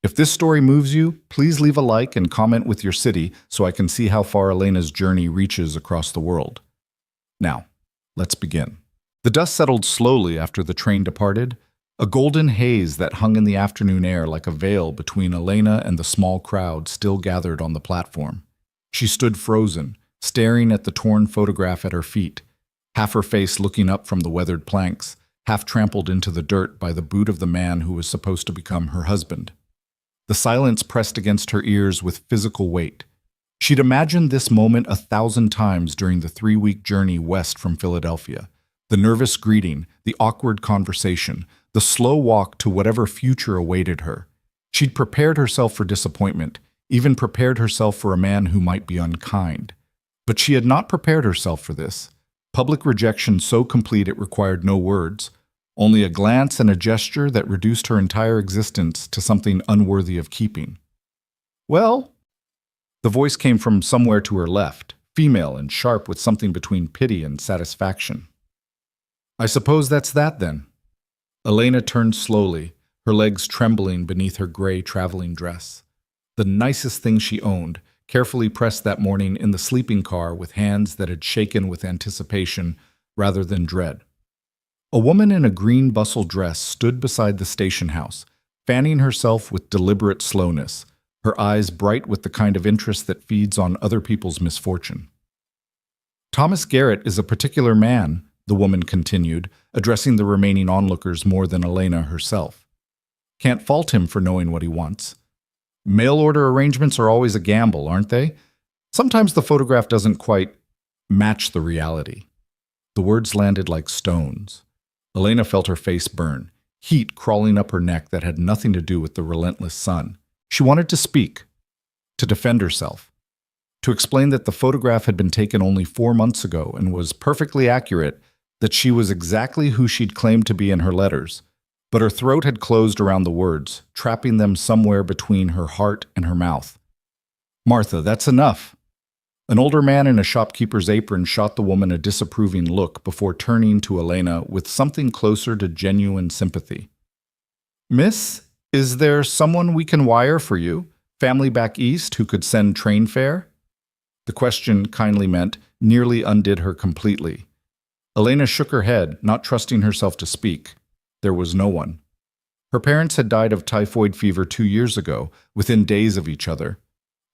If this story moves you, please leave a like and comment with your city so I can see how far Elena's journey reaches across the world. Now, let's begin. The dust settled slowly after the train departed, a golden haze that hung in the afternoon air like a veil between Elena and the small crowd still gathered on the platform. She stood frozen, staring at the torn photograph at her feet, half her face looking up from the weathered planks, half trampled into the dirt by the boot of the man who was supposed to become her husband. The silence pressed against her ears with physical weight. She'd imagined this moment 1,000 times during the 3-week journey west from Philadelphia. The nervous greeting, the awkward conversation, the slow walk to whatever future awaited her. She'd prepared herself for disappointment, even prepared herself for a man who might be unkind. But she had not prepared herself for this. Public rejection so complete it required no words, only a glance and a gesture that reduced her entire existence to something unworthy of keeping. "Well?" The voice came from somewhere to her left, female and sharp with something between pity and satisfaction. "I suppose that's that, then." Elena turned slowly, her legs trembling beneath her gray traveling dress. The nicest thing she owned, carefully pressed that morning in the sleeping car with hands that had shaken with anticipation rather than dread. A woman in a green bustle dress stood beside the station house, fanning herself with deliberate slowness, her eyes bright with the kind of interest that feeds on other people's misfortune. "Thomas Garrett is a particular man," the woman continued, addressing the remaining onlookers more than Elena herself. "Can't fault him for knowing what he wants. Mail-order arrangements are always a gamble, aren't they? Sometimes the photograph doesn't quite match the reality." The words landed like stones. Elena felt her face burn, heat crawling up her neck that had nothing to do with the relentless sun. She wanted to speak, to defend herself, to explain that the photograph had been taken only 4 months ago and was perfectly accurate, that she was exactly who she'd claimed to be in her letters. But her throat had closed around the words, trapping them somewhere between her heart and her mouth. "Martha, that's enough." An older man in a shopkeeper's apron shot the woman a disapproving look before turning to Elena with something closer to genuine sympathy. "Miss, is there someone we can wire for you? Family back east who could send train fare?" The question, kindly meant, nearly undid her completely. Elena shook her head, not trusting herself to speak. There was no one. Her parents had died of typhoid fever 2 years ago, within days of each other.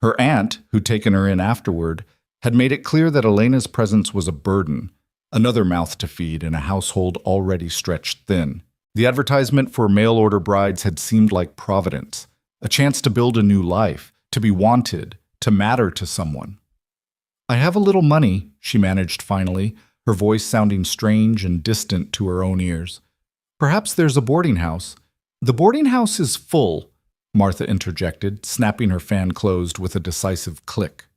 Her aunt, who'd taken her in afterward, had made it clear that Elena's presence was a burden, another mouth to feed in a household already stretched thin. The advertisement for mail-order brides had seemed like providence, a chance to build a new life, to be wanted, to matter to someone. "I have a little money," she managed finally, her voice sounding strange and distant to her own ears. "Perhaps there's a boarding house." "The boarding house is full," Martha interjected, snapping her fan closed with a decisive click.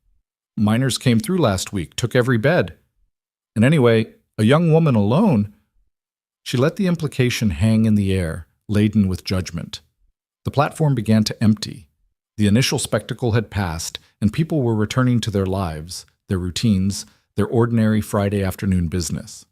"Miners came through last week, took every bed. And anyway, a young woman alone—" She let the implication hang in the air, laden with judgment. The platform began to empty. The initial spectacle had passed, and people were returning to their lives, their routines, their ordinary Friday afternoon business.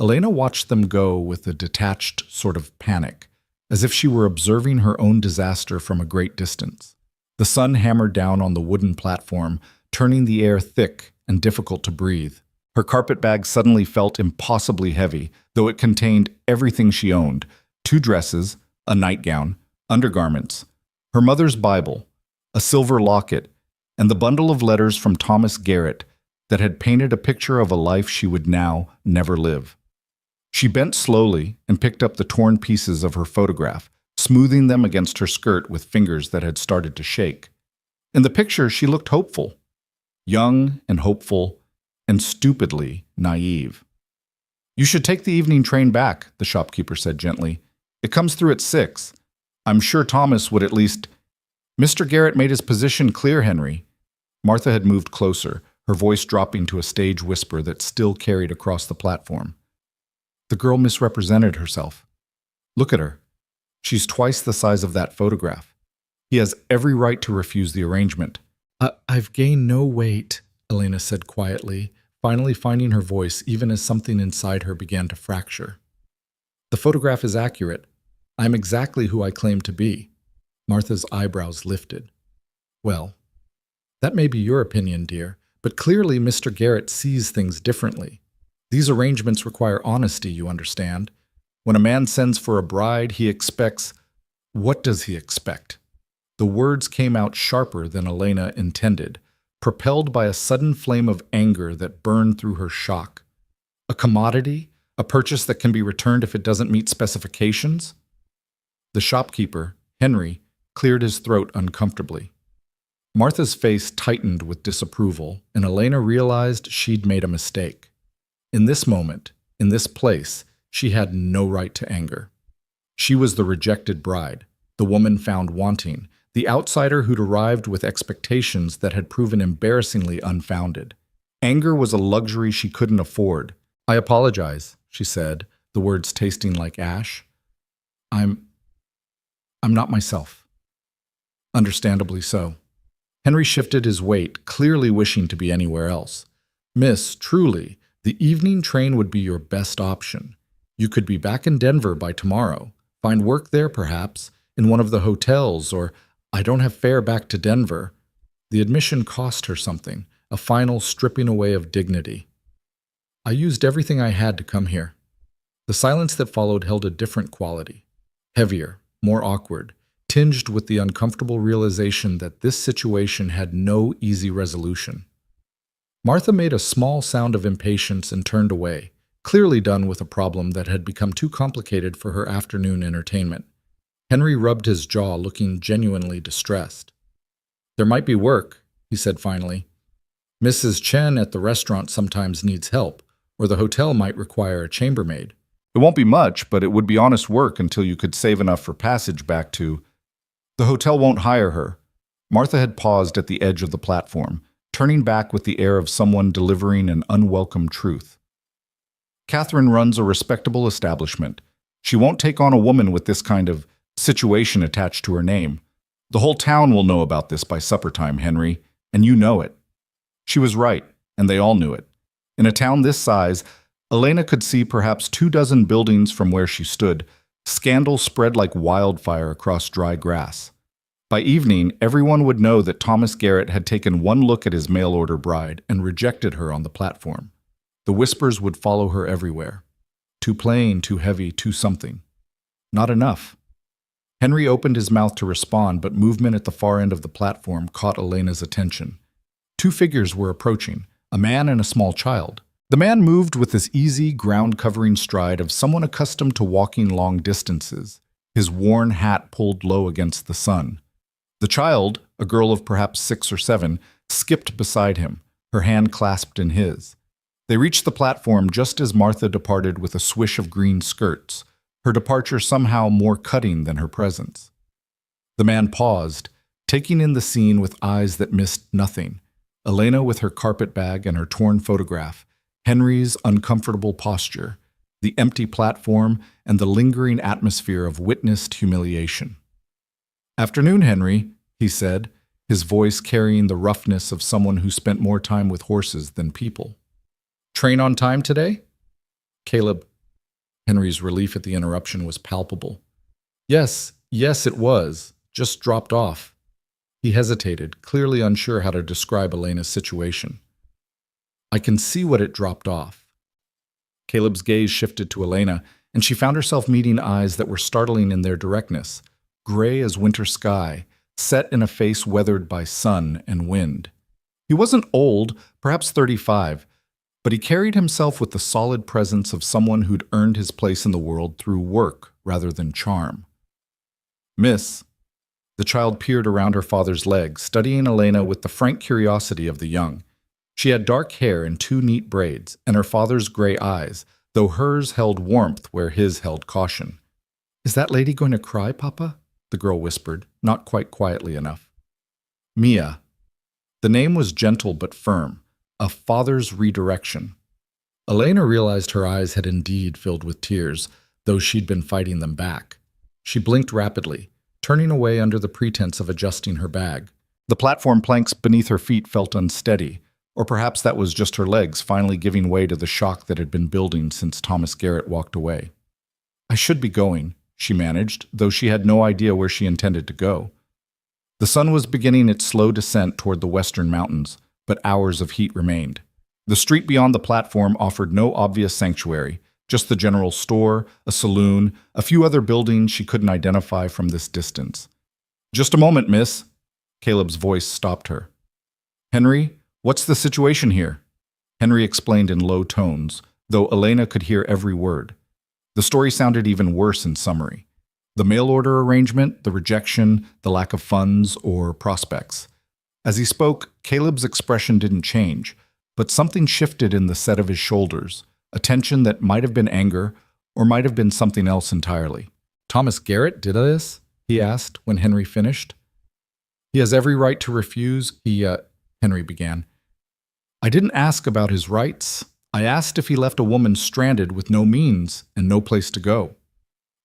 Elena watched them go with a detached sort of panic, as if she were observing her own disaster from a great distance. The sun hammered down on the wooden platform, turning the air thick and difficult to breathe. Her carpetbag suddenly felt impossibly heavy, though it contained everything she owned: 2 dresses, a nightgown, undergarments, her mother's Bible, a silver locket, and the bundle of letters from Thomas Garrett that had painted a picture of a life she would now never live. She bent slowly and picked up the torn pieces of her photograph, smoothing them against her skirt with fingers that had started to shake. In the picture, she looked hopeful. Young and hopeful, and stupidly naive. "You should take the evening train back," the shopkeeper said gently. "It comes through at 6. I'm sure Thomas would at least—" "Mr. Garrett made his position clear, Henry." Martha had moved closer, her voice dropping to a stage whisper that still carried across the platform. The girl misrepresented herself. Look at her. She's twice the size of that photograph. He has every right to refuse the arrangement. I've gained no weight," Elena said quietly, finally finding her voice even as something inside her began to fracture. "The photograph is accurate. I'm exactly who I claim to be." Martha's eyebrows lifted. Well, that may be your opinion, dear, but clearly Mr. Garrett sees things differently. These arrangements require honesty, you understand. When a man sends for a bride, he expects— What does he expect? The words came out sharper than Elena intended, propelled by a sudden flame of anger that burned through her shock. A commodity? A purchase that can be returned if it doesn't meet specifications? The shopkeeper, Henry, cleared his throat uncomfortably. Martha's face tightened with disapproval, and Elena realized she'd made a mistake. In this moment, in this place, she had no right to anger. She was the rejected bride, the woman found wanting, the outsider who'd arrived with expectations that had proven embarrassingly unfounded. Anger was a luxury she couldn't afford. "I apologize," she said, the words tasting like ash. I'm not myself." Understandably so. Henry shifted his weight, clearly wishing to be anywhere else. "Miss, truly, the evening train would be your best option. You could be back in Denver by tomorrow. Find work there, perhaps, in one of the hotels, or— I don't have fare back to Denver." The admission cost her something, a final stripping away of dignity. "I used everything I had to come here." The silence that followed held a different quality. Heavier, more awkward, tinged with the uncomfortable realization that this situation had no easy resolution. Martha made a small sound of impatience and turned away, clearly done with a problem that had become too complicated for her afternoon entertainment. Henry rubbed his jaw, looking genuinely distressed. "There might be work," he said finally. "Mrs. Chen at the restaurant sometimes needs help, or the hotel might require a chambermaid." "It won't be much, but it would be honest work until you could save enough for passage back to— The hotel won't hire her." Martha had paused at the edge of the platform, turning back with the air of someone delivering an unwelcome truth. "Catherine runs a respectable establishment. She won't take on a woman with this kind of situation attached to her name. The whole town will know about this by supper time, Henry, and you know it." She was right, and they all knew it. In a town this size, Elena could see perhaps 24 buildings from where she stood. Scandal spread like wildfire across dry grass. By evening, everyone would know that Thomas Garrett had taken one look at his mail-order bride and rejected her on the platform. The whispers would follow her everywhere. Too plain, too heavy, too something. Not enough. Henry opened his mouth to respond, but movement at the far end of the platform caught Elena's attention. Two figures were approaching, a man and a small child. The man moved with this easy, ground-covering stride of someone accustomed to walking long distances, his worn hat pulled low against the sun. The child, a girl of perhaps 6 or 7, skipped beside him, her hand clasped in his. They reached the platform just as Martha departed with a swish of green skirts, her departure somehow more cutting than her presence. The man paused, taking in the scene with eyes that missed nothing. Elena with her carpet bag and her torn photograph, Henry's uncomfortable posture, the empty platform, and the lingering atmosphere of witnessed humiliation. "Afternoon, Henry," he said, his voice carrying the roughness of someone who spent more time with horses than people. "Train on time today?" "Caleb." Henry's relief at the interruption was palpable. Yes, it was. Just dropped off." He hesitated, clearly unsure how to describe Elena's situation. "I can see what it dropped off." Caleb's gaze shifted to Elena, and she found herself meeting eyes that were startling in their directness, gray as winter sky, set in a face weathered by sun and wind. He wasn't old, perhaps 35, but he carried himself with the solid presence of someone who'd earned his place in the world through work rather than charm. "Miss." The child peered around her father's leg, studying Elena with the frank curiosity of the young. She had dark hair in 2 neat braids, and her father's gray eyes, though hers held warmth where his held caution. "Is that lady going to cry, Papa?" the girl whispered, not quite quietly enough. "Mia." The name was gentle but firm, a father's redirection. Elena realized her eyes had indeed filled with tears, though she'd been fighting them back. She blinked rapidly, turning away under the pretense of adjusting her bag. The platform planks beneath her feet felt unsteady, or perhaps that was just her legs finally giving way to the shock that had been building since Thomas Garrett walked away. "I should be going," she managed, though she had no idea where she intended to go. The sun was beginning its slow descent toward the western mountains, but hours of heat remained. The street beyond the platform offered no obvious sanctuary, just the general store, a saloon, a few other buildings she couldn't identify from this distance. "Just a moment, miss." Caleb's voice stopped her. "Henry, what's the situation here?" Henry explained in low tones, though Elena could hear every word. The story sounded even worse in summary. The mail order arrangement, the rejection, the lack of funds or prospects. As he spoke, Caleb's expression didn't change, but something shifted in the set of his shoulders, a tension that might have been anger or might have been something else entirely. "Thomas Garrett did this?" he asked when Henry finished. "He has every right to refuse," Henry began. "I didn't ask about his rights. I asked if he left a woman stranded with no means and no place to go."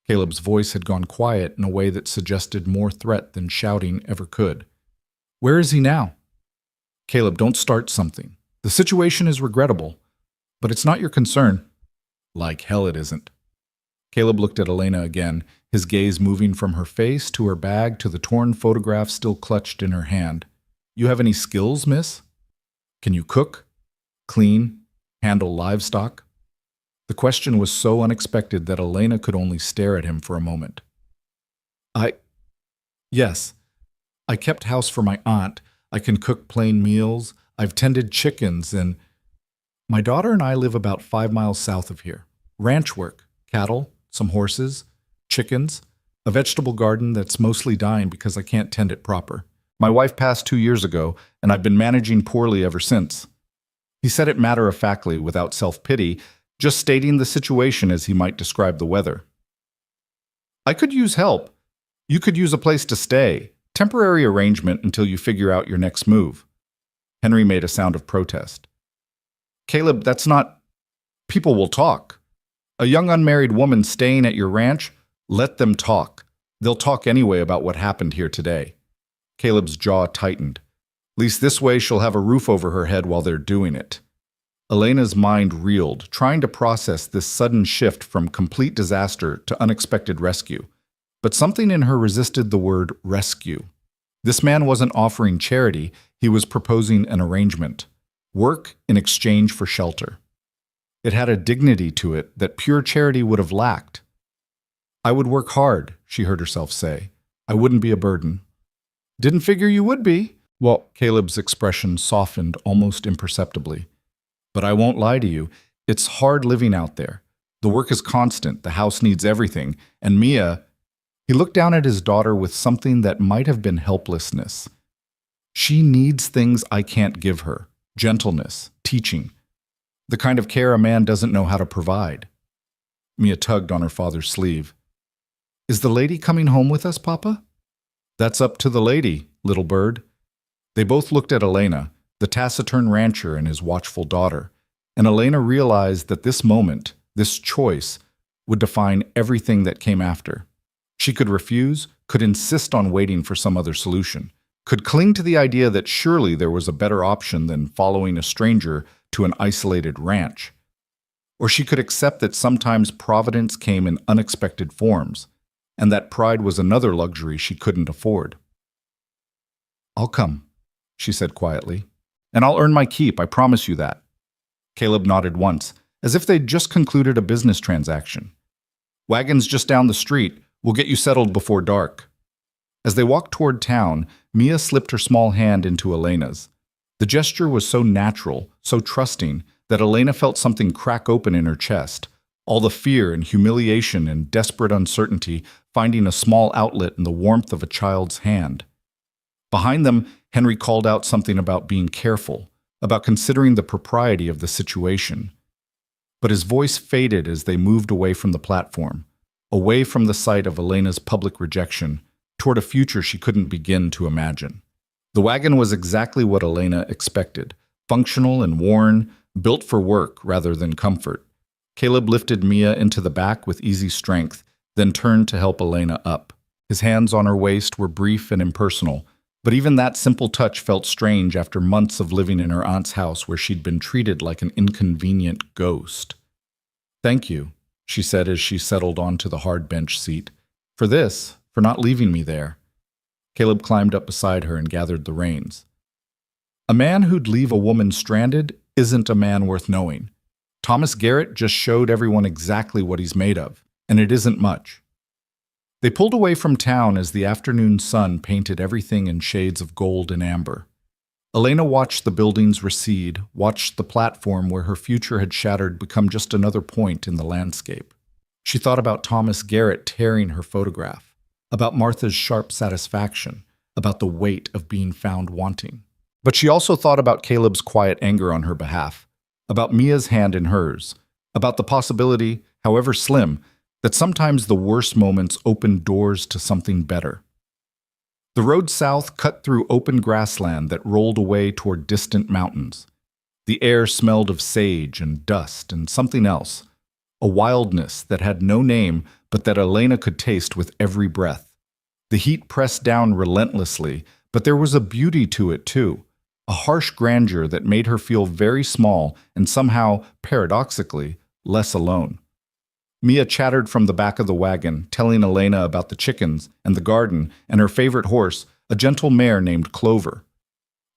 Caleb's voice had gone quiet in a way that suggested more threat than shouting ever could. "Where is he now?" "Caleb, don't start something. The situation is regrettable, but it's not your concern." "Like hell it isn't." Caleb looked at Elena again, his gaze moving from her face to her bag to the torn photograph still clutched in her hand. "You have any skills, miss? Can you cook, clean, handle livestock?" The question was so unexpected that Elena could only stare at him for a moment. Yes, I kept house for my aunt. I can cook plain meals. I've tended chickens, and my daughter and I live about 5 miles south of here. Ranch work, cattle, some horses, chickens, a vegetable garden that's mostly dying because I can't tend it proper. My wife passed 2 years ago, and I've been managing poorly ever since." He said it matter-of-factly, without self-pity, just stating the situation as he might describe the weather. "I could use help. You could use a place to stay. Temporary arrangement until you figure out your next move." Henry made a sound of protest. "Caleb, that's not... People will talk. A young unmarried woman staying at your ranch? Let them talk. They'll talk anyway about what happened here today." Caleb's jaw tightened. "At least this way she'll have a roof over her head while they're doing it." Elena's mind reeled, trying to process this sudden shift from complete disaster to unexpected rescue. But something in her resisted the word rescue. This man wasn't offering charity, he was proposing an arrangement. Work in exchange for shelter. It had a dignity to it that pure charity would have lacked. "I would work hard," she heard herself say. "I wouldn't be a burden." "Didn't figure you would be." Well, Caleb's expression softened almost imperceptibly. "But I won't lie to you, it's hard living out there. The work is constant, the house needs everything, and Mia..." He looked down at his daughter with something that might have been helplessness. "She needs things I can't give her. Gentleness, teaching. The kind of care a man doesn't know how to provide." Mia tugged on her father's sleeve. "Is the lady coming home with us, Papa?" "That's up to the lady, little bird." They both looked at Elena, the taciturn rancher and his watchful daughter, and Elena realized that this moment, this choice, would define everything that came after. She could refuse, could insist on waiting for some other solution, could cling to the idea that surely there was a better option than following a stranger to an isolated ranch. Or she could accept that sometimes providence came in unexpected forms, and that pride was another luxury she couldn't afford. "I'll come," she said quietly. "And I'll earn my keep, I promise you that." Caleb nodded once, as if they'd just concluded a business transaction. "Wagon's just down the street. We'll get you settled before dark." As they walked toward town, Mia slipped her small hand into Elena's. The gesture was so natural, so trusting, that Elena felt something crack open in her chest, all the fear and humiliation and desperate uncertainty finding a small outlet in the warmth of a child's hand. Behind them, Henry called out something about being careful, about considering the propriety of the situation. But his voice faded as they moved away from the platform, away from the sight of Elena's public rejection, toward a future she couldn't begin to imagine. The wagon was exactly what Elena expected, functional and worn, built for work rather than comfort. Caleb lifted Mia into the back with easy strength, then turned to help Elena up. His hands on her waist were brief and impersonal, but even that simple touch felt strange after months of living in her aunt's house where she'd been treated like an inconvenient ghost. "Thank you," she said as she settled onto the hard bench seat. For not leaving me there." Caleb climbed up beside her and gathered the reins. A man who'd leave a woman stranded isn't a man worth knowing. Thomas Garrett just showed everyone exactly what he's made of, and it isn't much. They pulled away from town as the afternoon sun painted everything in shades of gold and amber. Elena watched the buildings recede, watched the platform where her future had shattered become just another point in the landscape. She thought about Thomas Garrett tearing her photograph, about Martha's sharp satisfaction, about the weight of being found wanting. But she also thought about Caleb's quiet anger on her behalf, about Mia's hand in hers, about the possibility, however slim, that sometimes the worst moments open doors to something better. The road south cut through open grassland that rolled away toward distant mountains. The air smelled of sage and dust and something else, a wildness that had no name but that Elena could taste with every breath. The heat pressed down relentlessly, but there was a beauty to it too, a harsh grandeur that made her feel very small and somehow, paradoxically, less alone. Mia chattered from the back of the wagon, telling Elena about the chickens and the garden and her favorite horse, a gentle mare named Clover.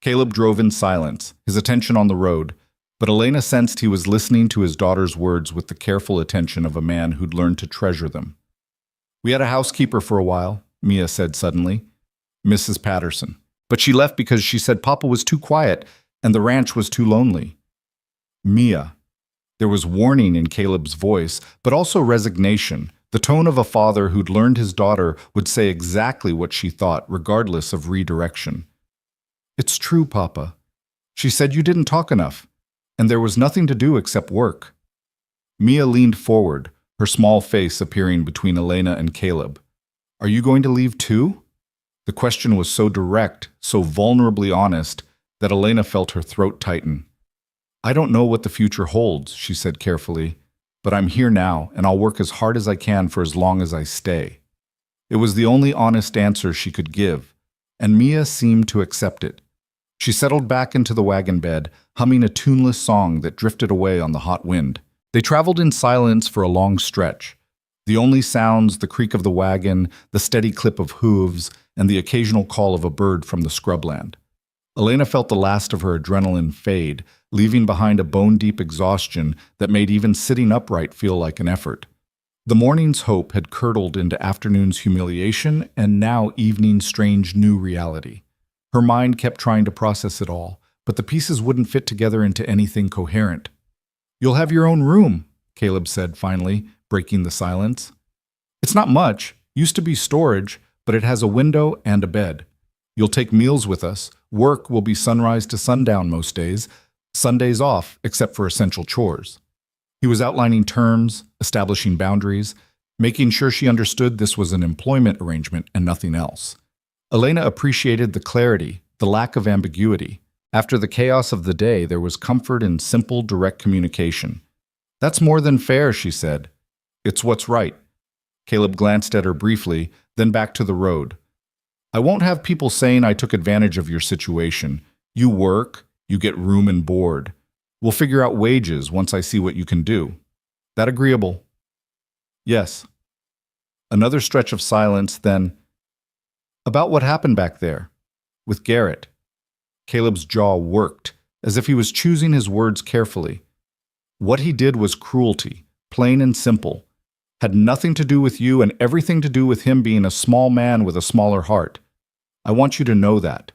Caleb drove in silence, his attention on the road, but Elena sensed he was listening to his daughter's words with the careful attention of a man who'd learned to treasure them. "We had a housekeeper for a while," Mia said suddenly, Mrs. Patterson. "But she left because she said Papa was too quiet and the ranch was too lonely." Mia. There was warning in Caleb's voice, but also resignation, the tone of a father who'd learned his daughter would say exactly what she thought, regardless of redirection. "It's true, Papa. She said you didn't talk enough, and there was nothing to do except work." Mia leaned forward, her small face appearing between Elena and Caleb. "Are you going to leave too?" The question was so direct, so vulnerably honest, that Elena felt her throat tighten. "I don't know what the future holds," she said carefully, "but I'm here now, and I'll work as hard as I can for as long as I stay." It was the only honest answer she could give, and Mia seemed to accept it. She settled back into the wagon bed, humming a tuneless song that drifted away on the hot wind. They traveled in silence for a long stretch. The only sounds, the creak of the wagon, the steady clip of hooves, and the occasional call of a bird from the scrubland. Elena felt the last of her adrenaline fade, leaving behind a bone-deep exhaustion that made even sitting upright feel like an effort. The morning's hope had curdled into afternoon's humiliation and now evening's strange new reality. Her mind kept trying to process it all, but the pieces wouldn't fit together into anything coherent. "You'll have your own room," Caleb said finally, breaking the silence. "It's not much, used to be storage, but it has a window and a bed. You'll take meals with us. Work will be sunrise to sundown most days, Sundays off except for essential chores." He was outlining terms, establishing boundaries, making sure she understood this was an employment arrangement and nothing else. Elena appreciated the clarity, the lack of ambiguity. After the chaos of the day, there was comfort in simple, direct communication. "That's more than fair," she said. "It's what's right." Caleb glanced at her briefly, then back to the road. "I won't have people saying I took advantage of your situation. You work, you get room and board. We'll figure out wages once I see what you can do. That agreeable?" "Yes." Another stretch of silence, then, "About what happened back there, with Garrett." Caleb's jaw worked, as if he was choosing his words carefully. "What he did was cruelty, plain and simple. Had nothing to do with you and everything to do with him being a small man with a smaller heart. I want you to know that."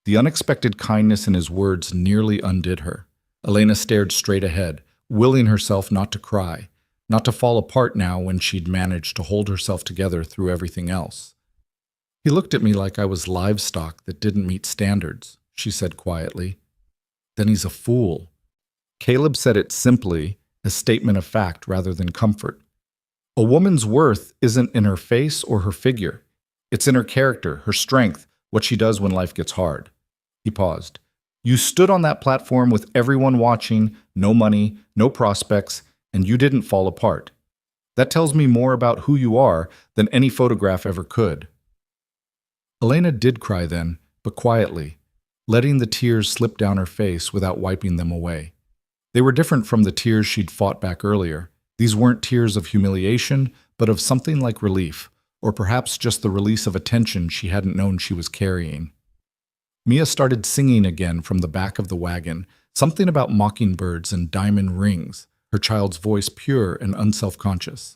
The unexpected kindness in his words nearly undid her. Elena stared straight ahead, willing herself not to cry, not to fall apart now when she'd managed to hold herself together through everything else. "He looked at me like I was livestock that didn't meet standards," she said quietly. "Then he's a fool." Caleb said it simply, a statement of fact rather than comfort. A woman's worth isn't in her face or her figure. It's in her character, her strength, what she does when life gets hard. He paused. "You stood on that platform with everyone watching, no money, no prospects, and you didn't fall apart. That tells me more about who you are than any photograph ever could." Elena did cry then, but quietly, letting the tears slip down her face without wiping them away. They were different from the tears she'd fought back earlier. These weren't tears of humiliation, but of something like relief, or perhaps just the release of a tension she hadn't known she was carrying. Mia started singing again from the back of the wagon, something about mockingbirds and diamond rings, her child's voice pure and unselfconscious.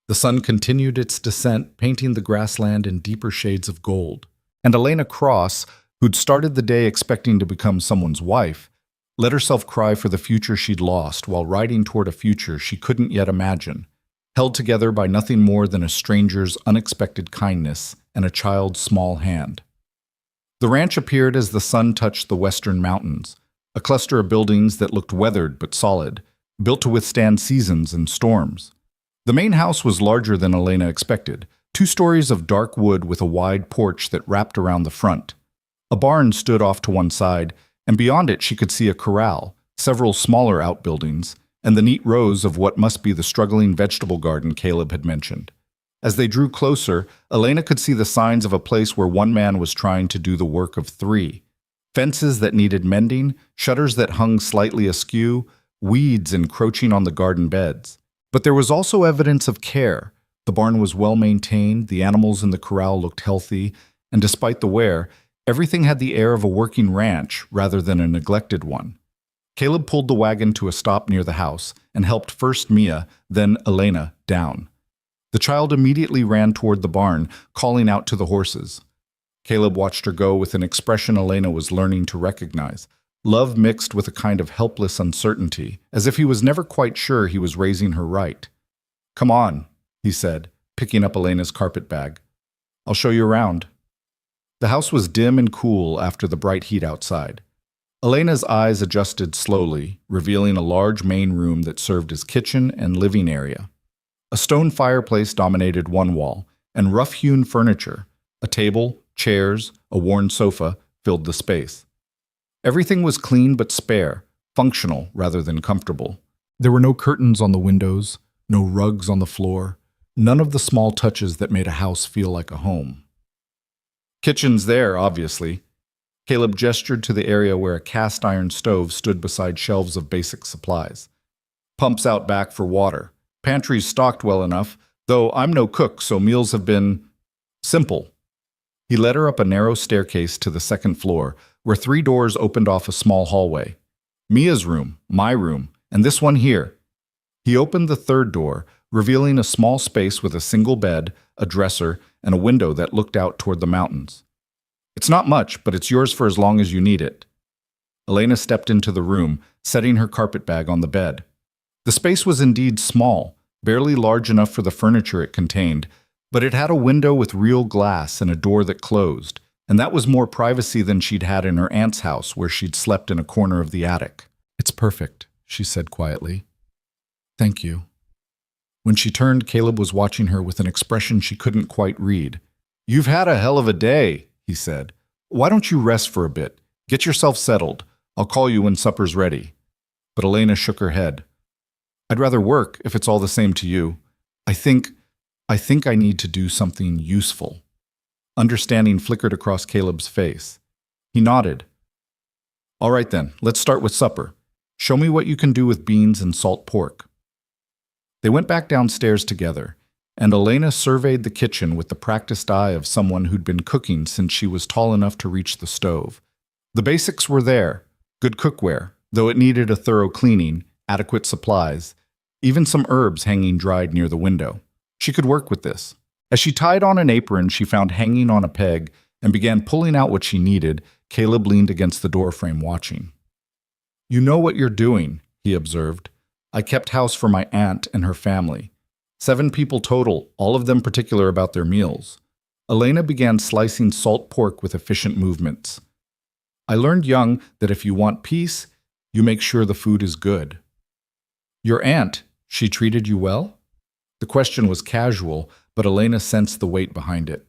The sun continued its descent, painting the grassland in deeper shades of gold. And Elena Cross, who'd started the day expecting to become someone's wife, let herself cry for the future she'd lost while riding toward a future she couldn't yet imagine, held together by nothing more than a stranger's unexpected kindness and a child's small hand. The ranch appeared as the sun touched the western mountains, a cluster of buildings that looked weathered but solid, built to withstand seasons and storms. The main house was larger than Elena expected, 2 stories of dark wood with a wide porch that wrapped around the front. A barn stood off to one side, and beyond it she could see a corral, several smaller outbuildings, and the neat rows of what must be the struggling vegetable garden Caleb had mentioned. As they drew closer, Elena could see the signs of a place where one man was trying to do the work of 3. Fences that needed mending, shutters that hung slightly askew, weeds encroaching on the garden beds. But there was also evidence of care. The barn was well maintained, the animals in the corral looked healthy, and despite the wear, everything had the air of a working ranch rather than a neglected one. Caleb pulled the wagon to a stop near the house and helped first Mia, then Elena, down. The child immediately ran toward the barn, calling out to the horses. Caleb watched her go with an expression Elena was learning to recognize, love mixed with a kind of helpless uncertainty, as if he was never quite sure he was raising her right. "Come on," he said, picking up Elena's carpet bag. "I'll show you around." The house was dim and cool after the bright heat outside. Elena's eyes adjusted slowly, revealing a large main room that served as kitchen and living area. A stone fireplace dominated one wall, and rough-hewn furniture, a table, chairs, a worn sofa, filled the space. Everything was clean but spare, functional rather than comfortable. There were no curtains on the windows, no rugs on the floor, none of the small touches that made a house feel like a home. "Kitchen's there, obviously." Caleb gestured to the area where a cast-iron stove stood beside shelves of basic supplies. "Pumps out back for water. Pantry's stocked well enough, though I'm no cook, so meals have been simple." He led her up a narrow staircase to the second floor, where 3 doors opened off a small hallway. "Mia's room, my room, and this one here." He opened the 3rd door, revealing a small space with a single bed, a dresser, and a window that looked out toward the mountains. "It's not much, but it's yours for as long as you need it." Elena stepped into the room, setting her carpet bag on the bed. The space was indeed small, barely large enough for the furniture it contained, but it had a window with real glass and a door that closed, and that was more privacy than she'd had in her aunt's house where she'd slept in a corner of the attic. "It's perfect," she said quietly. "Thank you." When she turned, Caleb was watching her with an expression she couldn't quite read. "You've had a hell of a day," he said. "Why don't you rest for a bit? Get yourself settled. I'll call you when supper's ready." But Elena shook her head. "I'd rather work, if it's all the same to you. I think I need to do something useful." Understanding flickered across Caleb's face. He nodded. "All right then, let's start with supper. Show me what you can do with beans and salt pork." They went back downstairs together, and Elena surveyed the kitchen with the practiced eye of someone who'd been cooking since she was tall enough to reach the stove. The basics were there, good cookware, though it needed a thorough cleaning, adequate supplies, even some herbs hanging dried near the window. She could work with this. As she tied on an apron she found hanging on a peg and began pulling out what she needed, Caleb leaned against the doorframe watching. "You know what you're doing," he observed. "I kept house for my aunt and her family. 7 people total, all of them particular about their meals." Elena began slicing salt pork with efficient movements. "I learned young that if you want peace, you make sure the food is good." "Your aunt, she treated you well?" The question was casual, but Elena sensed the weight behind it.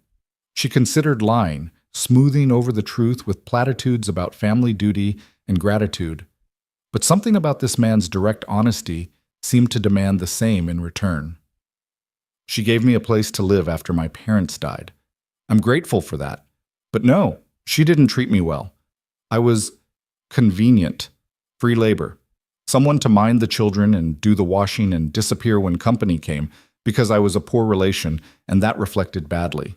She considered lying, smoothing over the truth with platitudes about family duty and gratitude. But something about this man's direct honesty seemed to demand the same in return. "She gave me a place to live after my parents died. I'm grateful for that. But no, she didn't treat me well. I was convenient, free labor. Someone to mind the children and do the washing and disappear when company came, because I was a poor relation, and that reflected badly."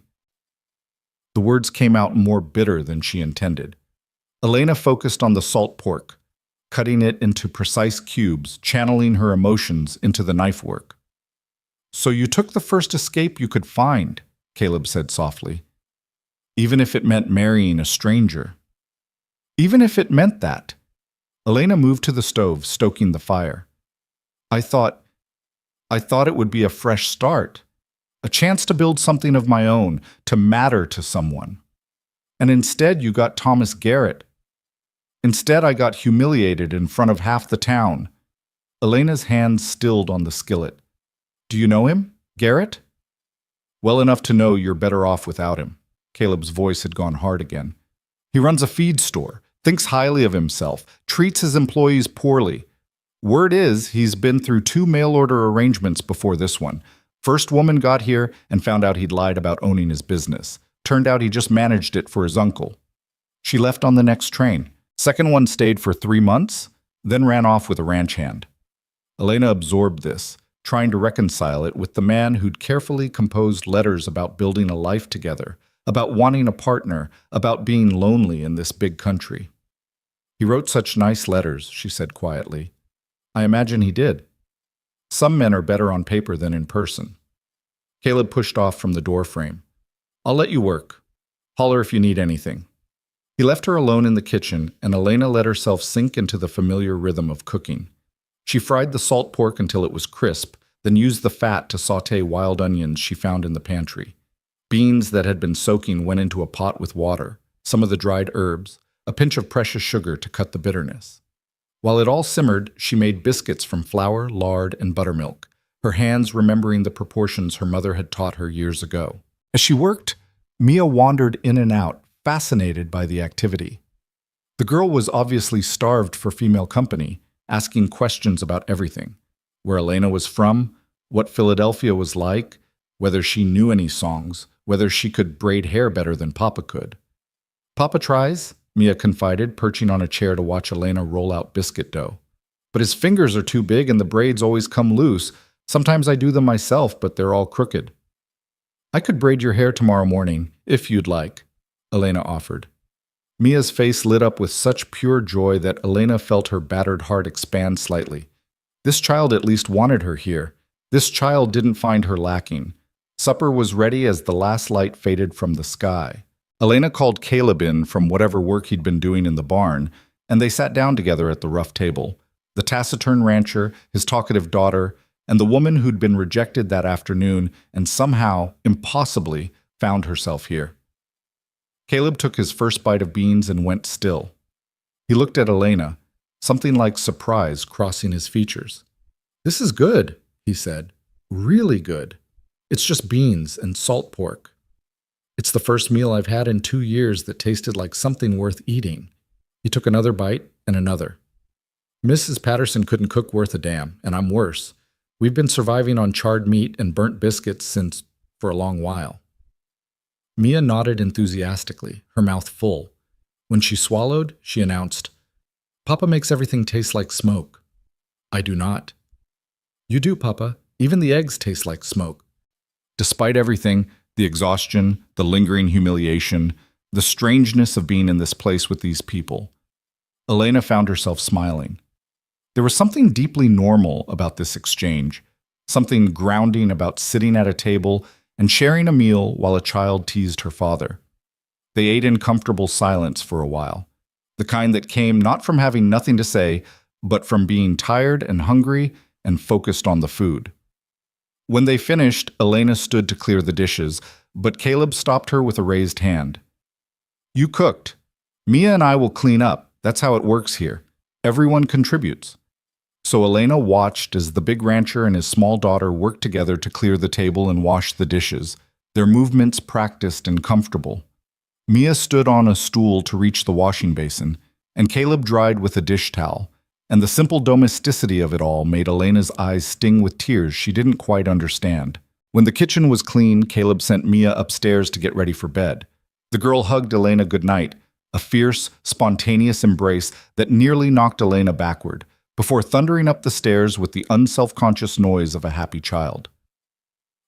The words came out more bitter than she intended. Elena focused on the salt pork, cutting it into precise cubes, channeling her emotions into the knife work. "So you took the first escape you could find," Caleb said softly. "Even if it meant marrying a stranger." "Even if it meant that." Elena moved to the stove, stoking the fire. I thought it would be a fresh start, a chance to build something of my own, to matter to someone. And instead you got Thomas Garrett. Instead I got humiliated in front of half the town." Elena's hands stilled on the skillet. "Do you know him, Garrett?" "Well enough to know you're better off without him." Caleb's voice had gone hard again. "He runs a feed store, thinks highly of himself, treats his employees poorly. Word is he's been through 2 mail-order arrangements before this one. First woman got here and found out he'd lied about owning his business. Turned out he just managed it for his uncle. She left on the next train. Second one stayed for 3 months, then ran off with a ranch hand." Elena absorbed this, trying to reconcile it with the man who'd carefully composed letters about building a life together, about wanting a partner, about being lonely in this big country. "He wrote such nice letters," she said quietly. "I imagine he did. Some men are better on paper than in person." Caleb pushed off from the doorframe. "I'll let you work. Holler if you need anything." He left her alone in the kitchen, and Elena let herself sink into the familiar rhythm of cooking. She fried the salt pork until it was crisp, then used the fat to sauté wild onions she found in the pantry. Beans that had been soaking went into a pot with water, some of the dried herbs, a pinch of precious sugar to cut the bitterness. While it all simmered, she made biscuits from flour, lard, and buttermilk, her hands remembering the proportions her mother had taught her years ago. As she worked, Mia wandered in and out, fascinated by the activity. The girl was obviously starved for female company, asking questions about everything: where Elena was from, what Philadelphia was like, whether she knew any songs, whether she could braid hair better than Papa could. "Papa tries," Mia confided, perching on a chair to watch Elena roll out biscuit dough. "But his fingers are too big and the braids always come loose. Sometimes I do them myself, but they're all crooked." "I could braid your hair tomorrow morning, if you'd like," Elena offered. Mia's face lit up with such pure joy that Elena felt her battered heart expand slightly. This child at least wanted her here. This child didn't find her lacking. Supper was ready as the last light faded from the sky. Elena called Caleb in from whatever work he'd been doing in the barn, and they sat down together at the rough table. The taciturn rancher, his talkative daughter, and the woman who'd been rejected that afternoon and somehow, impossibly, found herself here. Caleb took his first bite of beans and went still. He looked at Elena, something like surprise crossing his features. "This is good," he said. "Really good. It's just beans and salt pork. It's the first meal I've had in 2 years that tasted like something worth eating." He took another bite and another. "Mrs. Patterson couldn't cook worth a damn, and I'm worse. We've been surviving on charred meat and burnt biscuits for a long while." Mia nodded enthusiastically, her mouth full. When she swallowed, she announced, "Papa makes everything taste like smoke." "I do not." "You do, Papa. Even the eggs taste like smoke." Despite everything, the exhaustion, the lingering humiliation, the strangeness of being in this place with these people, Elena found herself smiling. There was something deeply normal about this exchange, something grounding about sitting at a table and sharing a meal while a child teased her father. They ate in comfortable silence for a while, the kind that came not from having nothing to say, but from being tired and hungry and focused on the food. When they finished, Elena stood to clear the dishes, but Caleb stopped her with a raised hand. "You cooked. Mia and I will clean up. That's how it works here. Everyone contributes." So Elena watched as the big rancher and his small daughter worked together to clear the table and wash the dishes, their movements practiced and comfortable. Mia stood on a stool to reach the washing basin, and Caleb dried with a dish towel, and the simple domesticity of it all made Elena's eyes sting with tears she didn't quite understand. When the kitchen was clean, Caleb sent Mia upstairs to get ready for bed. The girl hugged Elena goodnight, a fierce, spontaneous embrace that nearly knocked Elena backward, before thundering up the stairs with the unselfconscious noise of a happy child.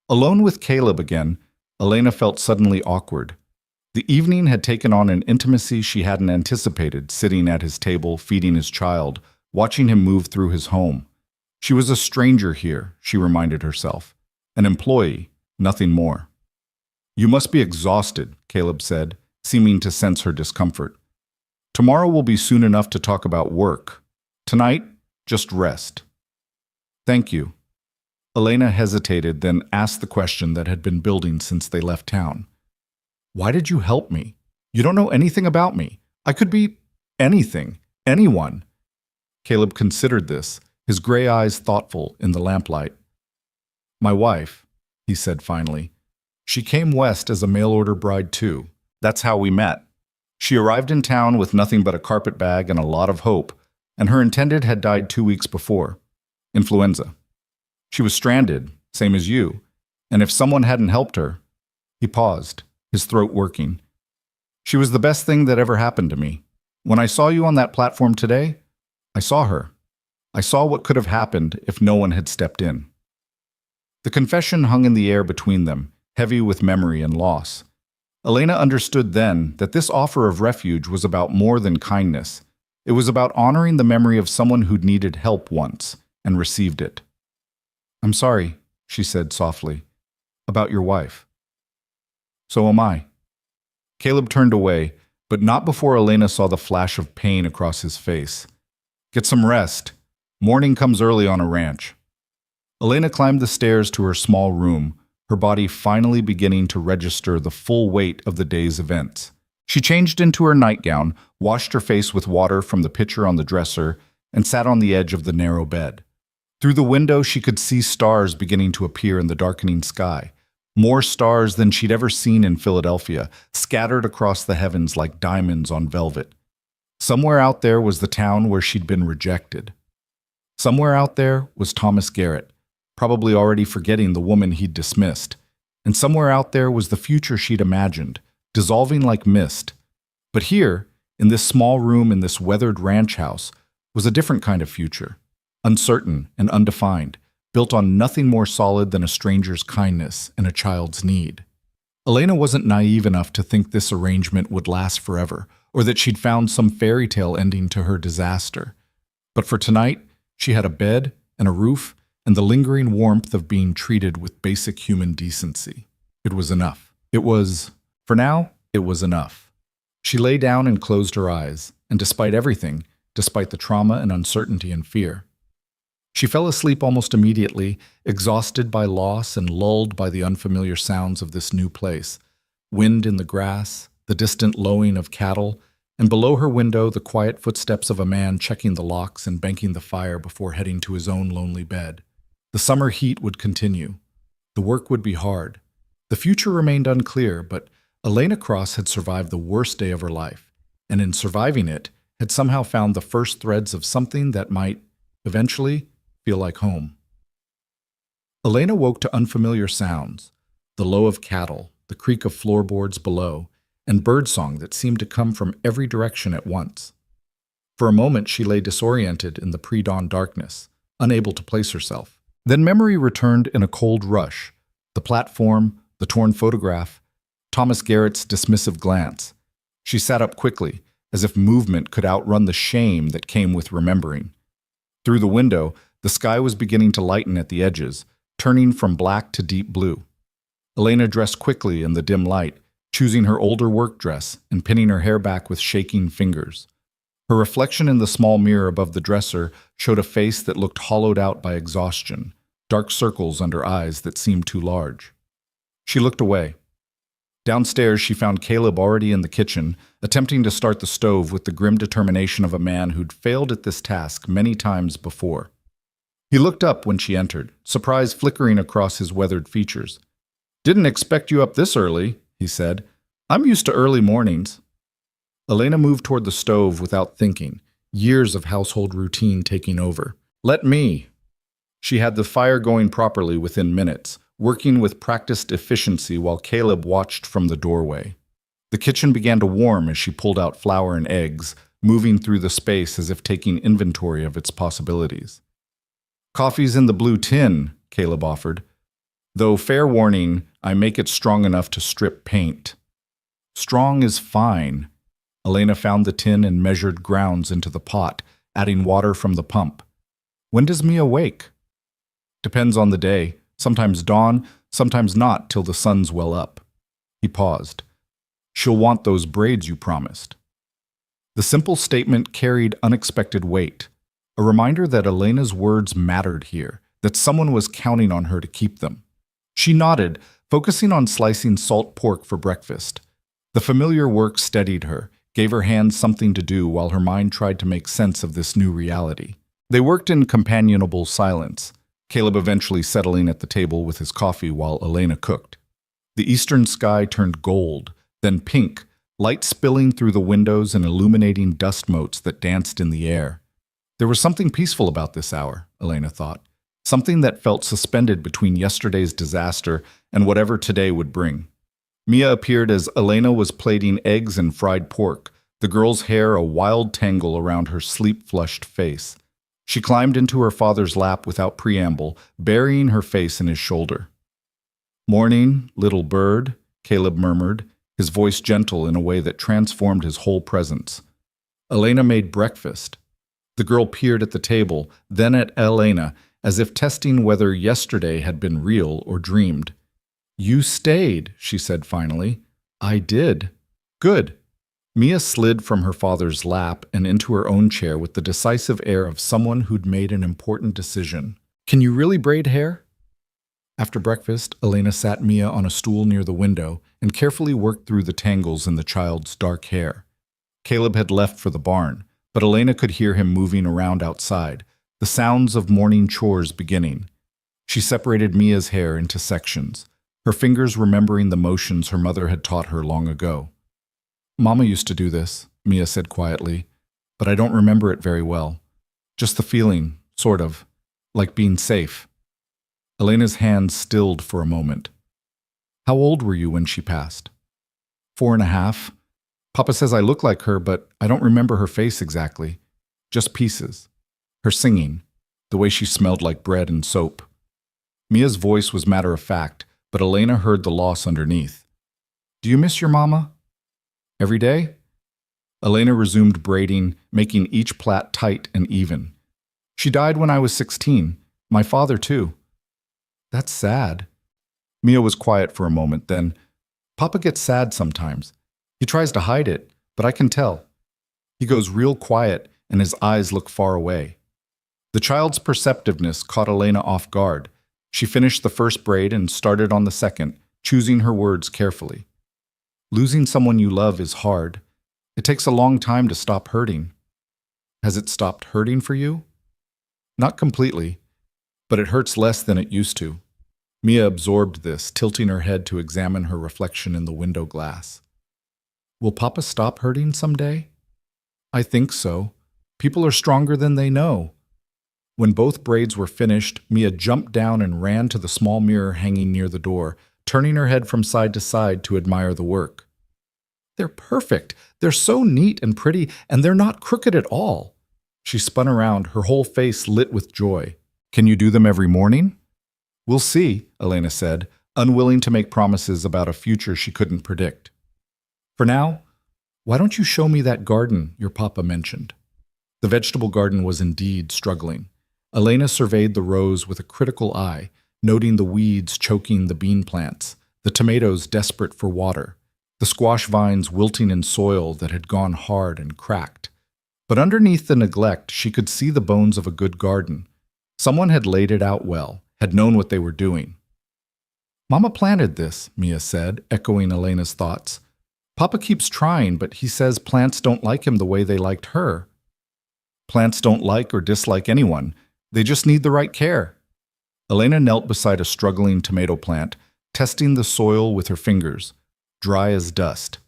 Alone with Caleb again, Elena felt suddenly awkward. The evening had taken on an intimacy she hadn't anticipated, sitting at his table, feeding his child, watching him move through his home. She was a stranger here, she reminded herself. An employee, nothing more. You must be exhausted, Caleb said, seeming to sense her discomfort. Tomorrow will be soon enough to talk about work. Tonight, just rest. Thank you. Elena hesitated, then asked the question that had been building since they left town. Why did you help me? You don't know anything about me. I could be anything, anyone. Caleb considered this, his gray eyes thoughtful in the lamplight. My wife, he said finally. She came west as a mail-order bride too. That's how we met. She arrived in town with nothing but a carpet bag and a lot of hope, and her intended had died 2 weeks before. Influenza. She was stranded, same as you, and if someone hadn't helped her... He paused, his throat working. She was the best thing that ever happened to me. When I saw you on that platform today, I saw her. I saw what could have happened if no one had stepped in. The confession hung in the air between them, heavy with memory and loss. Elena understood then that this offer of refuge was about more than kindness. It was about honoring the memory of someone who'd needed help once and received it. I'm sorry, she said softly, about your wife. So am I. Caleb turned away, but not before Elena saw the flash of pain across his face. Get some rest. Morning comes early on a ranch. Elena climbed the stairs to her small room, her body finally beginning to register the full weight of the day's events. She changed into her nightgown, washed her face with water from the pitcher on the dresser, and sat on the edge of the narrow bed. Through the window, she could see stars beginning to appear in the darkening sky. More stars than she'd ever seen in Philadelphia, scattered across the heavens like diamonds on velvet. Somewhere out there was the town where she'd been rejected. Somewhere out there was Thomas Garrett, probably already forgetting the woman he'd dismissed. And somewhere out there was the future she'd imagined, dissolving like mist. But here, in this small room in this weathered ranch house, was a different kind of future, uncertain and undefined, built on nothing more solid than a stranger's kindness and a child's need. Elena wasn't naive enough to think this arrangement would last forever, or that she'd found some fairy tale ending to her disaster. But for tonight, she had a bed and a roof and the lingering warmth of being treated with basic human decency. It was enough. For now, it was enough. She lay down and closed her eyes, and despite everything, despite the trauma and uncertainty and fear, she fell asleep almost immediately, exhausted by loss and lulled by the unfamiliar sounds of this new place. Wind in the grass, the distant lowing of cattle, and below her window the quiet footsteps of a man checking the locks and banking the fire before heading to his own lonely bed. The summer heat would continue. The work would be hard. The future remained unclear, but Elena Cross had survived the worst day of her life, and in surviving it, had somehow found the first threads of something that might, eventually, feel like home. Elena woke to unfamiliar sounds, the low of cattle, the creak of floorboards below, and birdsong that seemed to come from every direction at once. For a moment she lay disoriented in the pre-dawn darkness, unable to place herself. Then memory returned in a cold rush. The platform, the torn photograph, Thomas Garrett's dismissive glance. She sat up quickly, as if movement could outrun the shame that came with remembering. Through the window, the sky was beginning to lighten at the edges, turning from black to deep blue. Elena dressed quickly in the dim light, choosing her older work dress and pinning her hair back with shaking fingers. Her reflection in the small mirror above the dresser showed a face that looked hollowed out by exhaustion, dark circles under eyes that seemed too large. She looked away. Downstairs, she found Caleb already in the kitchen, attempting to start the stove with the grim determination of a man who'd failed at this task many times before. He looked up when she entered, surprise flickering across his weathered features. "Didn't expect you up this early," he said. "I'm used to early mornings." Elena moved toward the stove without thinking, years of household routine taking over. "Let me." She had the fire going properly within minutes, working with practiced efficiency while Caleb watched from the doorway. The kitchen began to warm as she pulled out flour and eggs, moving through the space as if taking inventory of its possibilities. "Coffee's in the blue tin," Caleb offered. Though fair warning, I make it strong enough to strip paint. Strong is fine. Elena found the tin and measured grounds into the pot, adding water from the pump. When does Mia wake? Depends on the day. Sometimes dawn, sometimes not till the sun's well up. He paused. She'll want those braids you promised. The simple statement carried unexpected weight, a reminder that Elena's words mattered here, that someone was counting on her to keep them. She nodded, focusing on slicing salt pork for breakfast. The familiar work steadied her, gave her hands something to do while her mind tried to make sense of this new reality. They worked in companionable silence, Caleb eventually settling at the table with his coffee while Elena cooked. The eastern sky turned gold, then pink, light spilling through the windows and illuminating dust motes that danced in the air. There was something peaceful about this hour, Elena thought, something that felt suspended between yesterday's disaster and whatever today would bring. Mia appeared as Elena was plating eggs and fried pork, the girl's hair a wild tangle around her sleep-flushed face. She climbed into her father's lap without preamble, burying her face in his shoulder. "Morning, little bird," Caleb murmured, his voice gentle in a way that transformed his whole presence. Elena made breakfast. The girl peered at the table, then at Elena, as if testing whether yesterday had been real or dreamed. "You stayed," she said finally. "I did." "Good." Mia slid from her father's lap and into her own chair with the decisive air of someone who'd made an important decision. "Can you really braid hair?" After breakfast, Elena sat Mia on a stool near the window and carefully worked through the tangles in the child's dark hair. Caleb had left for the barn, but Elena could hear him moving around outside, the sounds of morning chores beginning. She separated Mia's hair into sections, her fingers remembering the motions her mother had taught her long ago. "Mama used to do this," Mia said quietly, "but I don't remember it very well. Just the feeling, sort of, like being safe." Elena's hands stilled for a moment. "How old were you when she passed?" 4.5. Papa says I look like her, but I don't remember her face exactly. Just pieces. Her singing, the way she smelled like bread and soap." Mia's voice was matter-of-fact, but Elena heard the loss underneath. "Do you miss your mama?" "Every day?" Elena resumed braiding, making each plait tight and even. "She died when I was 16. My father, too." "That's sad." Mia was quiet for a moment, then, "Papa gets sad sometimes. He tries to hide it, but I can tell. He goes real quiet, and his eyes look far away." The child's perceptiveness caught Elena off guard. She finished the first braid and started on the second, choosing her words carefully. "Losing someone you love is hard. It takes a long time to stop hurting." "Has it stopped hurting for you?" "Not completely, but it hurts less than it used to." Mia absorbed this, tilting her head to examine her reflection in the window glass. "Will Papa stop hurting someday?" "I think so. People are stronger than they know." When both braids were finished, Mia jumped down and ran to the small mirror hanging near the door, turning her head from side to side to admire the work. "They're perfect. They're so neat and pretty, and they're not crooked at all." She spun around, her whole face lit with joy. "Can you do them every morning?" "We'll see," Elena said, unwilling to make promises about a future she couldn't predict. "For now, why don't you show me that garden your papa mentioned?" The vegetable garden was indeed struggling. Elena surveyed the rows with a critical eye, noting the weeds choking the bean plants, the tomatoes desperate for water, the squash vines wilting in soil that had gone hard and cracked. But underneath the neglect, she could see the bones of a good garden. Someone had laid it out well, had known what they were doing. "Mama planted this," Mia said, echoing Elena's thoughts. "Papa keeps trying, but he says plants don't like him the way they liked her." "Plants don't like or dislike anyone. They just need the right care." Elena knelt beside a struggling tomato plant, testing the soil with her fingers, dry as dust.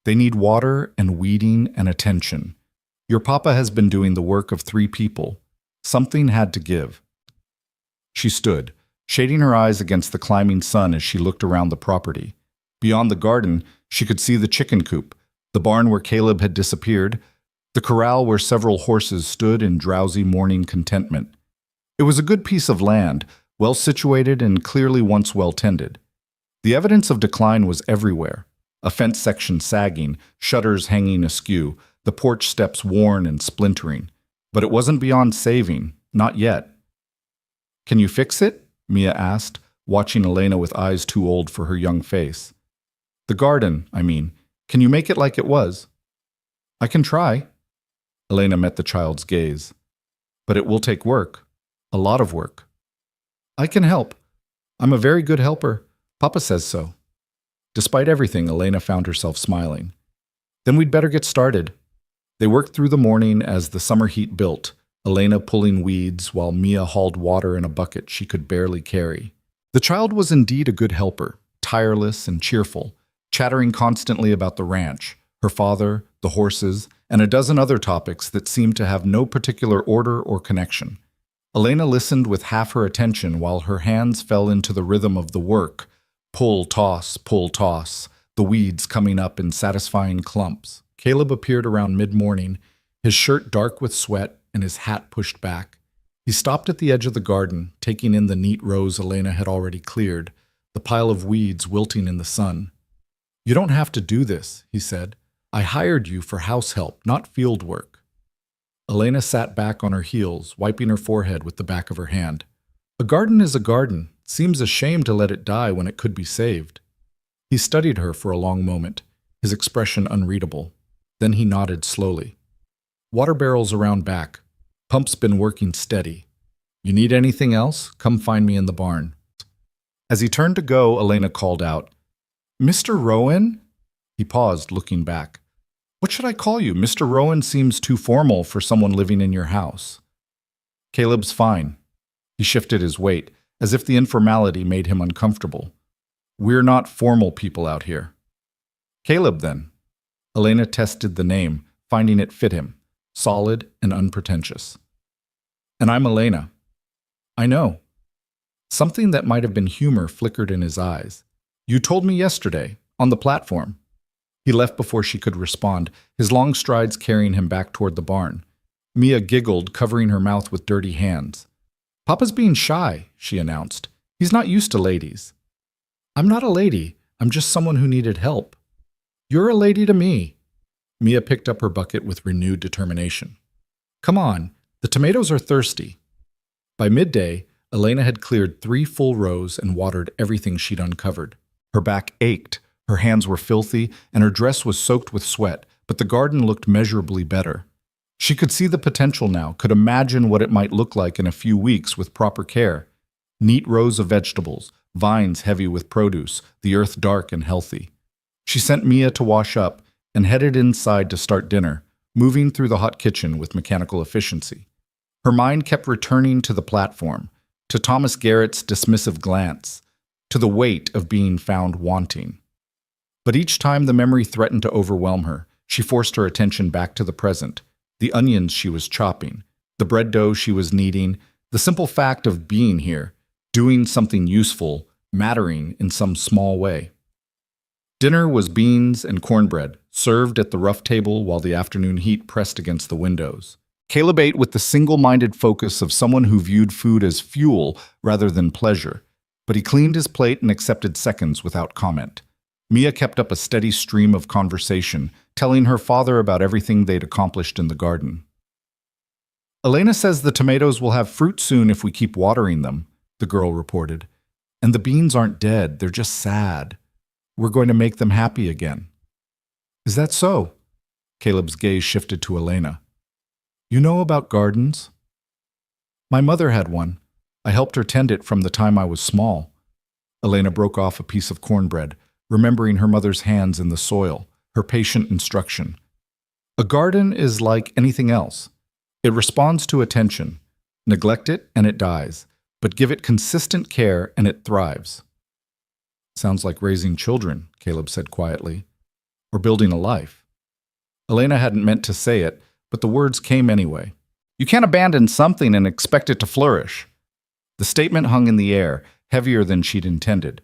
"They need water and weeding and attention. Your papa has been doing the work of 3 people. Something had to give." She stood, shading her eyes against the climbing sun as she looked around the property. Beyond the garden, she could see the chicken coop, the barn where Caleb had disappeared, the corral where several horses stood in drowsy morning contentment. It was a good piece of land, well situated and clearly once well tended. The evidence of decline was everywhere. A fence section sagging, shutters hanging askew, the porch steps worn and splintering. But it wasn't beyond saving, not yet. "Can you fix it?" Mia asked, watching Elena with eyes too old for her young face. "The garden, I mean. Can you make it like it was?" "I can try." Elena met the child's gaze. "But it will take work. A lot of work." "I can help. I'm a very good helper. Papa says so." Despite everything, Elena found herself smiling. "Then we'd better get started." They worked through the morning as the summer heat built, Elena pulling weeds while Mia hauled water in a bucket she could barely carry. The child was indeed a good helper, tireless and cheerful, chattering constantly about the ranch, her father, the horses, and a dozen other topics that seemed to have no particular order or connection. Elena listened with half her attention while her hands fell into the rhythm of the work, pull, toss, the weeds coming up in satisfying clumps. Caleb appeared around mid-morning, his shirt dark with sweat and his hat pushed back. He stopped at the edge of the garden, taking in the neat rows Elena had already cleared, the pile of weeds wilting in the sun. "You don't have to do this," he said. "I hired you for house help, not field work." Elena sat back on her heels, wiping her forehead with the back of her hand. "A garden is a garden. Seems a shame to let it die when it could be saved." He studied her for a long moment, his expression unreadable. Then he nodded slowly. "Water barrels around back. Pump's been working steady. You need anything else? Come find me in the barn." As he turned to go, Elena called out, "Mr. Rowan?" He paused, looking back. "What should I call you? Mr. Rowan seems too formal for someone living in your house." "Caleb's fine." He shifted his weight, as if the informality made him uncomfortable. "We're not formal people out here." "Caleb, then." Elena tested the name, finding it fit him, solid and unpretentious. "And I'm Elena." "I know." Something that might have been humor flickered in his eyes. "You told me yesterday, on the platform." He left before she could respond, his long strides carrying him back toward the barn. Mia giggled, covering her mouth with dirty hands. "Papa's being shy," she announced. "He's not used to ladies." "I'm not a lady. I'm just someone who needed help." "You're a lady to me." Mia picked up her bucket with renewed determination. "Come on, the tomatoes are thirsty." By midday, Elena had cleared 3 full rows and watered everything she'd uncovered. Her back ached, her hands were filthy, and her dress was soaked with sweat, but the garden looked measurably better. She could see the potential now, could imagine what it might look like in a few weeks with proper care. Neat rows of vegetables, vines heavy with produce, the earth dark and healthy. She sent Mia to wash up and headed inside to start dinner, moving through the hot kitchen with mechanical efficiency. Her mind kept returning to the platform, to Thomas Garrett's dismissive glance, to the weight of being found wanting. But each time the memory threatened to overwhelm her, she forced her attention back to the present, the onions she was chopping, the bread dough she was kneading, the simple fact of being here, doing something useful, mattering in some small way. Dinner was beans and cornbread, served at the rough table while the afternoon heat pressed against the windows. Caleb ate with the single-minded focus of someone who viewed food as fuel rather than pleasure, but he cleaned his plate and accepted seconds without comment. Mia kept up a steady stream of conversation, telling her father about everything they'd accomplished in the garden. "Elena says the tomatoes will have fruit soon if we keep watering them," the girl reported. "And the beans aren't dead, they're just sad. We're going to make them happy again." "Is that so?" Caleb's gaze shifted to Elena. "You know about gardens?" "My mother had one. I helped her tend it from the time I was small." Elena broke off a piece of cornbread, remembering her mother's hands in the soil, her patient instruction. "A garden is like anything else. It responds to attention. Neglect it and it dies, but give it consistent care and it thrives." "Sounds like raising children," Caleb said quietly. "Or building a life." Elena hadn't meant to say it, but the words came anyway. "You can't abandon something and expect it to flourish." The statement hung in the air, heavier than she'd intended.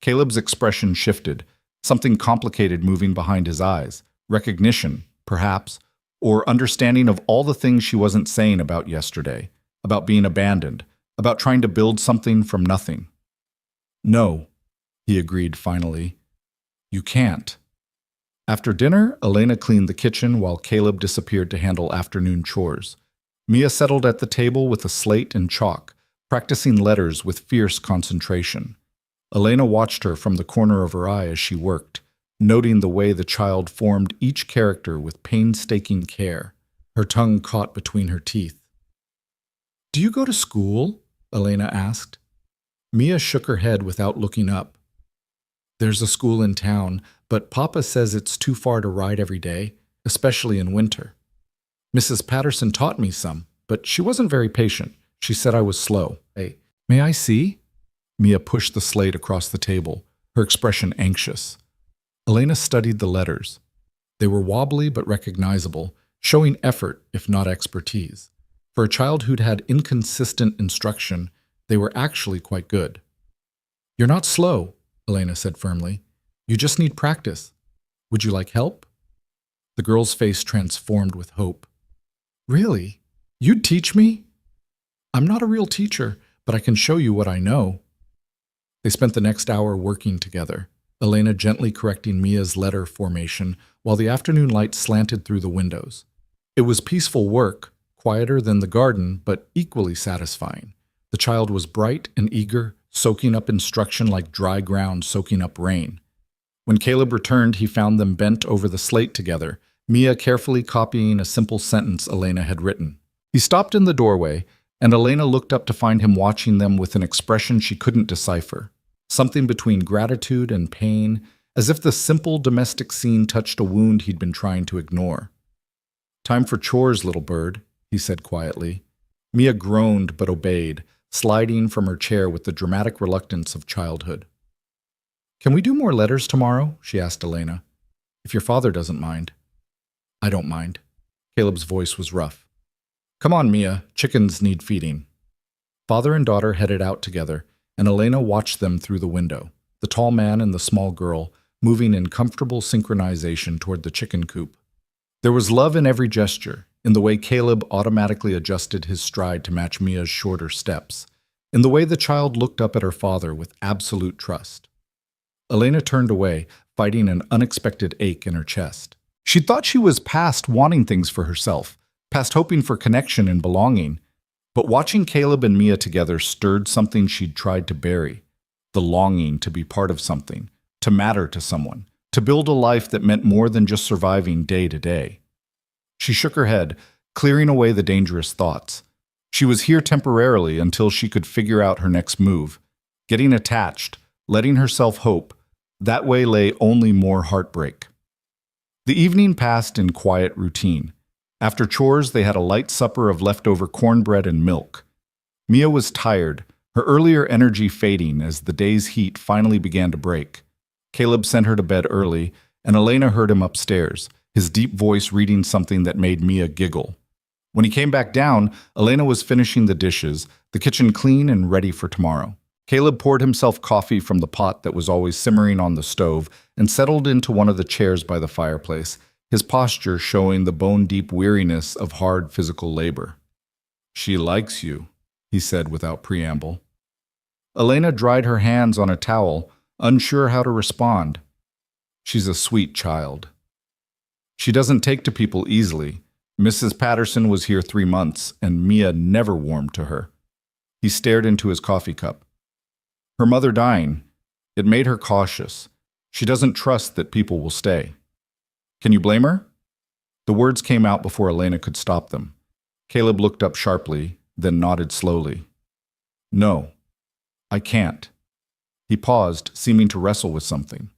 Caleb's expression shifted, something complicated moving behind his eyes. Recognition, perhaps, or understanding of all the things she wasn't saying about yesterday, about being abandoned, about trying to build something from nothing. No, he agreed finally. You can't. After dinner, Elena cleaned the kitchen while Caleb disappeared to handle afternoon chores. Mia settled at the table with a slate and chalk, practicing letters with fierce concentration. Elena watched her from the corner of her eye as she worked, noting the way the child formed each character with painstaking care, her tongue caught between her teeth. "Do you go to school?" Elena asked. Mia shook her head without looking up. "There's a school in town, but Papa says it's too far to ride every day, especially in winter. Mrs. Patterson taught me some, but she wasn't very patient. She said I was slow. Hey, may I see?" Mia pushed the slate across the table, her expression anxious. Elena studied the letters. They were wobbly but recognizable, showing effort if not expertise. For a child who'd had inconsistent instruction, they were actually quite good. "You're not slow," Elena said firmly. "You just need practice. Would you like help?" The girl's face transformed with hope. "Really? You'd teach me?" "I'm not a real teacher, but I can show you what I know." They spent the next hour working together, Elena gently correcting Mia's letter formation while the afternoon light slanted through the windows. It was peaceful work, quieter than the garden, but equally satisfying. The child was bright and eager, soaking up instruction like dry ground soaking up rain. When Caleb returned, he found them bent over the slate together, Mia carefully copying a simple sentence Elena had written. He stopped in the doorway, and Elena looked up to find him watching them with an expression she couldn't decipher, something between gratitude and pain, as if the simple domestic scene touched a wound he'd been trying to ignore. "Time for chores, little bird," he said quietly. Mia groaned but obeyed, sliding from her chair with the dramatic reluctance of childhood. "Can we do more letters tomorrow?" she asked Elena. "If your father doesn't mind." "I don't mind." Caleb's voice was rough. "Come on, Mia, chickens need feeding." Father and daughter headed out together, and Elena watched them through the window, the tall man and the small girl moving in comfortable synchronization toward the chicken coop. There was love in every gesture, in the way Caleb automatically adjusted his stride to match Mia's shorter steps, in the way the child looked up at her father with absolute trust. Elena turned away, fighting an unexpected ache in her chest. She thought she was past wanting things for herself, past hoping for connection and belonging, but watching Caleb and Mia together stirred something she'd tried to bury, the longing to be part of something, to matter to someone, to build a life that meant more than just surviving day to day. She shook her head, clearing away the dangerous thoughts. She was here temporarily until she could figure out her next move. Getting attached, letting herself hope, that way lay only more heartbreak. The evening passed in quiet routine. After chores, they had a light supper of leftover cornbread and milk. Mia was tired, her earlier energy fading as the day's heat finally began to break. Caleb sent her to bed early, and Elena heard him upstairs, his deep voice reading something that made Mia giggle. When he came back down, Elena was finishing the dishes, the kitchen clean and ready for tomorrow. Caleb poured himself coffee from the pot that was always simmering on the stove and settled into one of the chairs by the fireplace, his posture showing the bone-deep weariness of hard physical labor. "She likes you," he said without preamble. Elena dried her hands on a towel, unsure how to respond. "She's a sweet child. She doesn't take to people easily. Mrs. Patterson was here 3 months, and Mia never warmed to her." He stared into his coffee cup. "Her mother dying. It made her cautious. She doesn't trust that people will stay. Can you blame her?" The words came out before Elena could stop them. Caleb looked up sharply, then nodded slowly. "No, I can't." He paused, seeming to wrestle with something.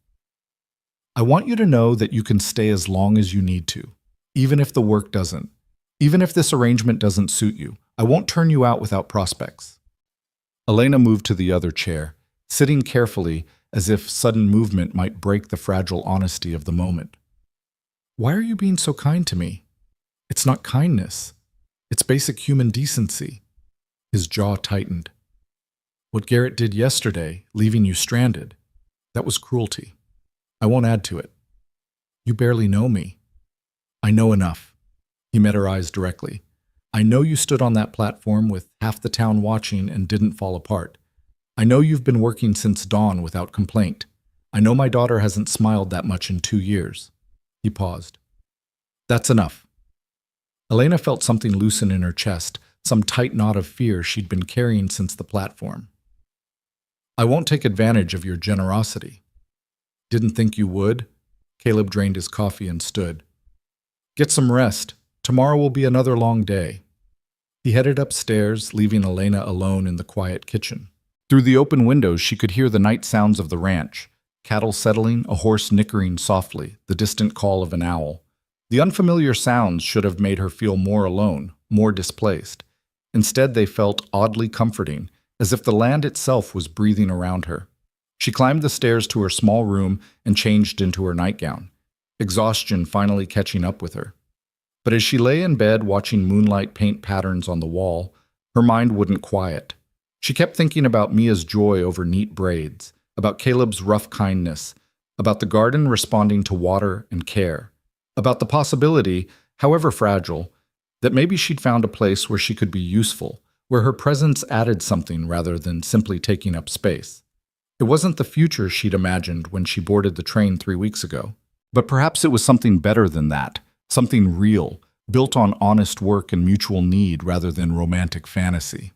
"I want you to know that you can stay as long as you need to, even if the work doesn't. Even if this arrangement doesn't suit you, I won't turn you out without prospects." Elena moved to the other chair, sitting carefully as if sudden movement might break the fragile honesty of the moment. "Why are you being so kind to me? It's not kindness. It's basic human decency." His jaw tightened. "What Garrett did yesterday, leaving you stranded, that was cruelty. I won't add to it. You barely know me." "I know enough." He met her eyes directly. I know you stood on that platform with half the town watching and didn't fall apart. I know you've been working since dawn without complaint. I know my daughter hasn't smiled that much in 2 years. He paused. That's enough. Elena felt something loosen in her chest, some tight knot of fear she'd been carrying since the platform. I won't take advantage of your generosity. Didn't think you would? Caleb drained his coffee and stood. Get some rest. Tomorrow will be another long day. He headed upstairs, leaving Elena alone in the quiet kitchen. Through the open windows, she could hear the night sounds of the ranch. Cattle settling, a horse nickering softly, the distant call of an owl. The unfamiliar sounds should have made her feel more alone, more displaced. Instead, they felt oddly comforting, as if the land itself was breathing around her. She climbed the stairs to her small room and changed into her nightgown, exhaustion finally catching up with her. But as she lay in bed watching moonlight paint patterns on the wall, her mind wouldn't quiet. She kept thinking about Mia's joy over neat braids, about Caleb's rough kindness, about the garden responding to water and care, about the possibility, however fragile, that maybe she'd found a place where she could be useful, where her presence added something rather than simply taking up space. It wasn't the future she'd imagined when she boarded the train 3 weeks ago, but perhaps it was something better than that, something real, built on honest work and mutual need rather than romantic fantasy.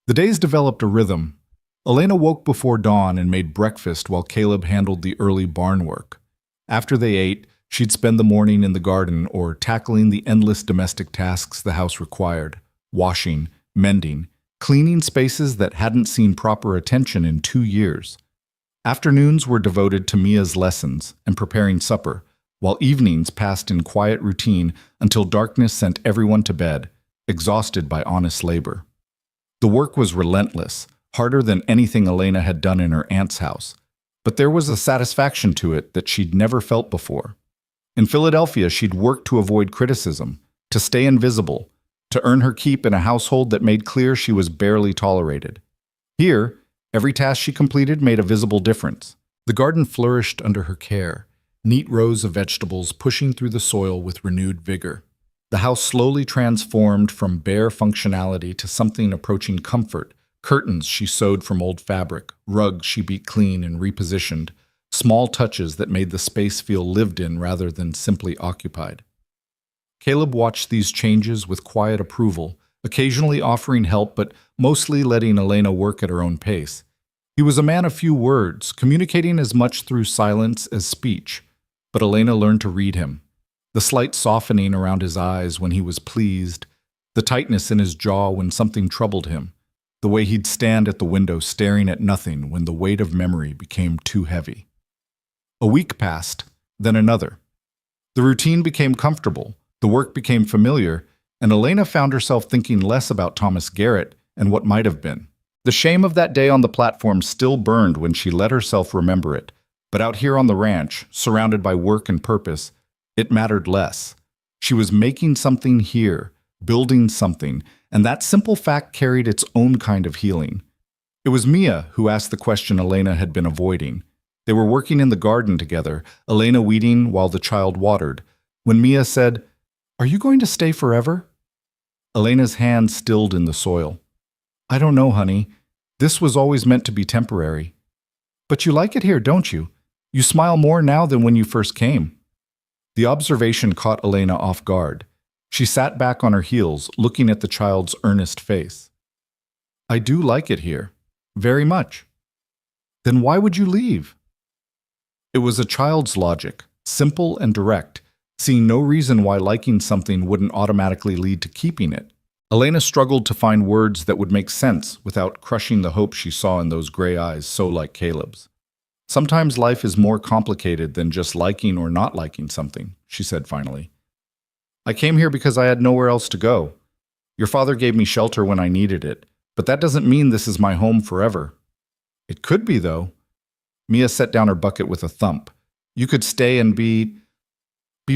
The days developed a rhythm. Elena woke before dawn and made breakfast while Caleb handled the early barn work. After they ate, she'd spend the morning in the garden or tackling the endless domestic tasks the house required, washing, mending, cleaning spaces that hadn't seen proper attention in 2 years. Afternoons were devoted to Mia's lessons and preparing supper, while evenings passed in quiet routine until darkness sent everyone to bed, exhausted by honest labor. The work was relentless, harder than anything Elena had done in her aunt's house, but there was a satisfaction to it that she'd never felt before. In Philadelphia, she'd worked to avoid criticism, to stay invisible, to earn her keep in a household that made clear she was barely tolerated. Here, every task she completed made a visible difference. The garden flourished under her care, neat rows of vegetables pushing through the soil with renewed vigor. The house slowly transformed from bare functionality to something approaching comfort. Curtains she sewed from old fabric, rugs she beat clean and repositioned, small touches that made the space feel lived in rather than simply occupied. Caleb watched these changes with quiet approval, occasionally offering help but mostly letting Elena work at her own pace. He was a man of few words, communicating as much through silence as speech, but Elena learned to read him. The slight softening around his eyes when he was pleased, the tightness in his jaw when something troubled him, the way he'd stand at the window staring at nothing when the weight of memory became too heavy. A week passed, then another. The routine became comfortable, the work became familiar, and Elena found herself thinking less about Thomas Garrett and what might have been. The shame of that day on the platform still burned when she let herself remember it, but out here on the ranch, surrounded by work and purpose, it mattered less. She was making something here, building something, and that simple fact carried its own kind of healing. It was Mia who asked the question Elena had been avoiding. They were working in the garden together, Elena weeding while the child watered, when Mia said, "Are you going to stay forever?" Elena's hand stilled in the soil. "I don't know, honey. This was always meant to be temporary." "But you like it here, don't you? You smile more now than when you first came." The observation caught Elena off guard. She sat back on her heels, looking at the child's earnest face. "I do like it here. Very much." "Then why would you leave?" It was a child's logic, simple and direct, seeing no reason why liking something wouldn't automatically lead to keeping it. Elena struggled to find words that would make sense without crushing the hope she saw in those gray eyes so like Caleb's. "Sometimes life is more complicated than just liking or not liking something," she said finally. "I came here because I had nowhere else to go. Your father gave me shelter when I needed it, but that doesn't mean this is my home forever." "It could be, though." Mia set down her bucket with a thump. "You could stay and be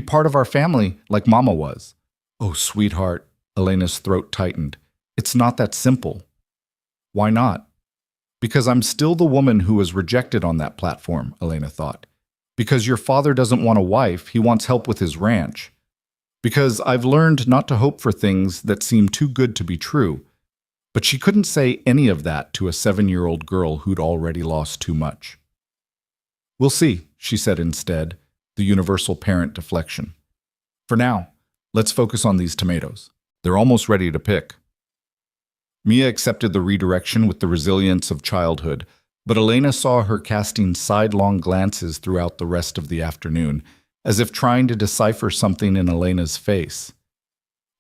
part of our family like Mama was." "Oh, sweetheart," Elena's throat tightened. "It's not that simple." "Why not?" "Because I'm still the woman who was rejected on that platform," Elena thought. "Because your father doesn't want a wife, he wants help with his ranch." Because I've learned not to hope for things that seem too good to be true. But she couldn't say any of that to a 7-year-old girl who'd already lost too much. We'll see, she said instead, the universal parent deflection. For now, let's focus on these tomatoes. They're almost ready to pick. Mia accepted the redirection with the resilience of childhood, but Elena saw her casting sidelong glances throughout the rest of the afternoon, as if trying to decipher something in Elena's face.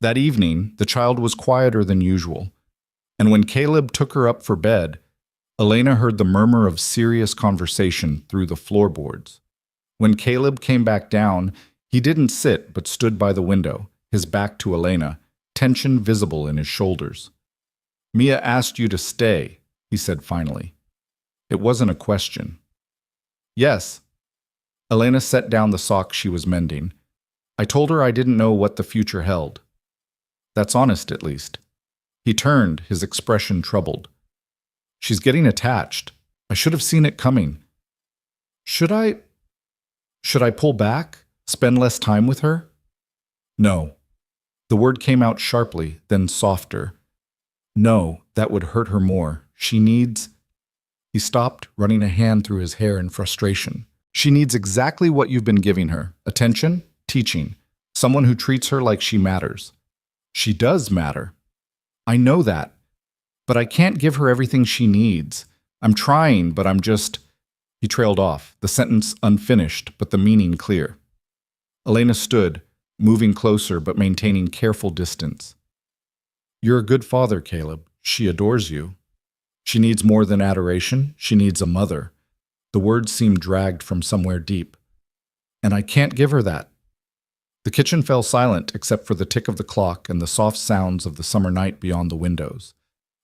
That evening, the child was quieter than usual, and when Caleb took her up for bed, Elena heard the murmur of serious conversation through the floorboards. When Caleb came back down, he didn't sit but stood by the window, his back to Elena, tension visible in his shoulders. "Mia asked you to stay," he said finally. It wasn't a question. "Yes." Elena set down the sock she was mending. "I told her I didn't know what the future held." "That's honest, at least." He turned, his expression troubled. "She's getting attached. I should have seen it coming. Should I pull back? Spend less time with her?" "No." The word came out sharply, then softer. "No, that would hurt her more. She needs—" He stopped, running a hand through his hair in frustration. "She needs exactly what you've been giving her. Attention, teaching. Someone who treats her like she matters." "She does matter." "I know that. But I can't give her everything she needs. I'm trying, but I'm just—" He trailed off, the sentence unfinished, but the meaning clear. Elena stood, moving closer but maintaining careful distance. "You're a good father, Caleb. She adores you. She needs more than adoration. She needs a mother." The words seemed dragged from somewhere deep. "And I can't give her that." The kitchen fell silent except for the tick of the clock and the soft sounds of the summer night beyond the windows.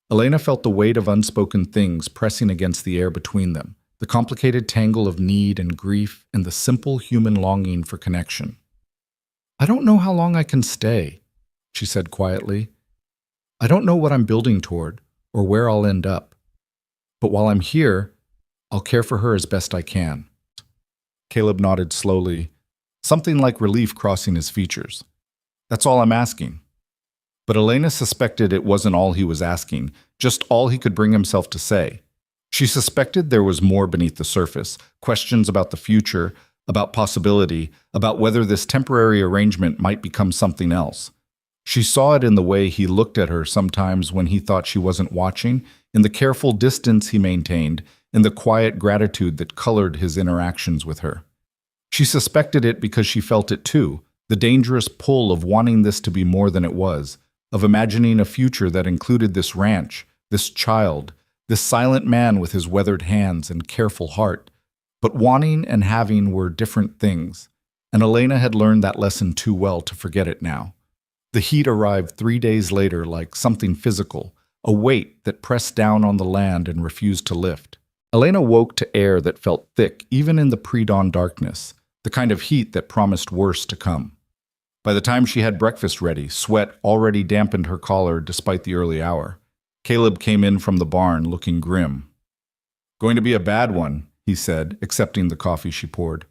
Elena felt the weight of unspoken things pressing against the air between them, the complicated tangle of need and grief and the simple human longing for connection. "I don't know how long I can stay," she said quietly. "I don't know what I'm building toward or where I'll end up. But while I'm here, I'll care for her as best I can." Caleb nodded slowly, something like relief crossing his features. "That's all I'm asking." But Elena suspected it wasn't all he was asking, just all he could bring himself to say. She suspected there was more beneath the surface, questions about the future, about possibility, about whether this temporary arrangement might become something else. She saw it in the way he looked at her sometimes when he thought she wasn't watching, in the careful distance he maintained, in the quiet gratitude that colored his interactions with her. She suspected it because she felt it too, the dangerous pull of wanting this to be more than it was, of imagining a future that included this ranch, this child, this silent man with his weathered hands and careful heart. But wanting and having were different things, and Elena had learned that lesson too well to forget it now. The heat arrived 3 days later like something physical, a weight that pressed down on the land and refused to lift. Elena woke to air that felt thick even in the pre-dawn darkness, the kind of heat that promised worse to come. By the time she had breakfast ready, sweat already dampened her collar despite the early hour. Caleb came in from the barn looking grim. "Going to be a bad one," he said, accepting the coffee she poured.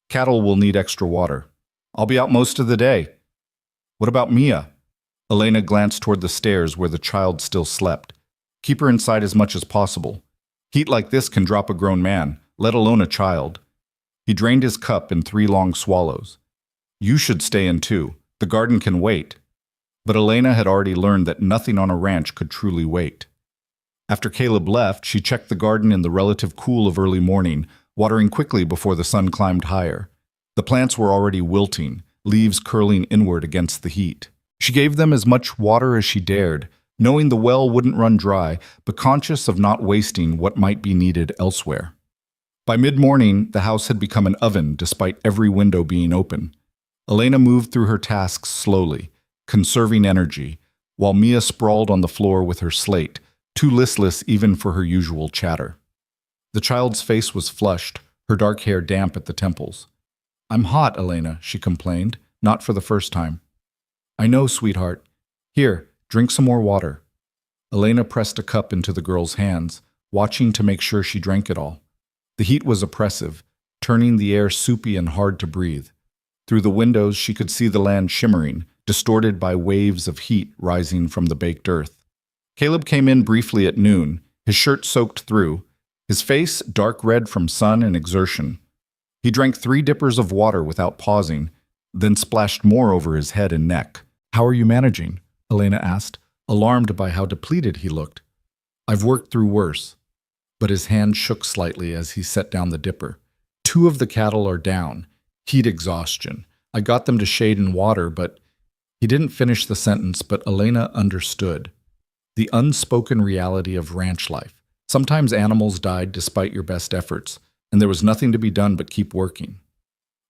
"Cattle will need extra water. I'll be out most of the day." "What about Mia?" Elena glanced toward the stairs where the child still slept. "Keep her inside as much as possible. Heat like this can drop a grown man, let alone a child." He drained his cup in 3 long swallows. "You should stay in too. The garden can wait." But Elena had already learned that nothing on a ranch could truly wait. After Caleb left, she checked the garden in the relative cool of early morning, watering quickly before the sun climbed higher. The plants were already wilting, leaves curling inward against the heat. She gave them as much water as she dared, knowing the well wouldn't run dry, but conscious of not wasting what might be needed elsewhere. By mid-morning, the house had become an oven despite every window being open. Elena moved through her tasks slowly, conserving energy, while Mia sprawled on the floor with her slate, too listless even for her usual chatter. The child's face was flushed, her dark hair damp at the temples. "I'm hot, Elena," she complained, not for the first time. "I know, sweetheart. Here, drink some more water." Elena pressed a cup into the girl's hands, watching to make sure she drank it all. The heat was oppressive, turning the air soupy and hard to breathe. Through the windows, she could see the land shimmering, distorted by waves of heat rising from the baked earth. Caleb came in briefly at noon, his shirt soaked through, his face dark red from sun and exertion. He drank 3 dippers of water without pausing, then splashed more over his head and neck. "How are you managing?" Elena asked, alarmed by how depleted he looked. "I've worked through worse." But his hand shook slightly as he set down the dipper. "2 of the cattle are down. Heat exhaustion. I got them to shade and water, but—" He didn't finish the sentence, but Elena understood. The unspoken reality of ranch life. Sometimes animals died despite your best efforts, and there was nothing to be done but keep working.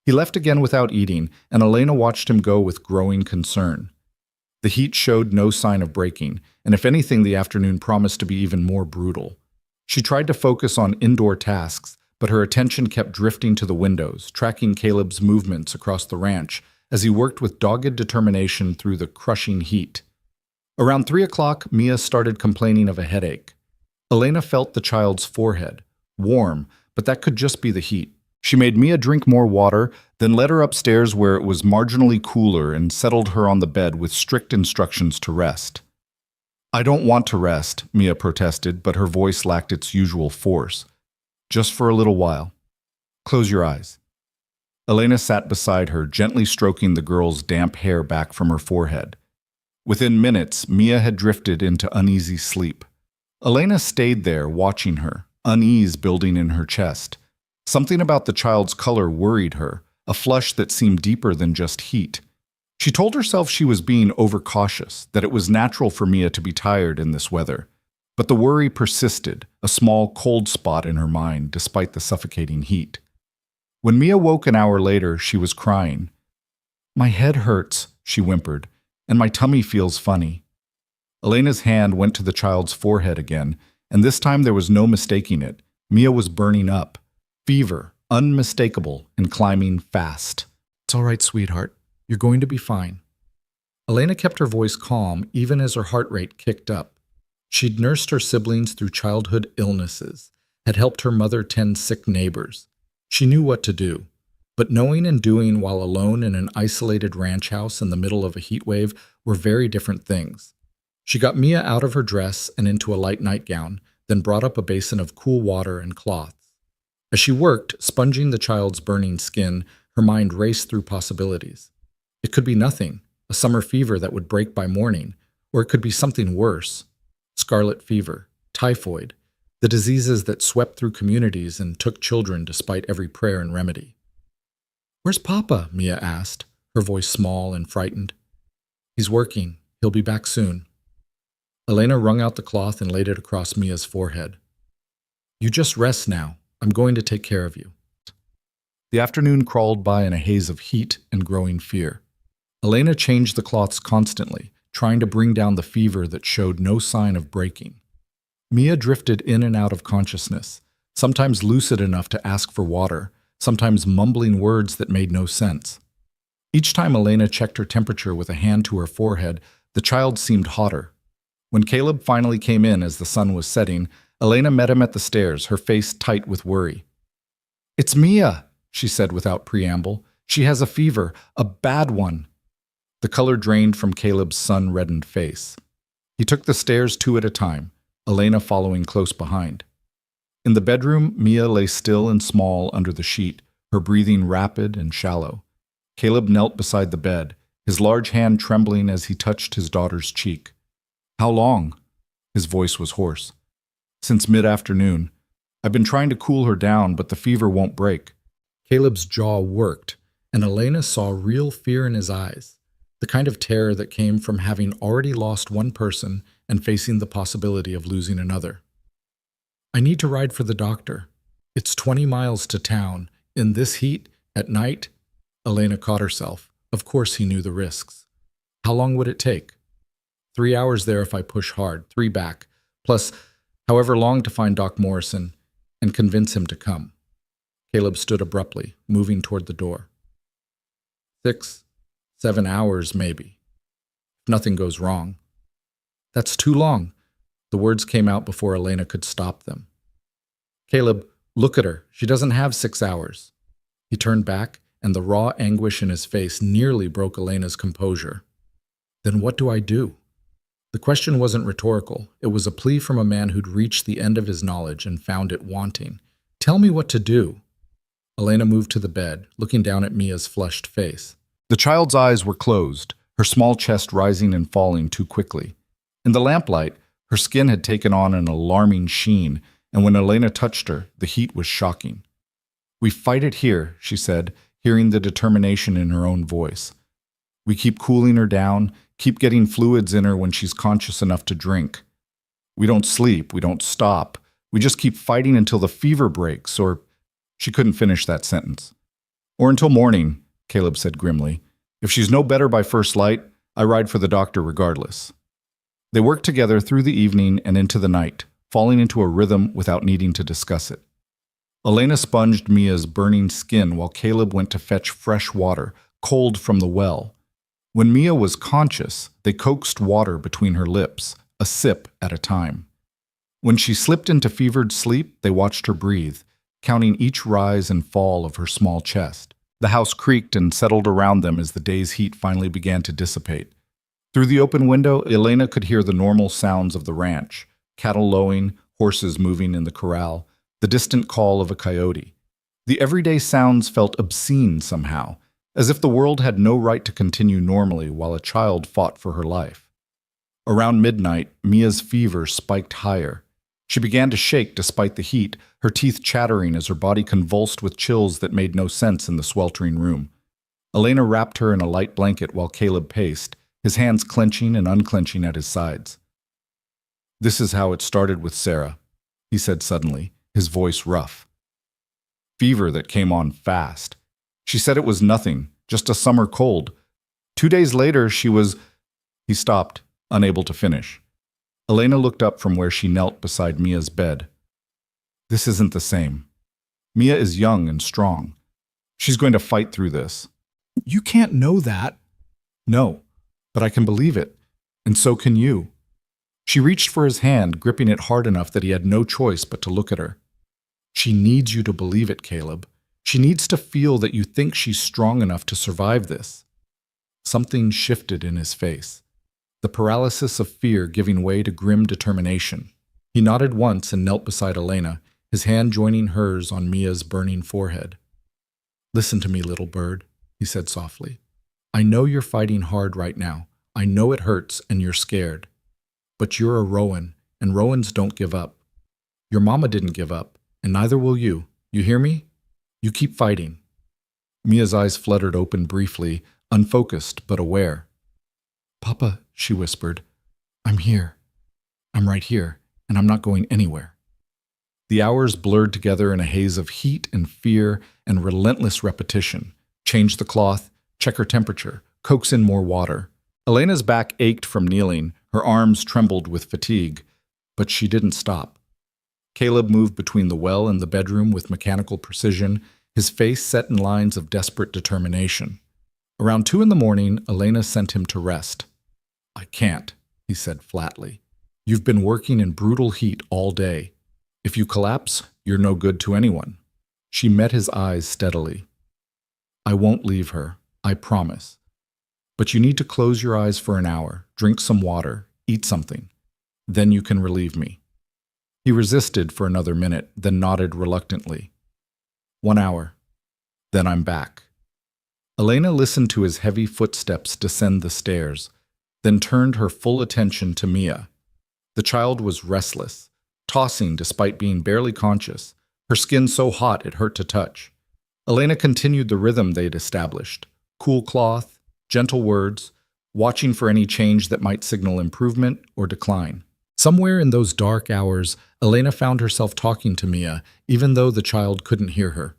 He left again without eating, and Elena watched him go with growing concern. The heat showed no sign of breaking, and if anything, the afternoon promised to be even more brutal. She tried to focus on indoor tasks, but her attention kept drifting to the windows, tracking Caleb's movements across the ranch as he worked with dogged determination through the crushing heat. Around 3 o'clock, Mia started complaining of a headache. Elena felt the child's forehead, warm, but that could just be the heat. She made Mia drink more water, then led her upstairs where it was marginally cooler and settled her on the bed with strict instructions to rest. "I don't want to rest," Mia protested, but her voice lacked its usual force. "Just for a little while. Close your eyes." Elena sat beside her, gently stroking the girl's damp hair back from her forehead. Within minutes, Mia had drifted into uneasy sleep. Elena stayed there, watching her, unease building in her chest. Something about the child's color worried her, a flush that seemed deeper than just heat. She told herself she was being overcautious, that it was natural for Mia to be tired in this weather. But the worry persisted, a small cold spot in her mind, despite the suffocating heat. When Mia woke an hour later, she was crying. "My head hurts," she whimpered, "and my tummy feels funny." Elena's hand went to the child's forehead again, and this time there was no mistaking it. Mia was burning up. Fever, unmistakable, and climbing fast. "It's all right, sweetheart. You're going to be fine." Elena kept her voice calm even as her heart rate kicked up. She'd nursed her siblings through childhood illnesses, had helped her mother tend sick neighbors. She knew what to do. But knowing and doing while alone in an isolated ranch house in the middle of a heat wave were very different things. She got Mia out of her dress and into a light nightgown, then brought up a basin of cool water and cloths. As she worked, sponging the child's burning skin, her mind raced through possibilities. It could be nothing, a summer fever that would break by morning, or it could be something worse. Scarlet fever, typhoid, the diseases that swept through communities and took children despite every prayer and remedy. "Where's Papa?" Mia asked, her voice small and frightened. "He's working. He'll be back soon." Elena wrung out the cloth and laid it across Mia's forehead. "You just rest now. I'm going to take care of you." The afternoon crawled by in a haze of heat and growing fear. Elena changed the cloths constantly, trying to bring down the fever that showed no sign of breaking. Mia drifted in and out of consciousness, sometimes lucid enough to ask for water, sometimes mumbling words that made no sense. Each time Elena checked her temperature with a hand to her forehead, the child seemed hotter. When Caleb finally came in as the sun was setting, Elena met him at the stairs, her face tight with worry. "It's Mia," she said without preamble. "She has a fever, a bad one." The color drained from Caleb's sun-reddened face. He took the stairs 2 at a time, Elena following close behind. In the bedroom, Mia lay still and small under the sheet, her breathing rapid and shallow. Caleb knelt beside the bed, his large hand trembling as he touched his daughter's cheek. "How long?" His voice was hoarse. "Since mid-afternoon. I've been trying to cool her down, but the fever won't break." Caleb's jaw worked, and Elena saw real fear in his eyes, the kind of terror that came from having already lost one person and facing the possibility of losing another. "I need to ride for the doctor. It's 20 miles to town. In this heat, at night?" Elena caught herself. Of course he knew the risks. "How long would it take?" 3 hours there if I push hard, 3 back, plus however long to find Doc Morrison and convince him to come." Caleb stood abruptly, moving toward the door. 6, 7 hours, maybe. If nothing goes wrong. "That's too long." The words came out before Elena could stop them. "Caleb, look at her. She doesn't have 6 hours." He turned back, and the raw anguish in his face nearly broke Elena's composure. Then what do I do? The question wasn't rhetorical. It was a plea from a man who'd reached the end of his knowledge and found it wanting. Tell me what to do. Elena moved to the bed, looking down at Mia's flushed face. The child's eyes were closed, her small chest rising and falling too quickly. In the lamplight, her skin had taken on an alarming sheen, and when Elena touched her, the heat was shocking. We fight it here, she said, hearing the determination in her own voice. We keep cooling her down, keep getting fluids in her when she's conscious enough to drink. We don't sleep, we don't stop. We just keep fighting until the fever breaks, or... She couldn't finish that sentence. Or until morning, Caleb said grimly. If she's no better by first light, I ride for the doctor regardless. They worked together through the evening and into the night, falling into a rhythm without needing to discuss it. Elena sponged Mia's burning skin while Caleb went to fetch fresh water, cold from the well. When Mia was conscious, they coaxed water between her lips, a sip at a time. When she slipped into fevered sleep, they watched her breathe, counting each rise and fall of her small chest. The house creaked and settled around them as the day's heat finally began to dissipate. Through the open window, Elena could hear the normal sounds of the ranch, cattle lowing, horses moving in the corral, the distant call of a coyote. The everyday sounds felt obscene somehow, as if the world had no right to continue normally while a child fought for her life. Around midnight, Mia's fever spiked higher. She began to shake despite the heat, her teeth chattering as her body convulsed with chills that made no sense in the sweltering room. Elena wrapped her in a light blanket while Caleb paced, his hands clenching and unclenching at his sides. This is how it started with Sarah, he said suddenly, his voice rough. Fever that came on fast. She said it was nothing, just a summer cold. 2 days later, she was... He stopped, unable to finish. Elena looked up from where she knelt beside Mia's bed. This isn't the same. Mia is young and strong. She's going to fight through this. You can't know that. No, but I can believe it, and so can you. She reached for his hand, gripping it hard enough that he had no choice but to look at her. She needs you to believe it, Caleb. She needs to feel that you think she's strong enough to survive this. Something shifted in his face, the paralysis of fear giving way to grim determination. He nodded once and knelt beside Elena, his hand joining hers on Mia's burning forehead. Listen to me, little bird, he said softly. I know you're fighting hard right now. I know it hurts and you're scared. But you're a Rowan, and Rowans don't give up. Your mama didn't give up, and neither will you. You hear me? You keep fighting. Mia's eyes fluttered open briefly, unfocused but aware. Papa, she whispered, I'm here. I'm right here, and I'm not going anywhere. The hours blurred together in a haze of heat and fear and relentless repetition. Change the cloth, check her temperature, coax in more water. Elena's back ached from kneeling, her arms trembled with fatigue, but she didn't stop. Caleb moved between the well and the bedroom with mechanical precision, his face set in lines of desperate determination. Around 2 a.m, Elena sent him to rest. I can't, he said flatly. You've been working in brutal heat all day. If you collapse, you're no good to anyone. She met his eyes steadily. I won't leave her, I promise. But you need to close your eyes for an hour, drink some water, eat something. Then you can relieve me. He resisted for another minute, then nodded reluctantly. 1 hour. Then I'm back. Elena listened to his heavy footsteps descend the stairs, then turned her full attention to Mia. The child was restless, tossing despite being barely conscious, her skin so hot it hurt to touch. Elena continued the rhythm they'd established. Cool cloth, gentle words, watching for any change that might signal improvement or decline. Somewhere in those dark hours, Elena found herself talking to Mia, even though the child couldn't hear her.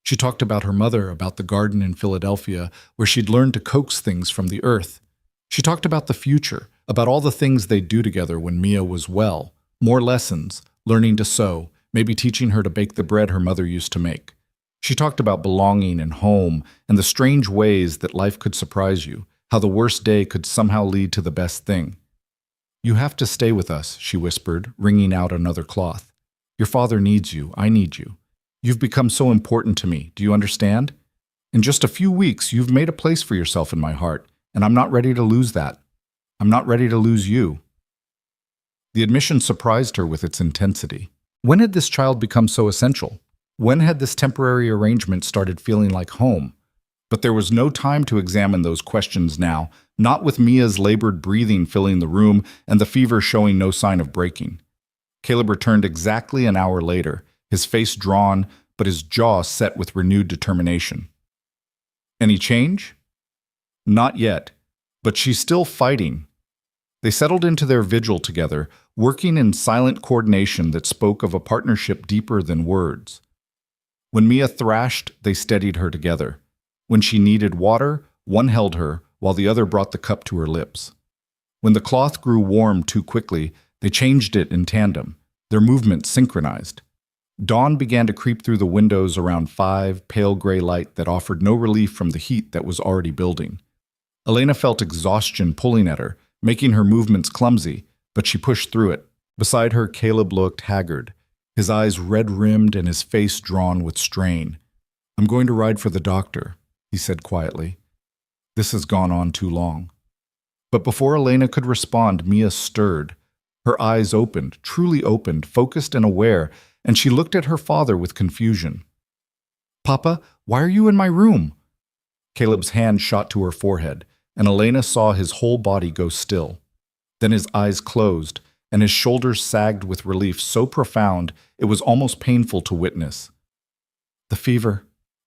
She talked about her mother, about the garden in Philadelphia, where she'd learned to coax things from the earth. She talked about the future, about all the things they'd do together when Mia was well, more lessons, learning to sew, maybe teaching her to bake the bread her mother used to make. She talked about belonging and home and the strange ways that life could surprise you, how the worst day could somehow lead to the best thing. You have to stay with us, she whispered, wringing out another cloth. Your father needs you. I need you. You've become so important to me. Do you understand? In just a few weeks, you've made a place for yourself in my heart, and I'm not ready to lose that. I'm not ready to lose you." The admission surprised her with its intensity. When had this child become so essential? When had this temporary arrangement started feeling like home? But there was no time to examine those questions now, not with Mia's labored breathing filling the room and the fever showing no sign of breaking. Caleb returned exactly an hour later, his face drawn, but his jaw set with renewed determination. "Any change?" "Not yet, but she's still fighting." They settled into their vigil together, working in silent coordination that spoke of a partnership deeper than words. When Mia thrashed, they steadied her together. When she needed water, one held her, while the other brought the cup to her lips. When the cloth grew warm too quickly, they changed it in tandem, their movements synchronized. Dawn began to creep through the windows around 5, pale gray light that offered no relief from the heat that was already building. Elena felt exhaustion pulling at her, making her movements clumsy, but she pushed through it. Beside her, Caleb looked haggard, his eyes red-rimmed and his face drawn with strain. "I'm going to ride for the doctor," he said quietly. "This has gone on too long." But before Elena could respond, Mia stirred. Her eyes opened, truly opened, focused and aware, and she looked at her father with confusion. "Papa, why are you in my room?" Caleb's hand shot to her forehead, and Elena saw his whole body go still. Then his eyes closed, and his shoulders sagged with relief so profound it was almost painful to witness. "The fever,"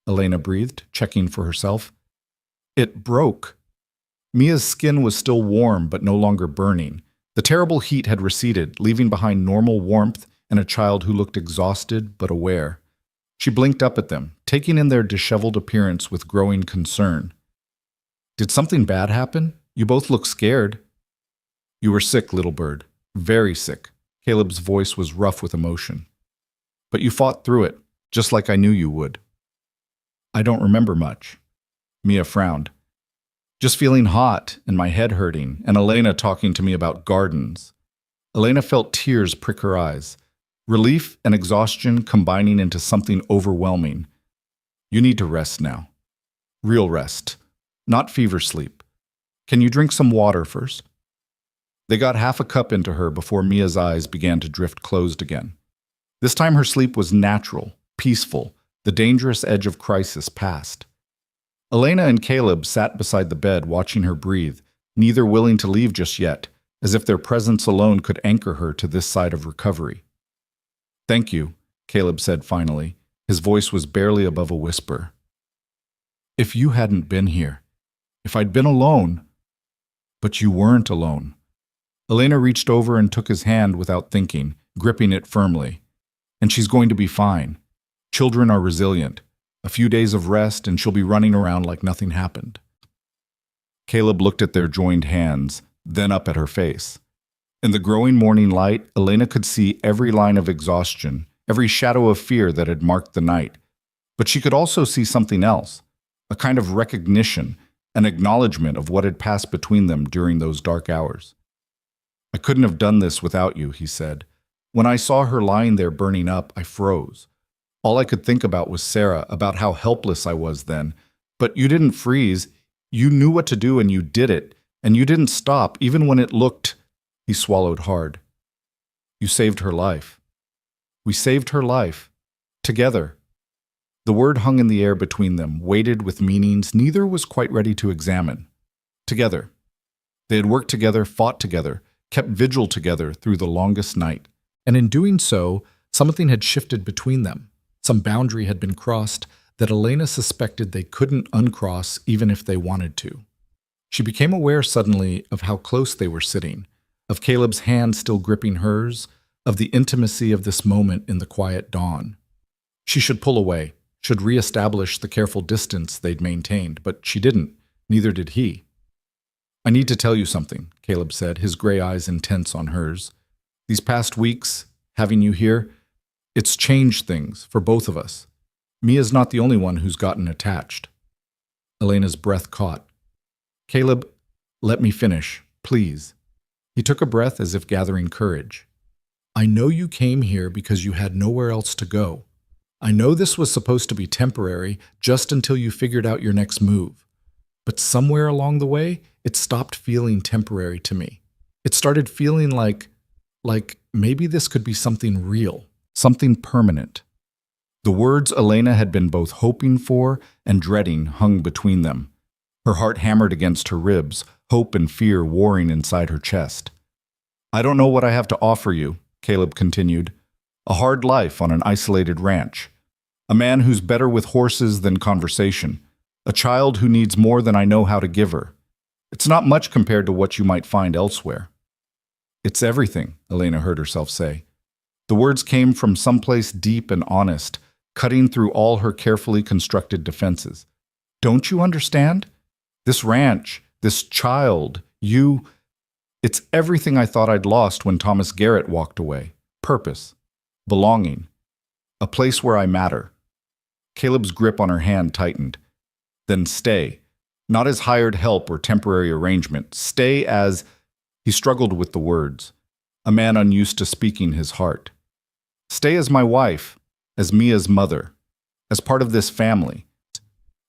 Elena breathed, checking for herself. "It broke." Mia's skin was still warm but no longer burning. The terrible heat had receded, leaving behind normal warmth and a child who looked exhausted but aware. She blinked up at them, taking in their disheveled appearance with growing concern. "Did something bad happen? You both look scared." "You were sick, little bird. Very sick." Caleb's voice was rough with emotion. "But you fought through it, just like I knew you would." "I don't remember much." Mia frowned. "Just feeling hot and my head hurting, and Elena talking to me about gardens." Elena felt tears prick her eyes. Relief and exhaustion combining into something overwhelming. "You need to rest now. Real rest. Not fever sleep. Can you drink some water first?" They got half a cup into her before Mia's eyes began to drift closed again. This time her sleep was natural, peaceful, the dangerous edge of crisis past. Elena and Caleb sat beside the bed watching her breathe, neither willing to leave just yet, as if their presence alone could anchor her to this side of recovery. "Thank you," Caleb said finally. His voice was barely above a whisper. "If you hadn't been here, if I'd been alone—" "But you weren't alone." Elena reached over and took his hand without thinking, gripping it firmly. "And she's going to be fine. Children are resilient. A few days of rest and she'll be running around like nothing happened." Caleb looked at their joined hands, then up at her face. In the growing morning light, Elena could see every line of exhaustion, every shadow of fear that had marked the night. But she could also see something else, a kind of recognition, an acknowledgement of what had passed between them during those dark hours. "I couldn't have done this without you," he said. "When I saw her lying there burning up, I froze. All I could think about was Sarah, about how helpless I was then. But you didn't freeze. You knew what to do and you did it. And you didn't stop, even when it looked—" He swallowed hard. "You saved her life. We saved her life. Together." The word hung in the air between them, weighted with meanings neither was quite ready to examine. Together. They had worked together, fought together, kept vigil together through the longest night. And in doing so, something had shifted between them. Some boundary had been crossed that Elena suspected they couldn't uncross even if they wanted to. She became aware suddenly of how close they were sitting, of Caleb's hand still gripping hers, of the intimacy of this moment in the quiet dawn. She should pull away, should reestablish the careful distance they'd maintained, but she didn't, neither did he. "I need to tell you something," Caleb said, his gray eyes intense on hers. "These past weeks, having you here, it's changed things for both of us. Mia's not the only one who's gotten attached." Elena's breath caught. "Caleb, let me finish, please." He took a breath as if gathering courage. "I know you came here because you had nowhere else to go. I know this was supposed to be temporary, just until you figured out your next move. But somewhere along the way, it stopped feeling temporary to me. It started feeling like maybe this could be something real, something permanent. The words Elena had been both hoping for and dreading hung between them. Her heart hammered against her ribs, hope and fear warring inside her chest. I don't know what I have to offer you, Caleb continued. A hard life on an isolated ranch. A man who's better with horses than conversation. A child who needs more than I know how to give her. It's not much compared to what you might find elsewhere. It's everything, Elena heard herself say. The words came from someplace deep and honest, cutting through all her carefully constructed defenses. Don't you understand? This ranch, this child, it's everything I thought I'd lost when Thomas Garrett walked away. Purpose. Belonging. A place where I matter. Caleb's grip on her hand tightened. Then stay. Not as hired help or temporary arrangement. Stay as... He struggled with the words. A man unused to speaking his heart. Stay as my wife, as Mia's mother, as part of this family.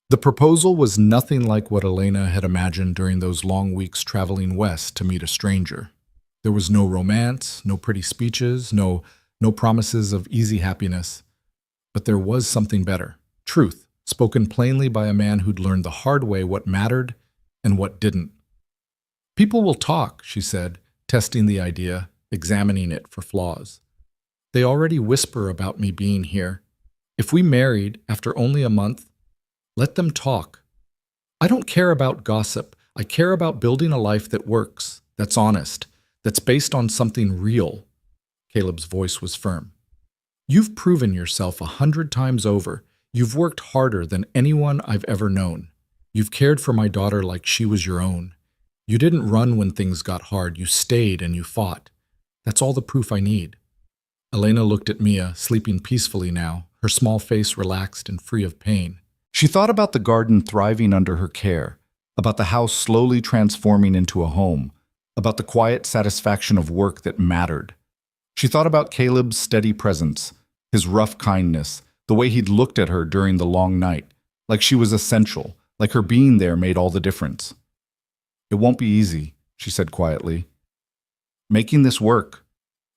The proposal was nothing like what Elena had imagined during those long weeks traveling west to meet a stranger. There was no romance, no pretty speeches, no promises of easy happiness. But there was something better. Truth, spoken plainly by a man who'd learned the hard way what mattered and what didn't. People will talk, she said, testing the idea, examining it for flaws. They already whisper about me being here. If we married after only a month, let them talk. I don't care about gossip. I care about building a life that works, that's honest, that's based on something real. Caleb's voice was firm. You've proven yourself 100 times over. You've worked harder than anyone I've ever known. You've cared for my daughter like she was your own. You didn't run when things got hard. You stayed and you fought. That's all the proof I need. Elena looked at Mia, sleeping peacefully now, her small face relaxed and free of pain. She thought about the garden thriving under her care, about the house slowly transforming into a home, about the quiet satisfaction of work that mattered. She thought about Caleb's steady presence, his rough kindness, the way he'd looked at her during the long night, like she was essential, like her being there made all the difference. It won't be easy, she said quietly. Making this work,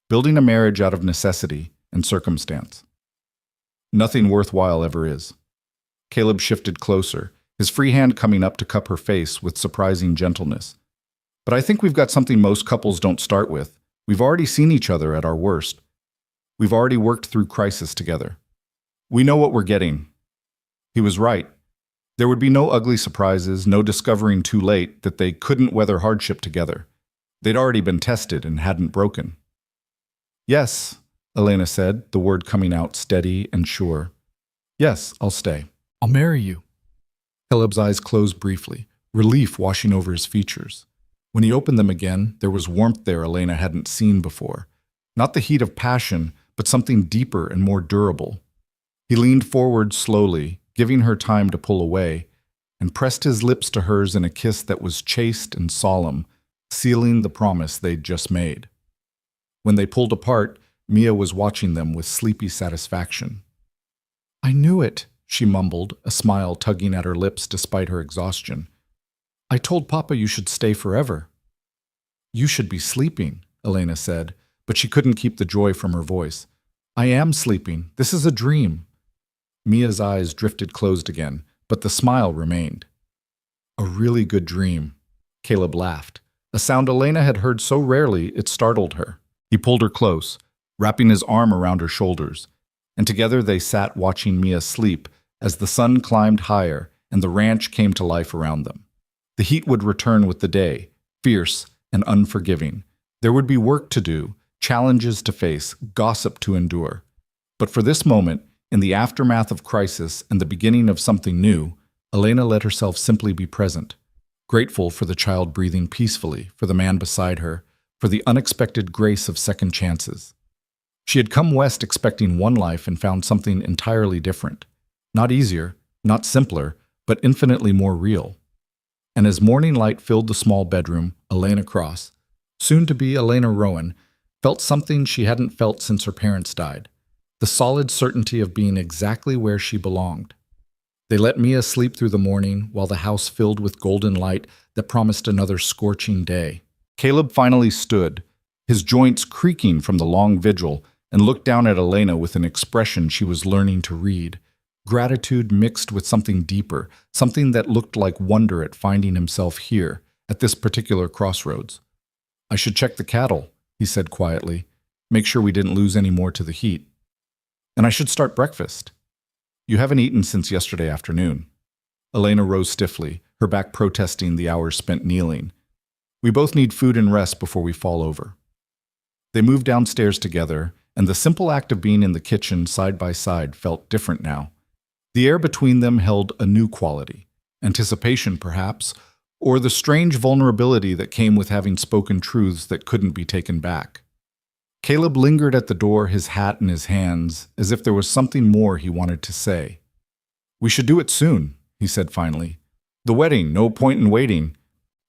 building a marriage out of necessity and circumstance. Nothing worthwhile ever is. Caleb shifted closer, his free hand coming up to cup her face with surprising gentleness. But I think we've got something most couples don't start with. We've already seen each other at our worst. We've already worked through crisis together. We know what we're getting. He was right. There would be no ugly surprises, no discovering too late that they couldn't weather hardship together. They'd already been tested and hadn't broken. Yes, Elena said, the word coming out steady and sure. Yes, I'll stay. I'll marry you. Caleb's eyes closed briefly, relief washing over his features. When he opened them again, there was warmth there Elena hadn't seen before. Not the heat of passion, but something deeper and more durable. He leaned forward slowly, giving her time to pull away, and pressed his lips to hers in a kiss that was chaste and solemn, sealing the promise they'd just made. When they pulled apart, Mia was watching them with sleepy satisfaction. I knew it, she mumbled, a smile tugging at her lips despite her exhaustion. I told Papa you should stay forever. You should be sleeping, Elena said, but she couldn't keep the joy from her voice. I am sleeping. This is a dream. Mia's eyes drifted closed again, but the smile remained. A really good dream. Caleb laughed, a sound Elena had heard so rarely it startled her. He pulled her close, wrapping his arm around her shoulders, and together they sat watching Mia sleep as the sun climbed higher and the ranch came to life around them. The heat would return with the day, fierce and unforgiving. There would be work to do, challenges to face, gossip to endure. But for this moment, in the aftermath of crisis and the beginning of something new, Elena let herself simply be present, grateful for the child breathing peacefully, for the man beside her, for the unexpected grace of second chances. She had come west expecting one life and found something entirely different. Not easier, not simpler, but infinitely more real. And as morning light filled the small bedroom, Elena Cross, soon to be Elena Rowan, felt something she hadn't felt since her parents died. the solid certainty of being exactly where she belonged. They let Mia sleep through the morning while the house filled with golden light that promised another scorching day. Caleb finally stood, his joints creaking from the long vigil, and looked down at Elena with an expression she was learning to read. Gratitude mixed with something deeper, something that looked like wonder at finding himself here, at this particular crossroads. "I should check the cattle," he said quietly. "Make sure we didn't lose any more to the heat. And I should start breakfast. You haven't eaten since yesterday afternoon." Elena rose stiffly, her back protesting the hours spent kneeling. "We both need food and rest before we fall over." They moved downstairs together, and the simple act of being in the kitchen side by side felt different now. The air between them held a new quality, anticipation perhaps, or the strange vulnerability that came with having spoken truths that couldn't be taken back. Caleb lingered at the door, his hat in his hands, as if there was something more he wanted to say. "We should do it soon," he said finally. "The wedding, no point in waiting."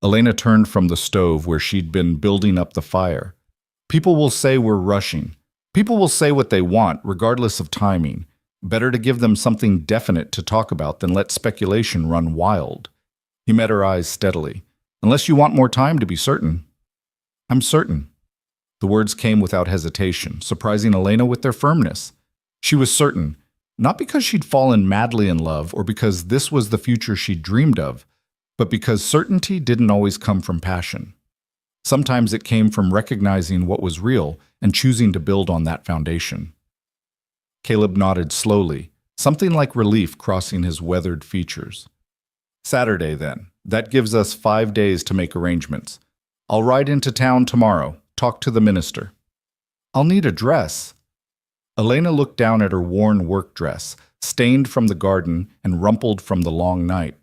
Elena turned from the stove where she'd been building up the fire. "People will say we're rushing. People will say what they want, regardless of timing. Better to give them something definite to talk about than let speculation run wild." He met her eyes steadily. "Unless you want more time to be certain." "I'm certain." The words came without hesitation, surprising Elena with their firmness. She was certain, not because she'd fallen madly in love or because this was the future she'd dreamed of, but because certainty didn't always come from passion. Sometimes it came from recognizing what was real and choosing to build on that foundation. Caleb nodded slowly, something like relief crossing his weathered features. "Saturday, then. That gives us 5 days to make arrangements. I'll ride into town tomorrow, talk to the minister." "I'll need a dress." Elena looked down at her worn work dress, stained from the garden and rumpled from the long night.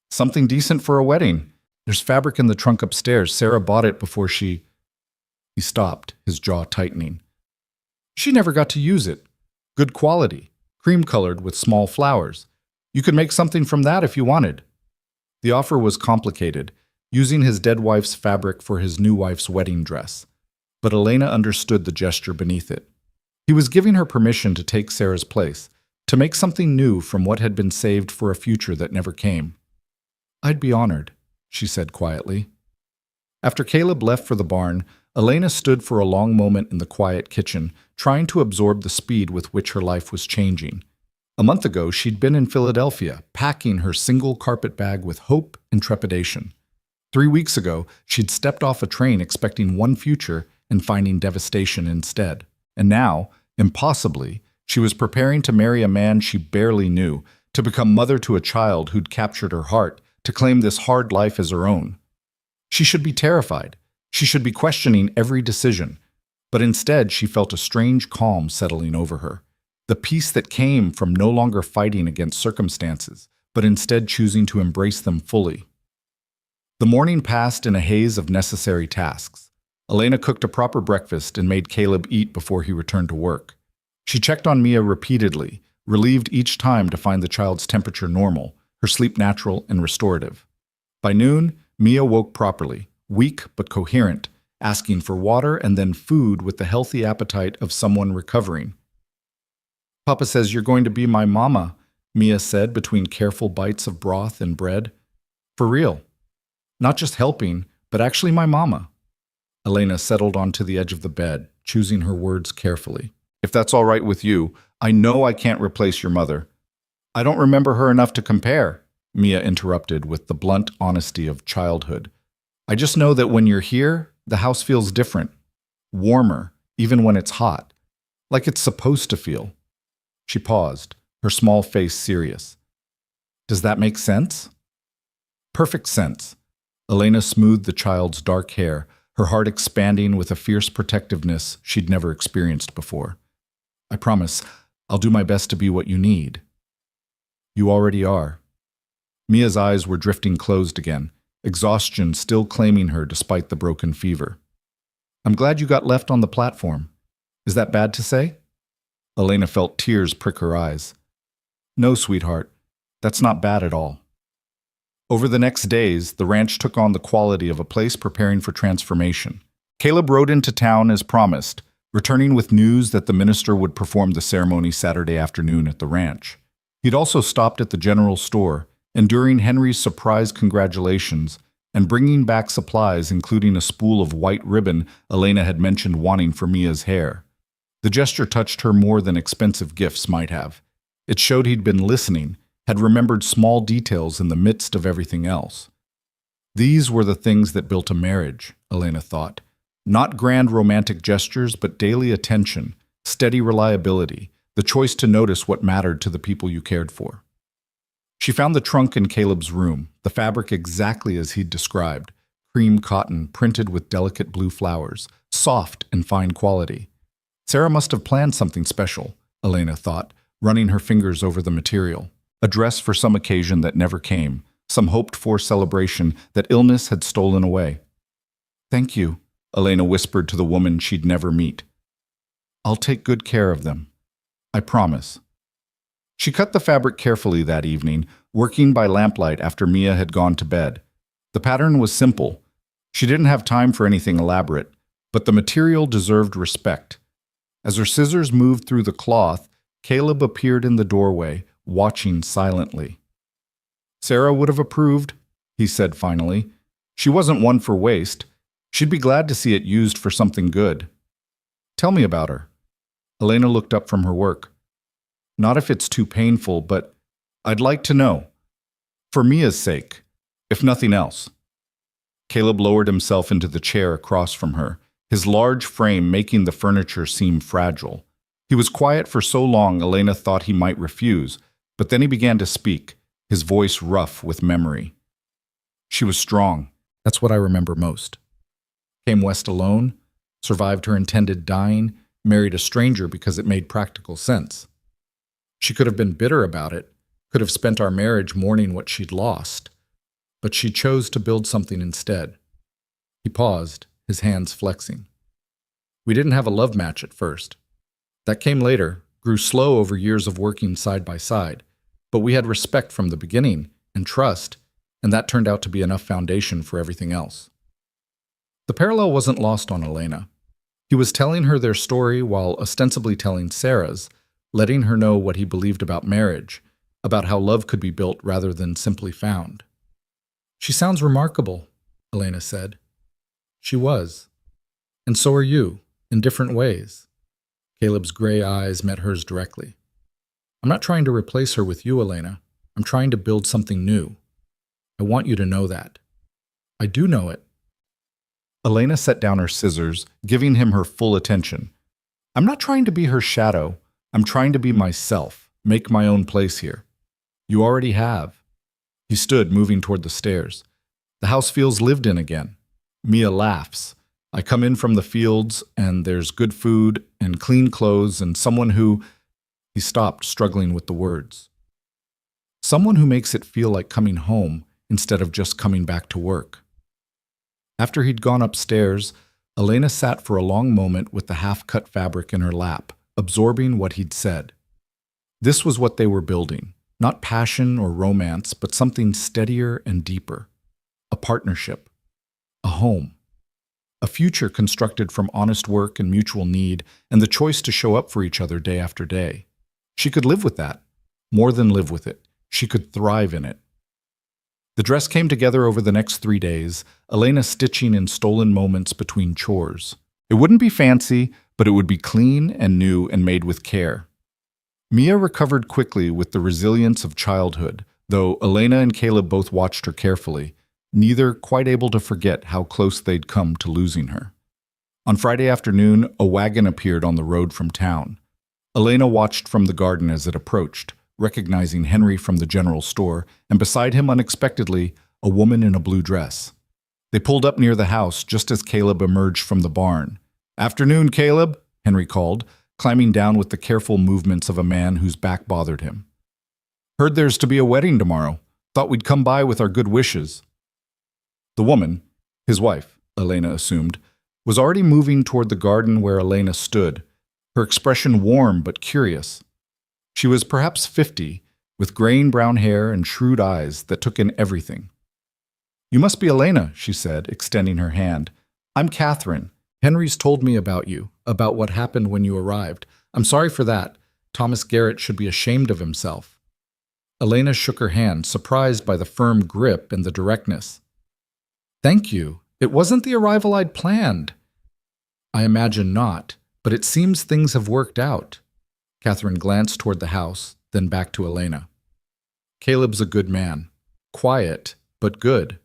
"Something decent for a wedding. There's fabric in the trunk upstairs. Sarah bought it before she—" He stopped, his jaw tightening. "She never got to use it. Good quality, cream-colored with small flowers. You could make something from that if you wanted." The offer was complicated, using his dead wife's fabric for his new wife's wedding dress. But Elena understood the gesture beneath it. He was giving her permission to take Sarah's place, to make something new from what had been saved for a future that never came. "I'd be honored," she said quietly. After Caleb left for the barn, Elena stood for a long moment in the quiet kitchen, trying to absorb the speed with which her life was changing. A month ago, she'd been in Philadelphia, packing her single carpet bag with hope and trepidation. 3 weeks ago, she'd stepped off a train expecting one future and finding devastation instead. And now, impossibly, she was preparing to marry a man she barely knew, to become mother to a child who'd captured her heart, to claim this hard life as her own. She should be terrified. She should be questioning every decision. But instead, she felt a strange calm settling over her. The peace that came from no longer fighting against circumstances, but instead choosing to embrace them fully. The morning passed in a haze of necessary tasks. Elena cooked a proper breakfast and made Caleb eat before he returned to work. She checked on Mia repeatedly, relieved each time to find the child's temperature normal, her sleep natural and restorative. By noon, Mia woke properly, weak but coherent, asking for water and then food with the healthy appetite of someone recovering. "Papa says you're going to be my mama," Mia said between careful bites of broth and bread. "For real. Not just helping, but actually my mama." Elena settled onto the edge of the bed, choosing her words carefully. "If that's all right with you, I know I can't replace your mother." "I don't remember her enough to compare," Mia interrupted with the blunt honesty of childhood. "I just know that when you're here, the house feels different, warmer, even when it's hot, like it's supposed to feel." She paused, her small face serious. "Does that make sense?" "Perfect sense." Elena smoothed the child's dark hair, her heart expanding with a fierce protectiveness she'd never experienced before. "I promise, I'll do my best to be what you need." "You already are." Mia's eyes were drifting closed again, exhaustion still claiming her despite the broken fever. "I'm glad you got left on the platform. Is that bad to say?" Elena felt tears prick her eyes. "No, sweetheart, that's not bad at all." Over the next days, the ranch took on the quality of a place preparing for transformation. Caleb rode into town as promised, returning with news that the minister would perform the ceremony Saturday afternoon at the ranch. He'd also stopped at the general store, enduring Henry's surprise congratulations and bringing back supplies including a spool of white ribbon Elena had mentioned wanting for Mia's hair. The gesture touched her more than expensive gifts might have. It showed he'd been listening, had remembered small details in the midst of everything else. These were the things that built a marriage, Elena thought. Not grand romantic gestures, but daily attention, steady reliability, the choice to notice what mattered to the people you cared for. She found the trunk in Caleb's room, the fabric exactly as he'd described, cream cotton printed with delicate blue flowers, soft and fine quality. Sarah must have planned something special, Elena thought, running her fingers over the material. A dress for some occasion that never came, some hoped-for celebration that illness had stolen away. "Thank you," Elena whispered to the woman she'd never meet. "I'll take good care of them. I promise." She cut the fabric carefully that evening, working by lamplight after Mia had gone to bed. The pattern was simple. She didn't have time for anything elaborate, but the material deserved respect. As her scissors moved through the cloth, Caleb appeared in the doorway, watching silently. "Sarah would have approved," he said finally. "She wasn't one for waste. She'd be glad to see it used for something good." "Tell me about her." Elena looked up from her work. "Not if it's too painful, but I'd like to know. For Mia's sake, if nothing else." Caleb lowered himself into the chair across from her, his large frame making the furniture seem fragile. He was quiet for so long Elena thought he might refuse, but then he began to speak, his voice rough with memory. "She was strong. That's what I remember most. Came west alone, survived her intended dying, married a stranger because it made practical sense. She could have been bitter about it, could have spent our marriage mourning what she'd lost, but she chose to build something instead." He paused, his hands flexing. "We didn't have a love match at first. That came later, grew slow over years of working side by side, but we had respect from the beginning and trust, and that turned out to be enough foundation for everything else." The parallel wasn't lost on Elena. He was telling her their story while ostensibly telling Sarah's, letting her know what he believed about marriage, about how love could be built rather than simply found. "She sounds remarkable," Elena said. She was. "And so are you, in different ways." Caleb's gray eyes met hers directly. "I'm not trying to replace her with you, Elena. I'm trying to build something new. I want you to know that." "I do know it." Elena set down her scissors, giving him her full attention. "I'm not trying to be her shadow. I'm trying to be myself, make my own place here. You already have." He stood, moving toward the stairs. "The house feels lived in again. Mia laughs. I come in from the fields, and there's good food and clean clothes and someone who—" He stopped, struggling with the words. "Someone who makes it feel like coming home instead of just coming back to work." After he'd gone upstairs, Elena sat for a long moment with the half-cut fabric in her lap, absorbing what he'd said. This was what they were building, not passion or romance, but something steadier and deeper. A partnership. A home. A future constructed from honest work and mutual need, and the choice to show up for each other day after day. She could live with that. More than live with it. She could thrive in it. The dress came together over the next 3 days, Elena stitching in stolen moments between chores. It wouldn't be fancy, but it would be clean and new and made with care. Mia recovered quickly with the resilience of childhood, though Elena and Caleb both watched her carefully, neither quite able to forget how close they'd come to losing her. On Friday afternoon, a wagon appeared on the road from town. Elena watched from the garden as it approached, recognizing Henry from the general store, and beside him unexpectedly, a woman in a blue dress. They pulled up near the house just as Caleb emerged from the barn. "Afternoon, Caleb," Henry called, climbing down with the careful movements of a man whose back bothered him. "Heard there's to be a wedding tomorrow. Thought we'd come by with our good wishes." The woman, his wife, Elena assumed, was already moving toward the garden where Elena stood, her expression warm but curious. She was perhaps 50, with graying brown hair and shrewd eyes that took in everything. "You must be Elena," she said, extending her hand. "I'm Catherine. Henry's told me about you. about what happened when you arrived. I'm sorry for that. Thomas Garrett should be ashamed of himself. Elena shook her hand, surprised by the firm grip and the directness. Thank you. It wasn't the arrival I'd planned. I imagine not, but it seems things have worked out. Catherine glanced toward the house, then back to Elena. Caleb's a good man. Quiet, but good.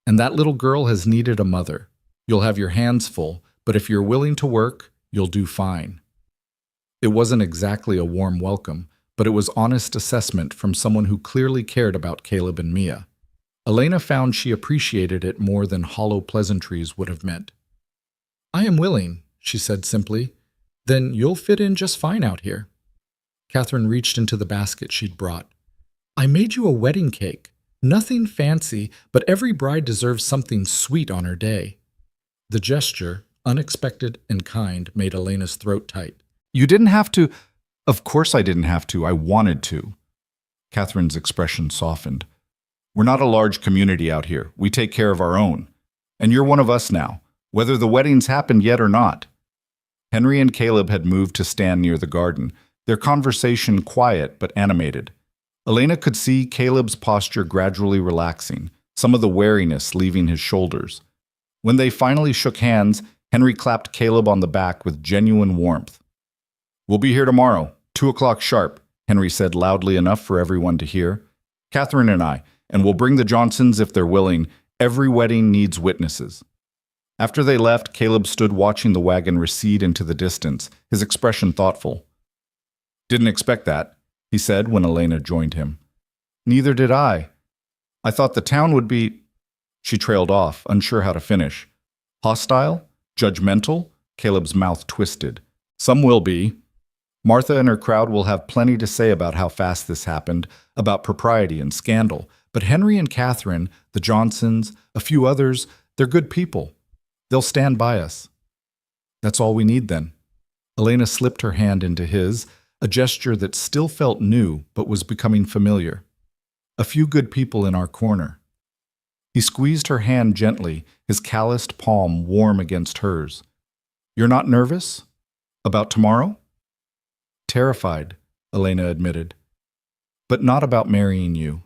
And that little girl has needed a mother. You'll have your hands full, but if you're willing to work, you'll do fine. It wasn't exactly a warm welcome, but it was honest assessment from someone who clearly cared about Caleb and Mia. Elena found she appreciated it more than hollow pleasantries would have meant. I am willing, she said simply. Then you'll fit in just fine out here. Catherine reached into the basket she'd brought. I made you a wedding cake. Nothing fancy, but every bride deserves something sweet on her day. The gesture, unexpected and kind, made Elena's throat tight. You didn't have to. Of course I didn't have to. I wanted to. Catherine's expression softened. We're not a large community out here. We take care of our own. And you're one of us now, whether the wedding's happened yet or not. Henry and Caleb had moved to stand near the garden, their conversation quiet but animated. Elena could see Caleb's posture gradually relaxing, some of the wariness leaving his shoulders. When they finally shook hands, Henry clapped Caleb on the back with genuine warmth. We'll be here tomorrow, 2:00 sharp, Henry said loudly enough for everyone to hear. Catherine and I, and we'll bring the Johnsons if they're willing. Every wedding needs witnesses. After they left, Caleb stood watching the wagon recede into the distance, his expression thoughtful. Didn't expect that, he said when Elena joined him. Neither did I. I thought the town would be… She trailed off, unsure how to finish. Hostile? Judgmental? Caleb's mouth twisted. Some will be. Martha and her crowd will have plenty to say about how fast this happened, about propriety and scandal. But Henry and Catherine, the Johnsons, a few others, they're good people. They'll stand by us. That's all we need then. Elena slipped her hand into his, a gesture that still felt new but was becoming familiar. A few good people in our corner. He squeezed her hand gently, his calloused palm warm against hers. You're not nervous? About tomorrow? Terrified, Elena admitted. But not about marrying you.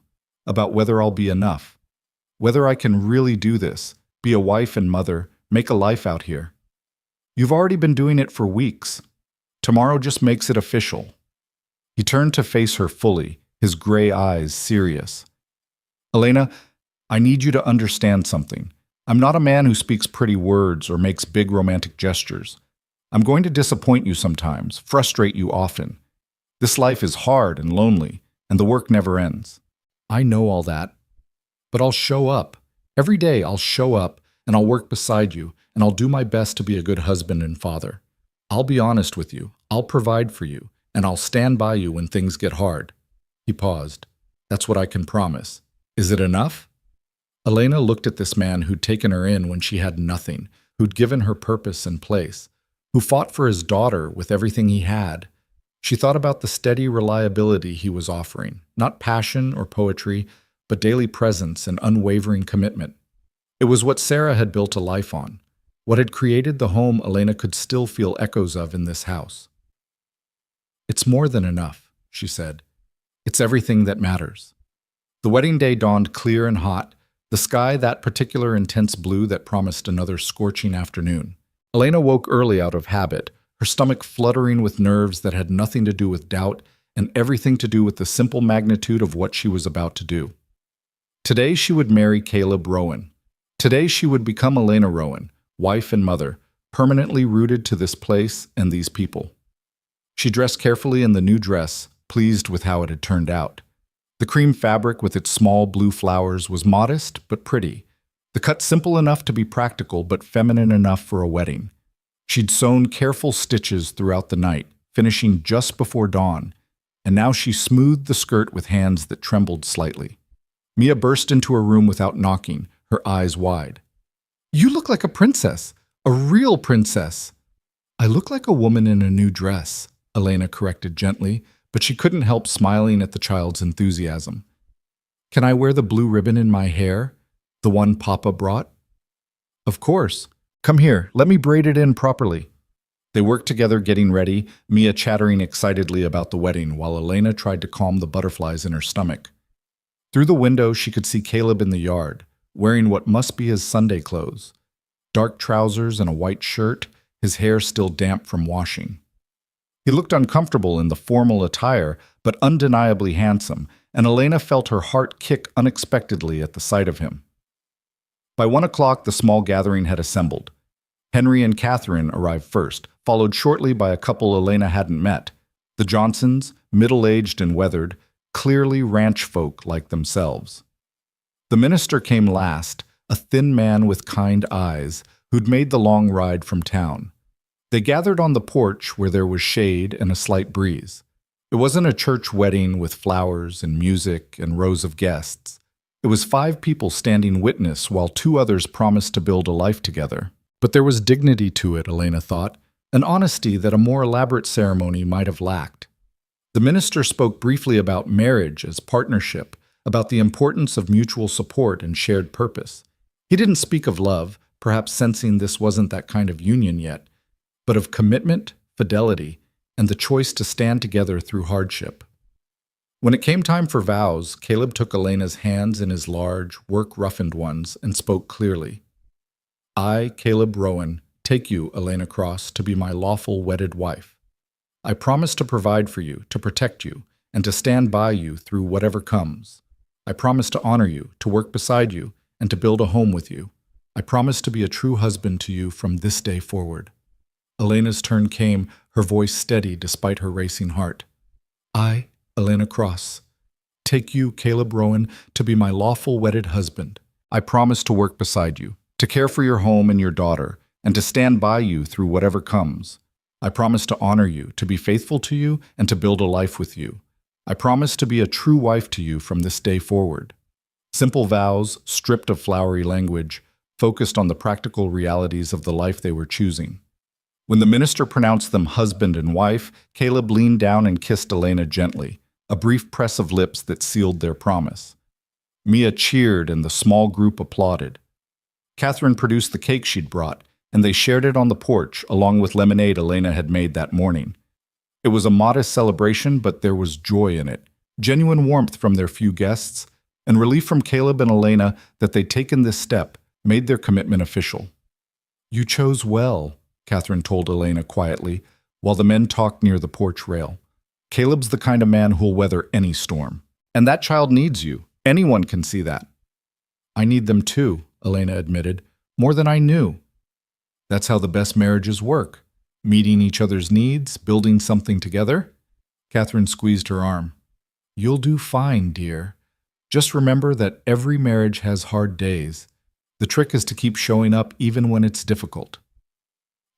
About whether I'll be enough. Whether I can really do this, be a wife and mother, make a life out here. You've already been doing it for weeks. Tomorrow just makes it official. He turned to face her fully, his gray eyes serious. Elena, I need you to understand something. I'm not a man who speaks pretty words or makes big romantic gestures. I'm going to disappoint you sometimes, frustrate you often. This life is hard and lonely, and the work never ends. I know all that. But I'll show up. Every day I'll show up, and I'll work beside you, and I'll do my best to be a good husband and father. I'll be honest with you. I'll provide for you, and I'll stand by you when things get hard. He paused. That's what I can promise. Is it enough? Elena looked at this man who'd taken her in when she had nothing, who'd given her purpose and place, who fought for his daughter with everything he had. She thought about the steady reliability he was offering, not passion or poetry, but daily presence and unwavering commitment. It was what Sarah had built a life on, what had created the home Elena could still feel echoes of in this house. It's more than enough, she said. It's everything that matters. The wedding day dawned clear and hot, the sky that particular intense blue that promised another scorching afternoon. Elena woke early out of habit, her stomach fluttering with nerves that had nothing to do with doubt and everything to do with the simple magnitude of what she was about to do. Today she would marry Caleb Rowan. Today she would become Elena Rowan, wife and mother, permanently rooted to this place and these people. She dressed carefully in the new dress, pleased with how it had turned out. The cream fabric with its small blue flowers was modest but pretty, the cut simple enough to be practical but feminine enough for a wedding. She'd sewn careful stitches throughout the night, finishing just before dawn, and now she smoothed the skirt with hands that trembled slightly. Mia burst into her room without knocking, her eyes wide. You look like a princess, a real princess. I look like a woman in a new dress, Elena corrected gently, but she couldn't help smiling at the child's enthusiasm. Can I wear the blue ribbon in my hair, the one Papa brought? Of course. Come here, let me braid it in properly. They worked together getting ready, Mia chattering excitedly about the wedding while Elena tried to calm the butterflies in her stomach. Through the window, she could see Caleb in the yard, wearing what must be his Sunday clothes. Dark trousers and a white shirt, his hair still damp from washing. He looked uncomfortable in the formal attire, but undeniably handsome, and Elena felt her heart kick unexpectedly at the sight of him. By 1 o'clock, the small gathering had assembled. Henry and Catherine arrived first, followed shortly by a couple Elena hadn't met. The Johnsons, middle-aged and weathered, clearly ranch folk like themselves. The minister came last, a thin man with kind eyes, who'd made the long ride from town. They gathered on the porch where there was shade and a slight breeze. It wasn't a church wedding with flowers and music and rows of guests. It was 5 people standing witness while 2 others promised to build a life together. But there was dignity to it, Elena thought, an honesty that a more elaborate ceremony might have lacked. The minister spoke briefly about marriage as partnership, about the importance of mutual support and shared purpose. He didn't speak of love, perhaps sensing this wasn't that kind of union yet, but of commitment, fidelity, and the choice to stand together through hardship. When it came time for vows, Caleb took Elena's hands in his large, work-roughened ones and spoke clearly. I, Caleb Rowan, take you, Elena Cross, to be my lawful wedded wife. I promise to provide for you, to protect you, and to stand by you through whatever comes. I promise to honor you, to work beside you, and to build a home with you. I promise to be a true husband to you from this day forward. Elena's turn came, her voice steady despite her racing heart. I, Elena Cross, take you, Caleb Rowan, to be my lawful wedded husband. I promise to work beside you, to care for your home and your daughter, and to stand by you through whatever comes. I promise to honor you, to be faithful to you, and to build a life with you. I promise to be a true wife to you from this day forward. Simple vows, stripped of flowery language, focused on the practical realities of the life they were choosing. When the minister pronounced them husband and wife, Caleb leaned down and kissed Elena gently, a brief press of lips that sealed their promise. Mia cheered and the small group applauded. Catherine produced the cake she'd brought, and they shared it on the porch along with lemonade Elena had made that morning. It was a modest celebration, but there was joy in it, genuine warmth from their few guests, and relief from Caleb and Elena that they'd taken this step, made their commitment official. You chose well, Catherine told Elena quietly, while the men talked near the porch rail. Caleb's the kind of man who'll weather any storm. And that child needs you. Anyone can see that. I need them too, Elena admitted, more than I knew. That's how the best marriages work. Meeting each other's needs, building something together. Catherine squeezed her arm. You'll do fine, dear. Just remember that every marriage has hard days. The trick is to keep showing up even when it's difficult.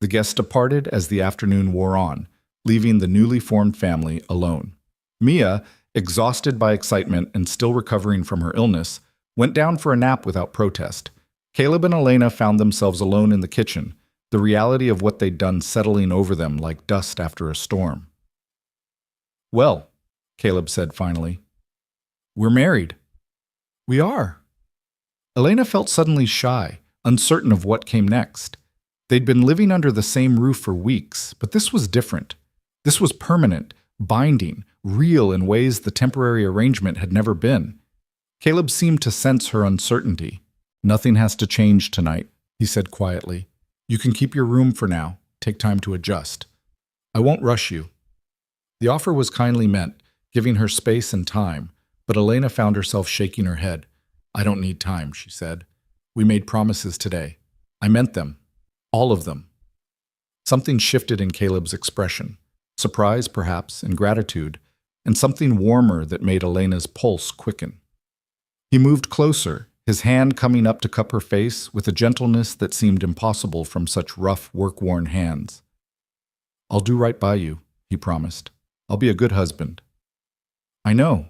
The guests departed as the afternoon wore on, leaving the newly formed family alone. Mia, exhausted by excitement and still recovering from her illness, went down for a nap without protest. Caleb and Elena found themselves alone in the kitchen, the reality of what they'd done settling over them like dust after a storm. Well, Caleb said finally, we're married. We are. Elena felt suddenly shy, uncertain of what came next. They'd been living under the same roof for weeks, but this was different. This was permanent, binding, real in ways the temporary arrangement had never been. Caleb seemed to sense her uncertainty. Nothing has to change tonight, he said quietly. You can keep your room for now. Take time to adjust. I won't rush you. The offer was kindly meant, giving her space and time, but Elena found herself shaking her head. I don't need time, she said. We made promises today. I meant them. All of them. Something shifted in Caleb's expression. Surprise, perhaps, and gratitude, and something warmer that made Elena's pulse quicken. He moved closer, his hand coming up to cup her face with a gentleness that seemed impossible from such rough, work-worn hands. I'll do right by you, he promised. I'll be a good husband. I know.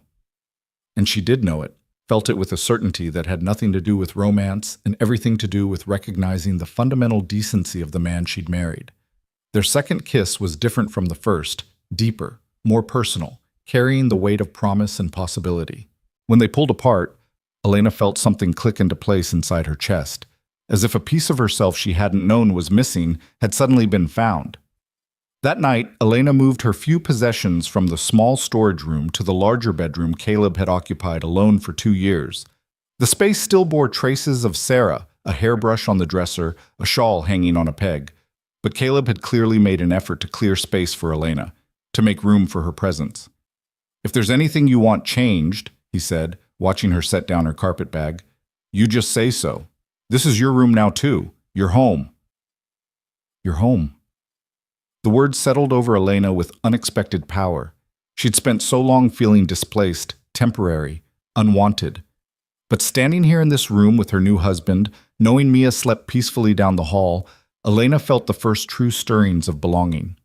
And she did know it, felt it with a certainty that had nothing to do with romance and everything to do with recognizing the fundamental decency of the man she'd married. Their second kiss was different from the first, deeper, more personal, carrying the weight of promise and possibility. When they pulled apart, Elena felt something click into place inside her chest, as if a piece of herself she hadn't known was missing had suddenly been found. That night, Elena moved her few possessions from the small storage room to the larger bedroom Caleb had occupied alone for 2 years. The space still bore traces of Sarah, a hairbrush on the dresser, a shawl hanging on a peg. But Caleb had clearly made an effort to clear space for Elena, to make room for her presence. "If there's anything you want changed," he said, watching her set down her carpet bag, "you just say so. This is your room now too. You're home." You're home. The words settled over Elena with unexpected power. She'd spent so long feeling displaced, temporary, unwanted. But standing here in this room with her new husband, knowing Mia slept peacefully down the hall, Elena felt the first true stirrings of belonging.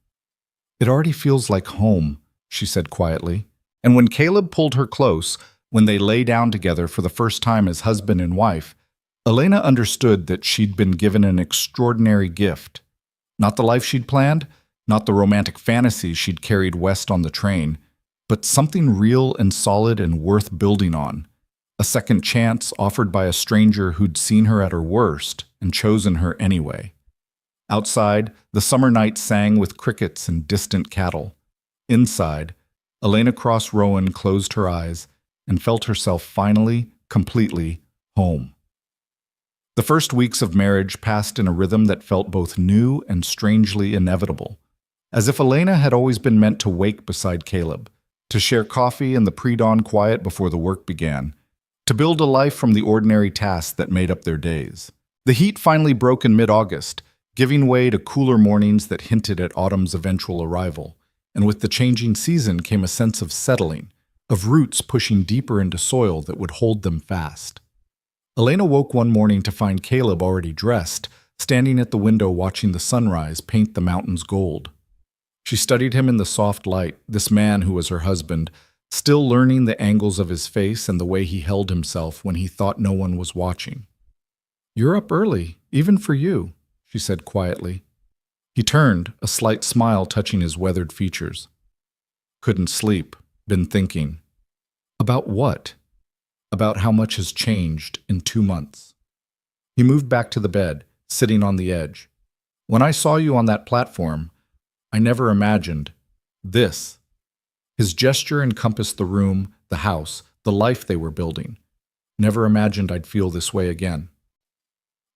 "It already feels like home," she said quietly. And when Caleb pulled her close, when they lay down together for the first time as husband and wife, Elena understood that she'd been given an extraordinary gift. Not the life she'd planned, not the romantic fantasies she'd carried west on the train, but something real and solid and worth building on. A second chance offered by a stranger who'd seen her at her worst and chosen her anyway. Outside, the summer night sang with crickets and distant cattle. Inside, Elena Cross Rowan closed her eyes and felt herself finally, completely home. The first weeks of marriage passed in a rhythm that felt both new and strangely inevitable, as if Elena had always been meant to wake beside Caleb, to share coffee in the pre-dawn quiet before the work began, to build a life from the ordinary tasks that made up their days. The heat finally broke in mid-August, giving way to cooler mornings that hinted at autumn's eventual arrival, and with the changing season came a sense of settling, of roots pushing deeper into soil that would hold them fast. Elena woke one morning to find Caleb already dressed, standing at the window watching the sunrise paint the mountains gold. She studied him in the soft light, this man who was her husband, still learning the angles of his face and the way he held himself when he thought no one was watching. "You're up early, even for you," she said quietly. He turned, a slight smile touching his weathered features. "Couldn't sleep. Been thinking." "About what?" "About how much has changed in 2 months." He moved back to the bed, sitting on the edge. "When I saw you on that platform, I never imagined this." His gesture encompassed the room, the house, the life they were building. "Never imagined I'd feel this way again."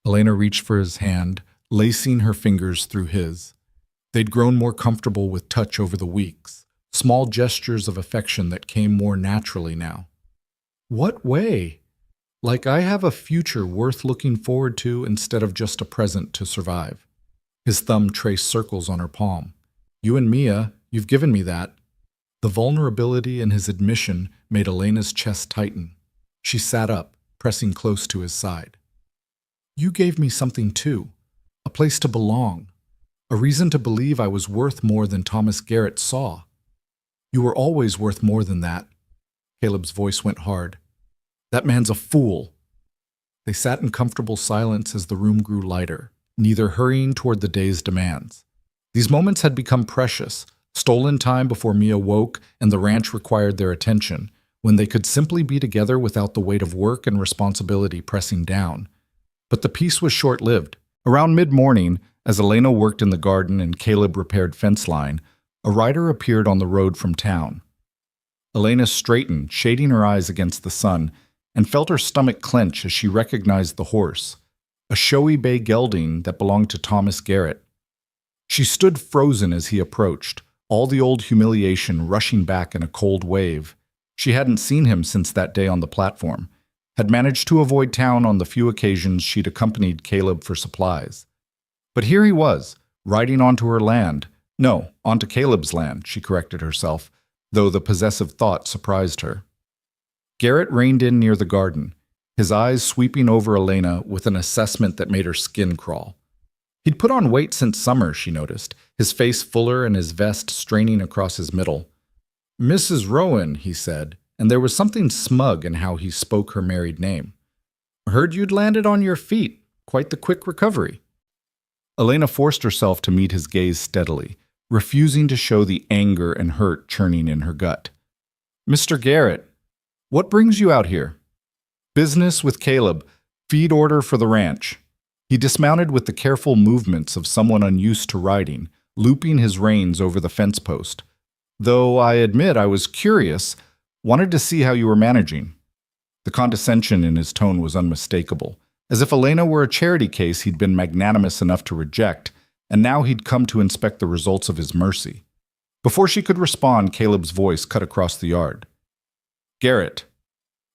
Elena reached for his hand, lacing her fingers through his. They'd grown more comfortable with touch over the weeks, small gestures of affection that came more naturally now. "What way?" "Like I have a future worth looking forward to instead of just a present to survive." His thumb traced circles on her palm. "You and Mia, you've given me that." The vulnerability in his admission made Elena's chest tighten. She sat up, pressing close to his side. "You gave me something too, a place to belong, a reason to believe I was worth more than Thomas Garrett saw. You were always worth more than that." Caleb's voice went hard. "That man's a fool." They sat in comfortable silence as the room grew lighter, neither hurrying toward the day's demands. These moments had become precious, stolen time before Mia woke and the ranch required their attention, when they could simply be together without the weight of work and responsibility pressing down. But the peace was short-lived. Around mid-morning, as Elena worked in the garden and Caleb repaired fence line, a rider appeared on the road from town. Elena straightened, shading her eyes against the sun, and felt her stomach clench as she recognized the horse, a showy bay gelding that belonged to Thomas Garrett. She stood frozen as he approached, all the old humiliation rushing back in a cold wave. She hadn't seen him since that day on the platform, had managed to avoid town on the few occasions she'd accompanied Caleb for supplies. But here he was, riding onto her land. No, onto Caleb's land, she corrected herself, though the possessive thought surprised her. Garrett reined in near the garden, his eyes sweeping over Elena with an assessment that made her skin crawl. He'd put on weight since summer, she noticed, his face fuller and his vest straining across his middle. "Mrs. Rowan," he said, and there was something smug in how he spoke her married name. "Heard you'd landed on your feet. Quite the quick recovery." Elena forced herself to meet his gaze steadily, refusing to show the anger and hurt churning in her gut. "Mr. Garrett, what brings you out here?" "Business with Caleb. Feed order for the ranch." He dismounted with the careful movements of someone unused to riding, looping his reins over the fence post. Though I admit I was curious, wanted to see how you were managing. The condescension in his tone was unmistakable, as if Elena were a charity case he'd been magnanimous enough to reject, and now he'd come to inspect the results of his mercy. Before she could respond, Caleb's voice cut across the yard. "Garrett,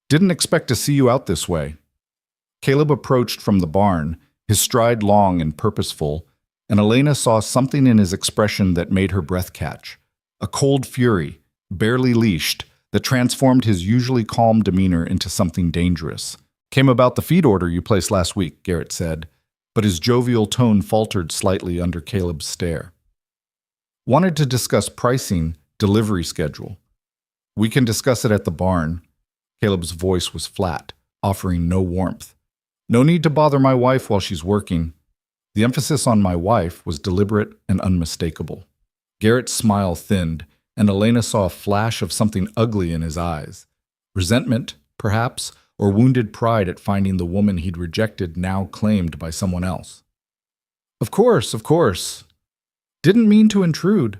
didn't expect to see you out this way." Caleb approached from the barn, his stride long and purposeful, and Elena saw something in his expression that made her breath catch. A cold fury, barely leashed, that transformed his usually calm demeanor into something dangerous. "Came about the feed order you placed last week," Garrett said, but his jovial tone faltered slightly under Caleb's stare. "Wanted to discuss pricing, delivery schedule. We can discuss it at the barn." Caleb's voice was flat, offering no warmth. "No need to bother my wife while she's working." The emphasis on my wife was deliberate and unmistakable. Garrett's smile thinned, and Elena saw a flash of something ugly in his eyes. Resentment, perhaps, or wounded pride at finding the woman he'd rejected now claimed by someone else. Of course. Didn't mean to intrude."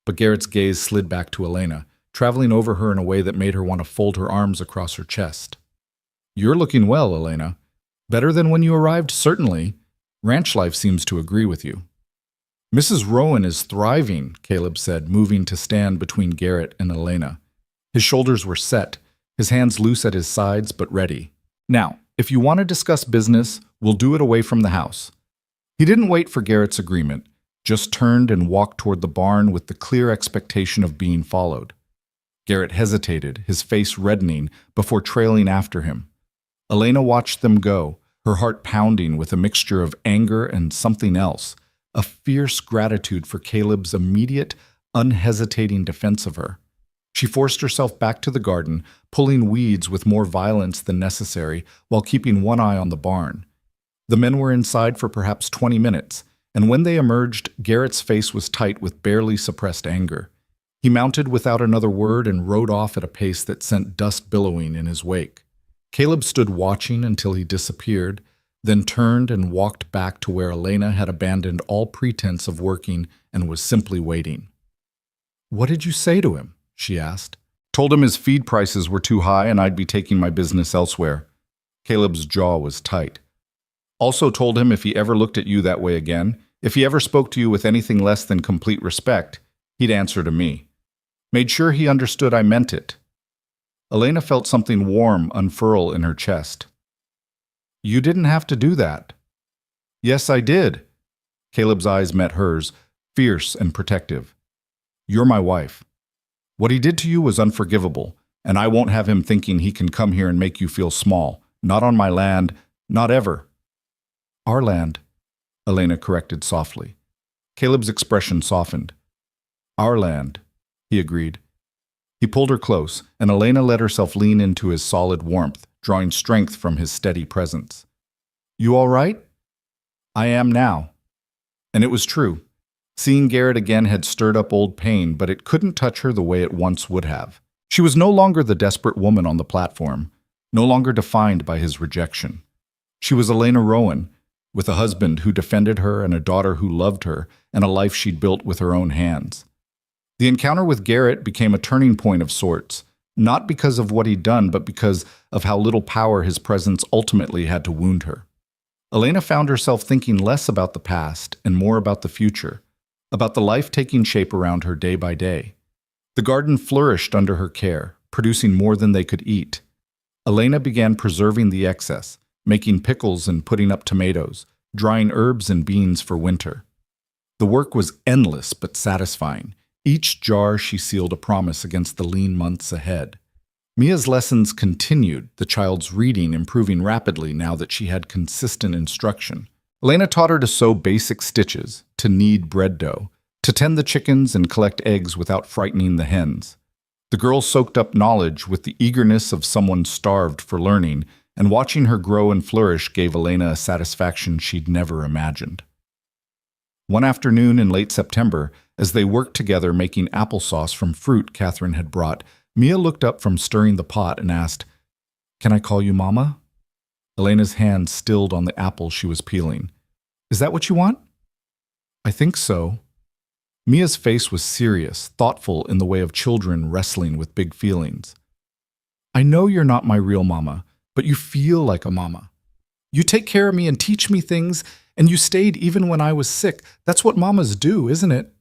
But Garrett's gaze slid back to Elena, traveling over her in a way that made her want to fold her arms across her chest. "You're looking well, Elena. Better than when you arrived, certainly. Ranch life seems to agree with you." "Mrs. Rowan is thriving," Caleb said, moving to stand between Garrett and Elena. His shoulders were set, his hands loose at his sides but ready. "Now, if you want to discuss business, we'll do it away from the house." He didn't wait for Garrett's agreement, just turned and walked toward the barn with the clear expectation of being followed. Garrett hesitated, his face reddening, before trailing after him. Elena watched them go, her heart pounding with a mixture of anger and something else, a fierce gratitude for Caleb's immediate, unhesitating defense of her. She forced herself back to the garden, pulling weeds with more violence than necessary while keeping one eye on the barn. The men were inside for perhaps 20 minutes, and when they emerged, Garrett's face was tight with barely suppressed anger. He mounted without another word and rode off at a pace that sent dust billowing in his wake. Caleb stood watching until he disappeared, then turned and walked back to where Elena had abandoned all pretense of working and was simply waiting. "What did you say to him?" she asked. "Told him his feed prices were too high and I'd be taking my business elsewhere." Caleb's jaw was tight. "Also told him if he ever looked at you that way again, if he ever spoke to you with anything less than complete respect, he'd answer to me. Made sure he understood I meant it." Elena felt something warm unfurl in her chest. "You didn't have to do that." "Yes, I did." Caleb's eyes met hers, fierce and protective. "You're my wife. What he did to you was unforgivable, and I won't have him thinking he can come here and make you feel small. Not on my land, not ever." "Our land," Elena corrected softly. Caleb's expression softened. "Our land," he agreed. He pulled her close, and Elena let herself lean into his solid warmth, drawing strength from his steady presence. "You all right?" "I am now." And it was true. Seeing Garrett again had stirred up old pain, but it couldn't touch her the way it once would have. She was no longer the desperate woman on the platform, no longer defined by his rejection. She was Elena Rowan, with a husband who defended her and a daughter who loved her, and a life she'd built with her own hands. The encounter with Garrett became a turning point of sorts, not because of what he'd done, but because of how little power his presence ultimately had to wound her. Elena found herself thinking less about the past and more about the future, about the life taking shape around her day by day. The garden flourished under her care, producing more than they could eat. Elena began preserving the excess, making pickles and putting up tomatoes, drying herbs and beans for winter. The work was endless but satisfying. Each jar she sealed a promise against the lean months ahead. Mia's lessons continued, the child's reading improving rapidly now that she had consistent instruction. Elena taught her to sew basic stitches, to knead bread dough, to tend the chickens and collect eggs without frightening the hens. The girl soaked up knowledge with the eagerness of someone starved for learning, and watching her grow and flourish gave Elena a satisfaction she'd never imagined. One afternoon in late September, as they worked together making applesauce from fruit Catherine had brought, Mia looked up from stirring the pot and asked, "Can I call you Mama?" Elena's hand stilled on the apple she was peeling. "Is that what you want?" "I think so." Mia's face was serious, thoughtful in the way of children wrestling with big feelings. I know you're not my real mama, but you feel like a mama. You take care of me and teach me things, and you stayed even when I was sick. That's what mamas do, isn't it?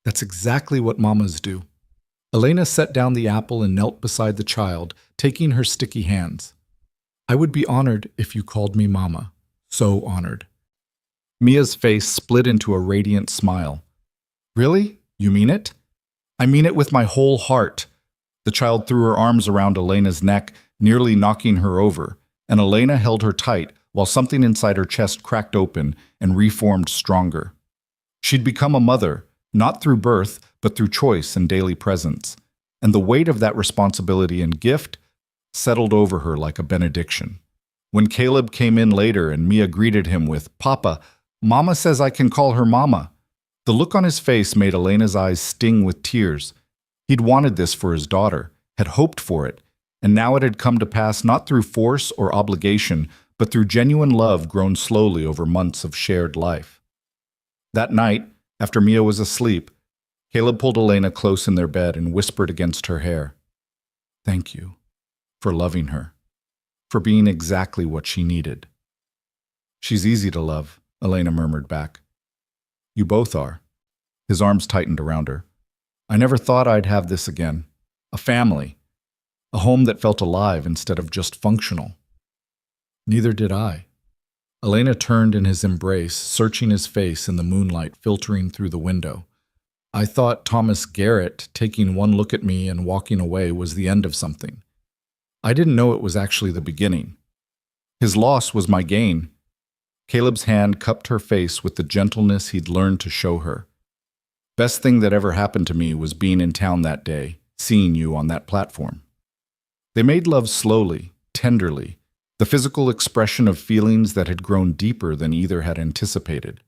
That's exactly what mamas do. Elena set down the apple and knelt beside the child, taking her sticky hands. I would be honored if you called me mama. So honored. Mia's face split into a radiant smile. Really? You mean it? I mean it with my whole heart. The child threw her arms around Elena's neck, nearly knocking her over, and Elena held her tight while something inside her chest cracked open and reformed stronger. She'd become a mother, not through birth, but through choice and daily presence, and the weight of that responsibility and gift settled over her like a benediction. When Caleb came in later and Mia greeted him with, "Papa, Mama says I can call her Mama," the look on his face made Elena's eyes sting with tears. He'd wanted this for his daughter, had hoped for it, and now it had come to pass not through force or obligation, but through genuine love grown slowly over months of shared life. That night, after Mia was asleep, Caleb pulled Elena close in their bed and whispered against her hair, "Thank you for loving her, for being exactly what she needed." "She's easy to love," Elena murmured back. "You both are." His arms tightened around her. "I never thought I'd have this again. A family. A home that felt alive instead of just functional." "Neither did I." Elena turned in his embrace, searching his face in the moonlight filtering through the window. "I thought Thomas Garrett taking one look at me and walking away was the end of something. I didn't know it was actually the beginning. His loss was my gain." Caleb's hand cupped her face with the gentleness he'd learned to show her. "Best thing that ever happened to me was being in town that day, seeing you on that platform." They made love slowly, tenderly, the physical expression of feelings that had grown deeper than either had anticipated.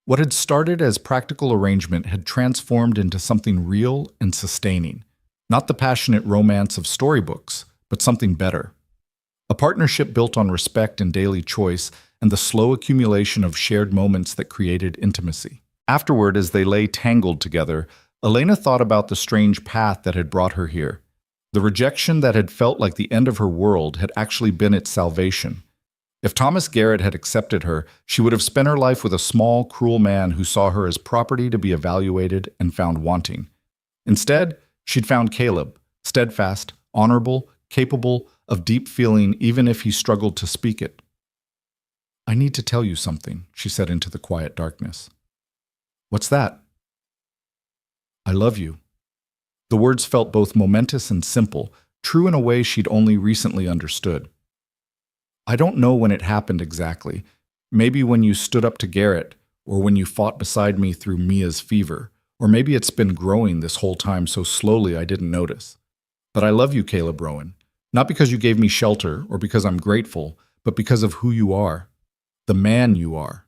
What had started as practical arrangement had transformed into something real and sustaining, not the passionate romance of storybooks, but something better. A partnership built on respect and daily choice, and the slow accumulation of shared moments that created intimacy. Afterward, as they lay tangled together, Elena thought about the strange path that had brought her here. The rejection that had felt like the end of her world had actually been its salvation. If Thomas Garrett had accepted her, she would have spent her life with a small, cruel man who saw her as property to be evaluated and found wanting. Instead, she'd found Caleb, steadfast, honorable, capable of deep feeling even if he struggled to speak it. "I need to tell you something," she said into the quiet darkness. "What's that?" "I love you." The words felt both momentous and simple, true in a way she'd only recently understood. "I don't know when it happened exactly. Maybe when you stood up to Garrett, or when you fought beside me through Mia's fever, or maybe it's been growing this whole time so slowly I didn't notice. But I love you, Caleb Rowan, not because you gave me shelter or because I'm grateful, but because of who you are, the man you are."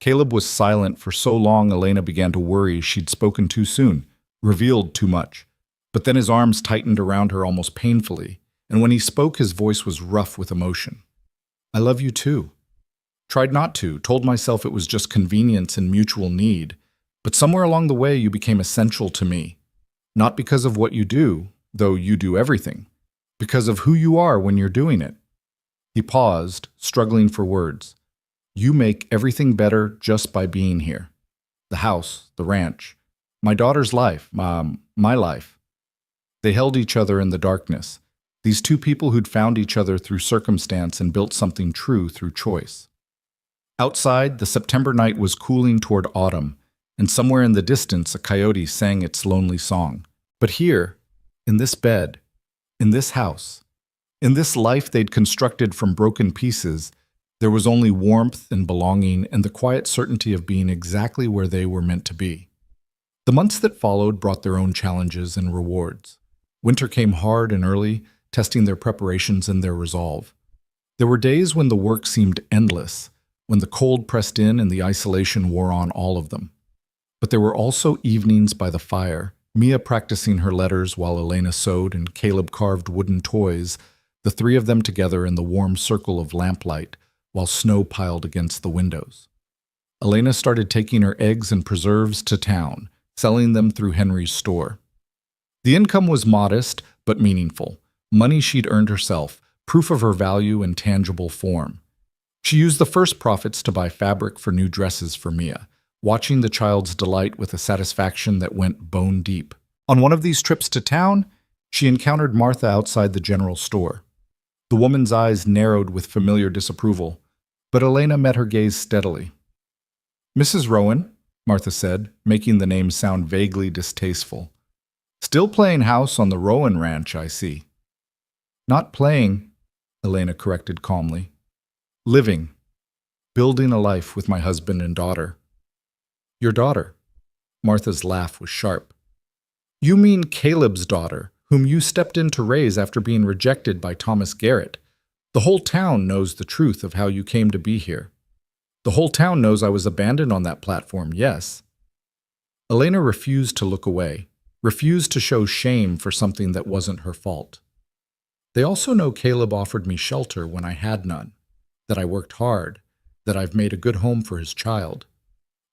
Caleb was silent for so long Elena began to worry she'd spoken too soon, revealed too much. But then his arms tightened around her almost painfully, and when he spoke his voice was rough with emotion. "I love you too. Tried not to, told myself it was just convenience and mutual need, but somewhere along the way you became essential to me. Not because of what you do, though you do everything, because of who you are when you're doing it." He paused, struggling for words. "You make everything better just by being here. The house, the ranch, my daughter's life, my life." They held each other in the darkness, these two people who'd found each other through circumstance and built something true through choice. Outside, the September night was cooling toward autumn, and somewhere in the distance a coyote sang its lonely song. But here, in this bed, in this house, in this life they'd constructed from broken pieces, there was only warmth and belonging and the quiet certainty of being exactly where they were meant to be. The months that followed brought their own challenges and rewards. Winter came hard and early, testing their preparations and their resolve. There were days when the work seemed endless, when the cold pressed in and the isolation wore on all of them. But there were also evenings by the fire, Mia practicing her letters while Elena sewed and Caleb carved wooden toys, the three of them together in the warm circle of lamplight, while snow piled against the windows. Elena started taking her eggs and preserves to town, selling them through Henry's store. The income was modest, but meaningful. Money she'd earned herself, proof of her value in tangible form. She used the first profits to buy fabric for new dresses for Mia, watching the child's delight with a satisfaction that went bone deep. On one of these trips to town, she encountered Martha outside the general store. The woman's eyes narrowed with familiar disapproval, but Elena met her gaze steadily. "Mrs. Rowan," Martha said, making the name sound vaguely distasteful. "Still playing house on the Rowan ranch, I see." "Not playing," Elena corrected calmly. "Living. Building a life with my husband and daughter." "Your daughter?" Martha's laugh was sharp. "You mean Caleb's daughter, whom you stepped in to raise after being rejected by Thomas Garrett. The whole town knows the truth of how you came to be here. The whole town knows I was abandoned on that platform, yes." Elena refused to look away, refused to show shame for something that wasn't her fault. "They also know Caleb offered me shelter when I had none, that I worked hard, that I've made a good home for his child.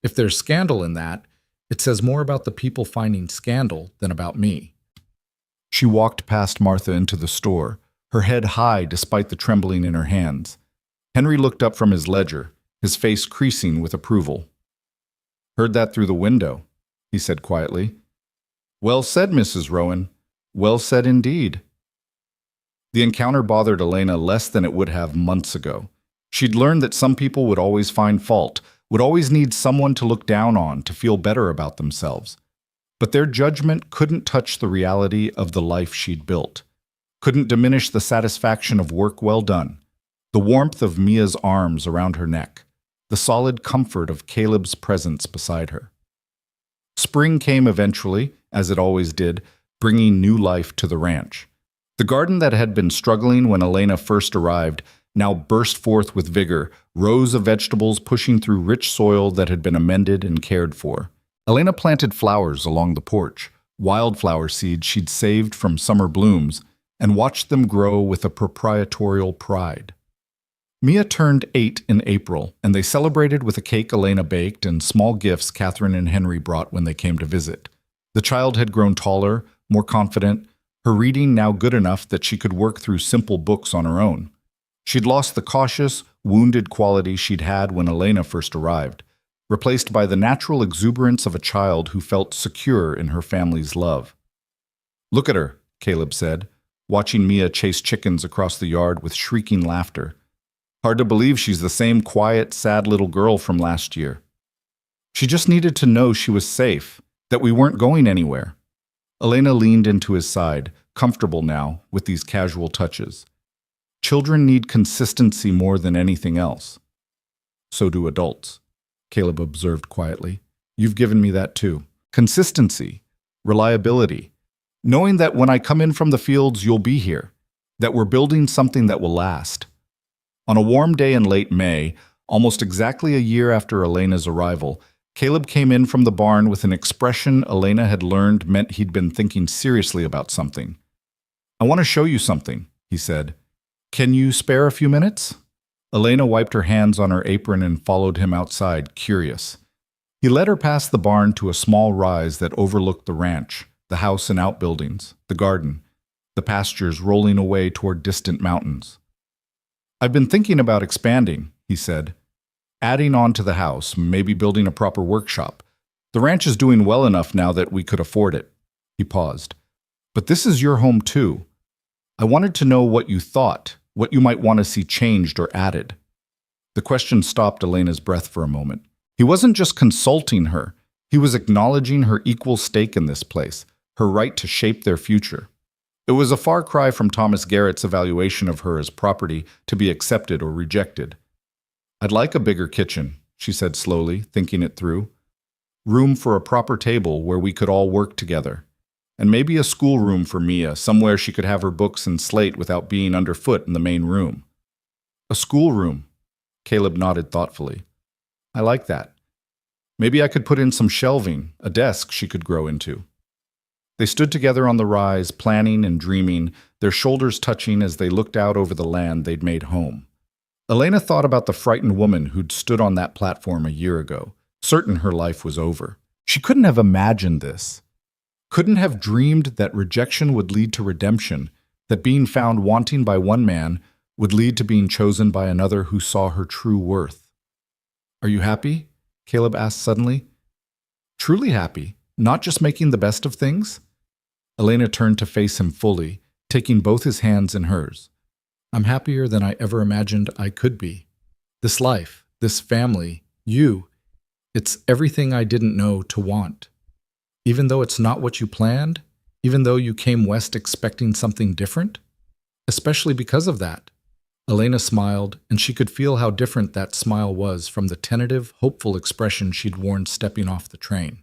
If there's scandal in that, it says more about the people finding scandal than about me." She walked past Martha into the store, her head high despite the trembling in her hands. Henry looked up from his ledger, his face creasing with approval. "Heard that through the window," he said quietly. "Well said, Mrs. Rowan. Well said indeed." The encounter bothered Elena less than it would have months ago. She'd learned that some people would always find fault, would always need someone to look down on to feel better about themselves. But their judgment couldn't touch the reality of the life she'd built, couldn't diminish the satisfaction of work well done, the warmth of Mia's arms around her neck, the solid comfort of Caleb's presence beside her. Spring came eventually, as it always did, bringing new life to the ranch. The garden that had been struggling when Elena first arrived now burst forth with vigor, rows of vegetables pushing through rich soil that had been amended and cared for. Elena planted flowers along the porch, wildflower seeds she'd saved from summer blooms, and watched them grow with a proprietorial pride. Mia turned 8 in April, and they celebrated with a cake Elena baked and small gifts Catherine and Henry brought when they came to visit. The child had grown taller, more confident, her reading now good enough that she could work through simple books on her own. She'd lost the cautious, wounded quality she'd had when Elena first arrived, replaced by the natural exuberance of a child who felt secure in her family's love. "Look at her," Caleb said, watching Mia chase chickens across the yard with shrieking laughter. "Hard to believe she's the same quiet, sad little girl from last year. She just needed to know she was safe, that we weren't going anywhere." Elena leaned into his side, comfortable now with these casual touches. Children need consistency more than anything else. "So do adults," Caleb observed quietly. "You've given me that too. Consistency, reliability, knowing that when I come in from the fields, you'll be here, that we're building something that will last." On a warm day in late May, almost exactly a year after Elena's arrival, Caleb came in from the barn with an expression Elena had learned meant he'd been thinking seriously about something. "I want to show you something," he said. "Can you spare a few minutes?" Elena wiped her hands on her apron and followed him outside, curious. He led her past the barn to a small rise that overlooked the ranch, the house and outbuildings, the garden, the pastures rolling away toward distant mountains. "I've been thinking about expanding," he said. "Adding on to the house, maybe building a proper workshop. The ranch is doing well enough now that we could afford it." He paused. "But this is your home too. I wanted to know what you thought, what you might want to see changed or added." The question stopped Elena's breath for a moment. He wasn't just consulting her. He was acknowledging her equal stake in this place, her right to shape their future. It was a far cry from Thomas Garrett's evaluation of her as property to be accepted or rejected. "I'd like a bigger kitchen," she said slowly, thinking it through. "Room for a proper table where we could all work together. And maybe a schoolroom for Mia, somewhere she could have her books and slate without being underfoot in the main room." "A schoolroom," Caleb nodded thoughtfully. "I like that. Maybe I could put in some shelving, a desk she could grow into." They stood together on the rise, planning and dreaming, their shoulders touching as they looked out over the land they'd made home. Elena thought about the frightened woman who'd stood on that platform a year ago, certain her life was over. She couldn't have imagined this, couldn't have dreamed that rejection would lead to redemption, that being found wanting by one man would lead to being chosen by another who saw her true worth. "Are you happy?" Caleb asked suddenly. "Truly happy, not just making the best of things?" Elena turned to face him fully, taking both his hands in hers. "I'm happier than I ever imagined I could be. This life, this family, you, it's everything I didn't know to want. Even though it's not what you planned, even though you came west expecting something different, especially because of that." Elena smiled, and she could feel how different that smile was from the tentative, hopeful expression she'd worn stepping off the train.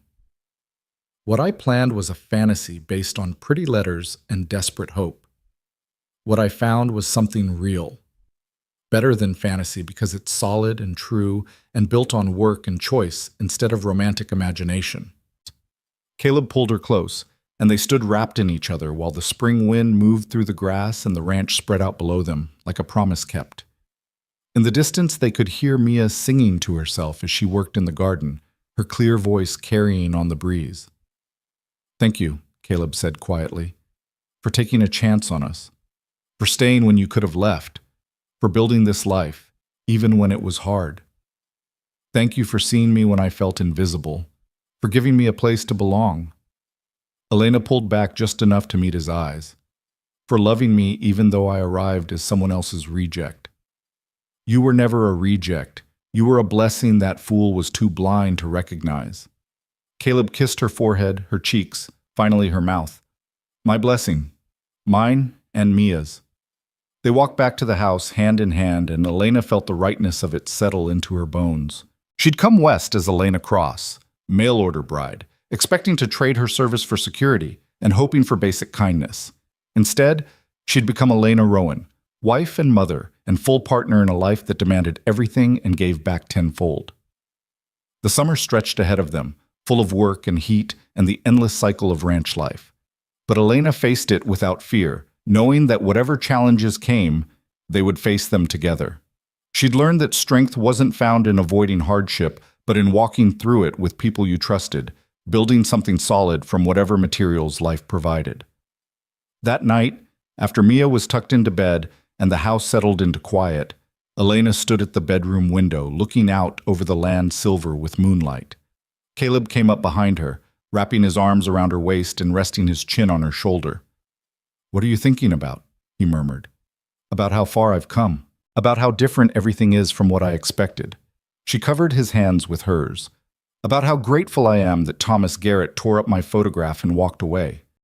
"What I planned was a fantasy based on pretty letters and desperate hope. What I found was something real. Better than fantasy because it's solid and true and built on work and choice instead of romantic imagination." Caleb pulled her close, and they stood wrapped in each other while the spring wind moved through the grass and the ranch spread out below them, like a promise kept. In the distance, they could hear Mia singing to herself as she worked in the garden, her clear voice carrying on the breeze. "Thank you," Caleb said quietly, "for taking a chance on us, for staying when you could have left, for building this life, even when it was hard. Thank you for seeing me when I felt invisible, for giving me a place to belong." Elena pulled back just enough to meet his eyes. "For loving me even though I arrived as someone else's reject. You were never a reject. You were a blessing that fool was too blind to recognize." Caleb kissed her forehead, her cheeks, finally her mouth. "My blessing. Mine and Mia's." They walked back to the house, hand in hand, and Elena felt the rightness of it settle into her bones. She'd come west as Elena Cross, mail-order bride, expecting to trade her service for security and hoping for basic kindness. Instead, she'd become Elena Rowan, wife and mother, and full partner in a life that demanded everything and gave back tenfold. The summer stretched ahead of them, full of work and heat and the endless cycle of ranch life. But Elena faced it without fear, knowing that whatever challenges came, they would face them together. She'd learned that strength wasn't found in avoiding hardship, but in walking through it with people you trusted, building something solid from whatever materials life provided. That night, after Mia was tucked into bed and the house settled into quiet, Elena stood at the bedroom window, looking out over the land silver with moonlight. Caleb came up behind her, wrapping his arms around her waist and resting his chin on her shoulder. "What are you thinking about?" he murmured. "About how far I've come, about how different everything is from what I expected." She covered his hands with hers. "About how grateful I am that Thomas Garrett tore up my photograph and walked away.